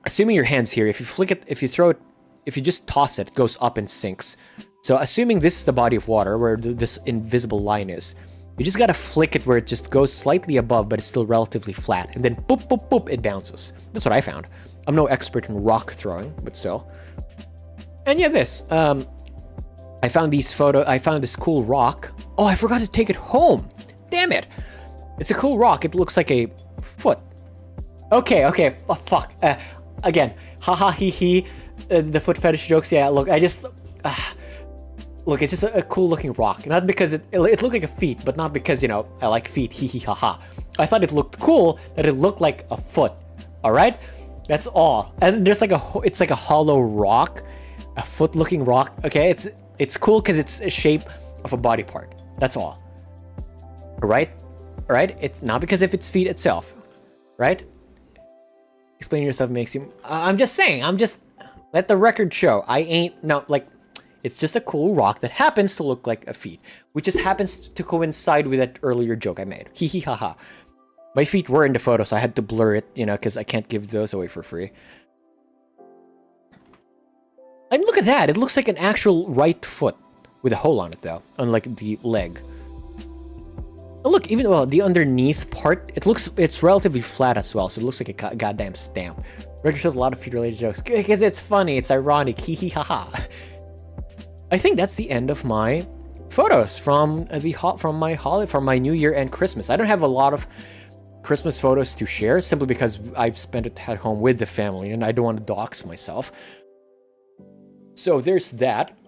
assuming your hand's here, if you flick it, if you throw it, if you just toss it, it goes up and sinks. So assuming this is the body of water where this invisible line is, you just gotta flick it where it just goes slightly above, but it's still relatively flat. And then boop, boop, boop, it bounces. That's what I found. I'm no expert in rock throwing, but still. And yeah, this. I found this cool rock. Oh, I forgot to take it home. Damn it. It's a cool rock. It looks like a foot. Okay. Oh, fuck. Again, haha, hee hee. The foot fetish jokes. Yeah, look, look, it's just a cool looking rock. Not because it looked like a feet, but not because, I like feet. Hee hee, haha. I thought it looked cool that it looked like a foot. All right? That's all. And there's it's like a hollow rock, a foot looking rock. Okay, it's cool because it's a shape of a body part. That's all. All right? It's not because of its feet itself. Right? Explaining yourself makes you... I'm just saying. Let the record show. It's just a cool rock that happens to look like a feet, which just happens to coincide with that earlier joke I made. Hee hee haha. My feet were in the photo, so I had to blur it, because I can't give those away for free. And look at that. It looks like an actual right foot with a hole on it, though, unlike the leg. And look, even the underneath part, it's relatively flat as well, so it looks like a goddamn stamp. Record shows a lot of feet-related jokes because it's funny, it's ironic, hee hee haha. I think that's the end of my photos from my New Year and Christmas. I don't have a lot of Christmas photos to share simply because I've spent it at home with the family and I don't want to dox myself. So there's that.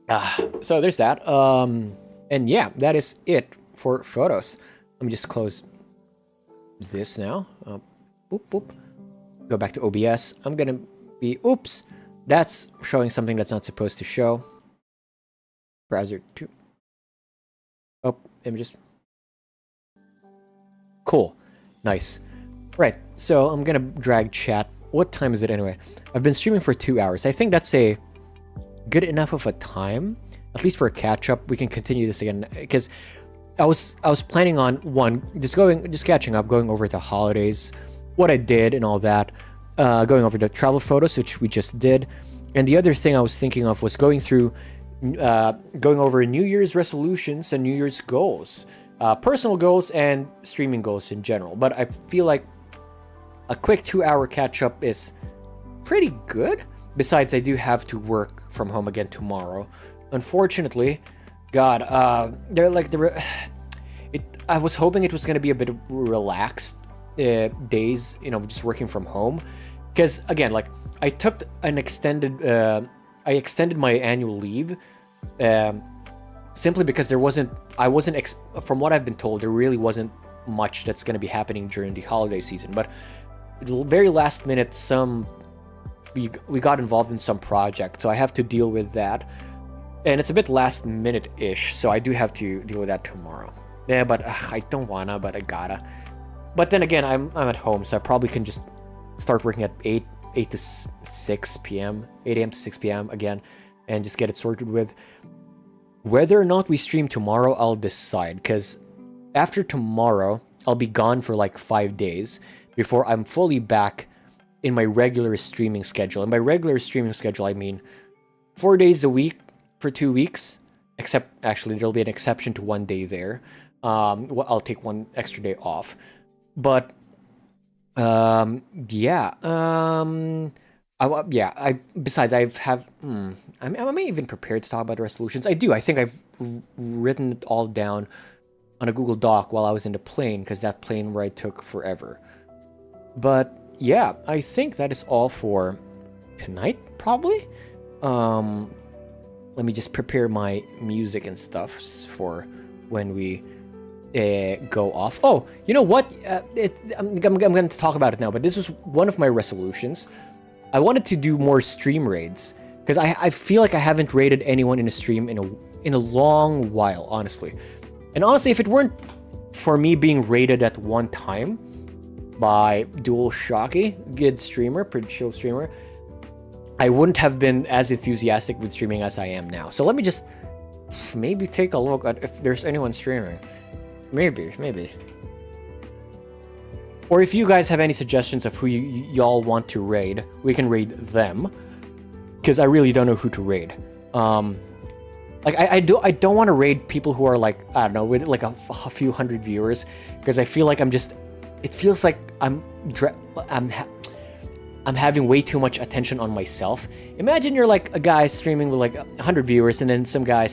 And yeah, that is it for photos. Let me just close this now. Boop, boop. Go back to OBS. I'm gonna be, oops. That's showing something that's not supposed to show. Browser 2. Oh, images. Cool. Nice. Right, so I'm gonna drag chat. What time is it anyway? I've been streaming for 2 hours. I think that's a good enough of a time, at least for a catch-up. We can continue this again, because I was planning on, just catching up, going over the holidays, what I did and all that. Going over the travel photos, which we just did. And the other thing I was thinking of was going over New Year's resolutions and New Year's goals. Personal goals and streaming goals in general. But I feel like a quick 2-hour catch-up is pretty good. Besides, I do have to work from home again tomorrow. Unfortunately, God, I was hoping it was going to be a bit of relaxed days, just working from home. Because again, I took an I extended my annual leave simply because from what I've been told, there really wasn't much that's going to be happening during the holiday season. But very last minute, we got involved in some project, so I have to deal with that. And it's a bit last minute-ish, so I do have to deal with that tomorrow. Yeah, but I don't wanna, but I gotta. But then again, I'm at home, so I probably can just start working at 8 to 6 p.m., 8 a.m. to 6 p.m. again, and just get it sorted with. Whether or not we stream tomorrow, I'll decide, because after tomorrow, I'll be gone for like 5 days before I'm fully back in my regular streaming schedule. And by regular streaming schedule, I mean 4 days a week for 2 weeks, except actually there'll be an exception to 1 day there. I'll take 1 extra day off. But yeah. Besides, I'm even prepared to talk about the resolutions. I do. I think I've written it all down on a Google Doc while I was in the plane, because that plane ride took forever. But yeah, I think that is all for tonight, probably. Let me just prepare my music and stuff for when we go off. Oh, you know what? I'm going to talk about it now, but this was one of my resolutions. I wanted to do more stream raids, because I feel like I haven't raided anyone in a stream in a long while, honestly. And honestly, if it weren't for me being raided at one time by Dual Shocky, good streamer, pretty chill streamer, I wouldn't have been as enthusiastic with streaming as I am now. So let me just maybe take a look at if there's anyone streaming. Maybe. Or if you guys have any suggestions of who y'all want to raid, we can raid them. Because I really don't know who to raid. Like I don't want to raid people who are like, I don't know, with like a few hundred viewers, because I feel like it feels like I'm having way too much attention on myself. Imagine you're like a guy streaming with like 100 viewers, and then some guy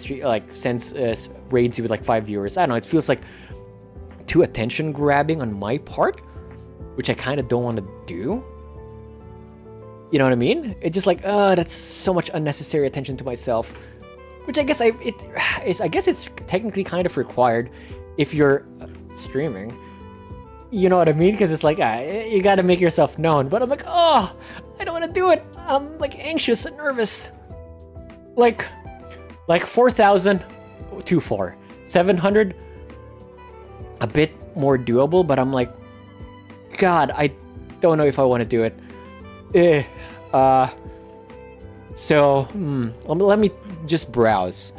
raids you with like 5 viewers. I don't know. It feels like too attention grabbing on my part, which I kind of don't want to do. You know what I mean? It's just like, that's so much unnecessary attention to myself. Which I guess it's technically kind of required if you're streaming. You know what I mean? Because it's like, you gotta make yourself known. But I'm like, oh, I don't want to do it. I'm like anxious and nervous. Like 4,000 too far. 700, a bit more doable. But I'm like, God, I don't know if I want to do it. So let me just browse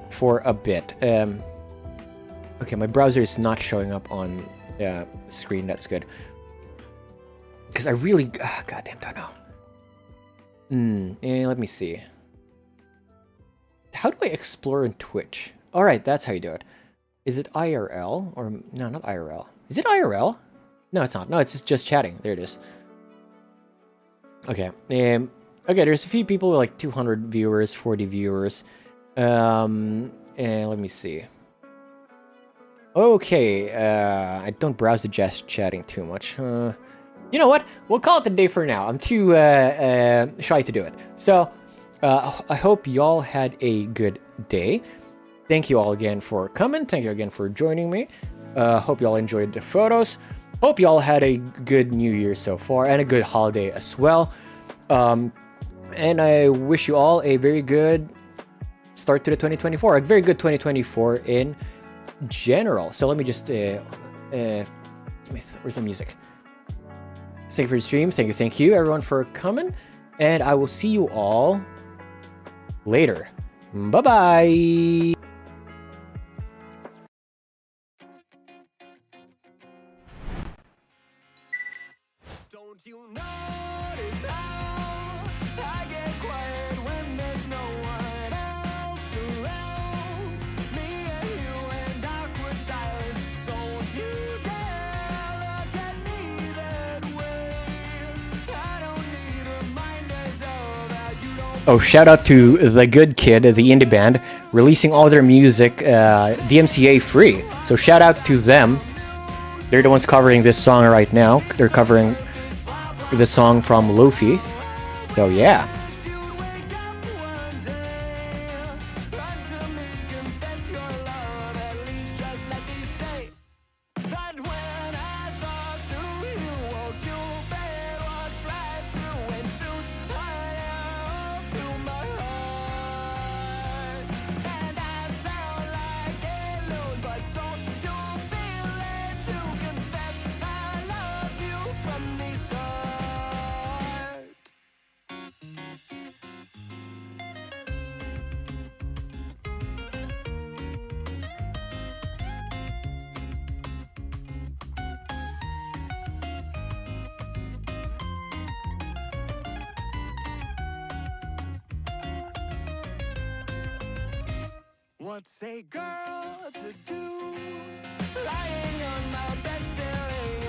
for a bit. Okay, my browser is not showing up on the screen. That's good, because I really goddamn don't know. Let me see. How do I explore in Twitch? All right, that's how you do it. Is it IRL or no? Not IRL. Is it IRL? No, it's not. No, it's just chatting. There it is. Okay. Okay, there's a few people with like 200 viewers, 40 viewers. And let me see. Okay, I don't browse the just chatting too much. You know what? We'll call it a day for now. I'm too shy to do it. So, I hope y'all had a good day. Thank you all again for coming. Thank you again for joining me. Hope y'all enjoyed the photos. Hope y'all had a good New Year so far, and a good holiday as well. And I wish you all a very good start to the 2024. A very good 2024 in general. So let me just where's the music? Thank you for the stream. Thank you everyone for coming. And I will see you all later. Bye-bye. Don't you notice how I get quiet when there's no one else around? Me and you and awkward silence. Don't you dare look at me that way. I don't need reminders of how you don't. Oh, shout out to The Good Kid, the indie band, releasing all their music DMCA free. So shout out to them. They're the ones covering this song right now. They're covering the song from Luffy. So yeah. You'd wake up one day, run to me, confess your love. At least just let me say that when I talk to you, won't you bed walks right through and shoots right out through my heart. And I sound like a loon, but don't you feel it to confess I loved you from the start. What's a girl to do? Lying on my bed staring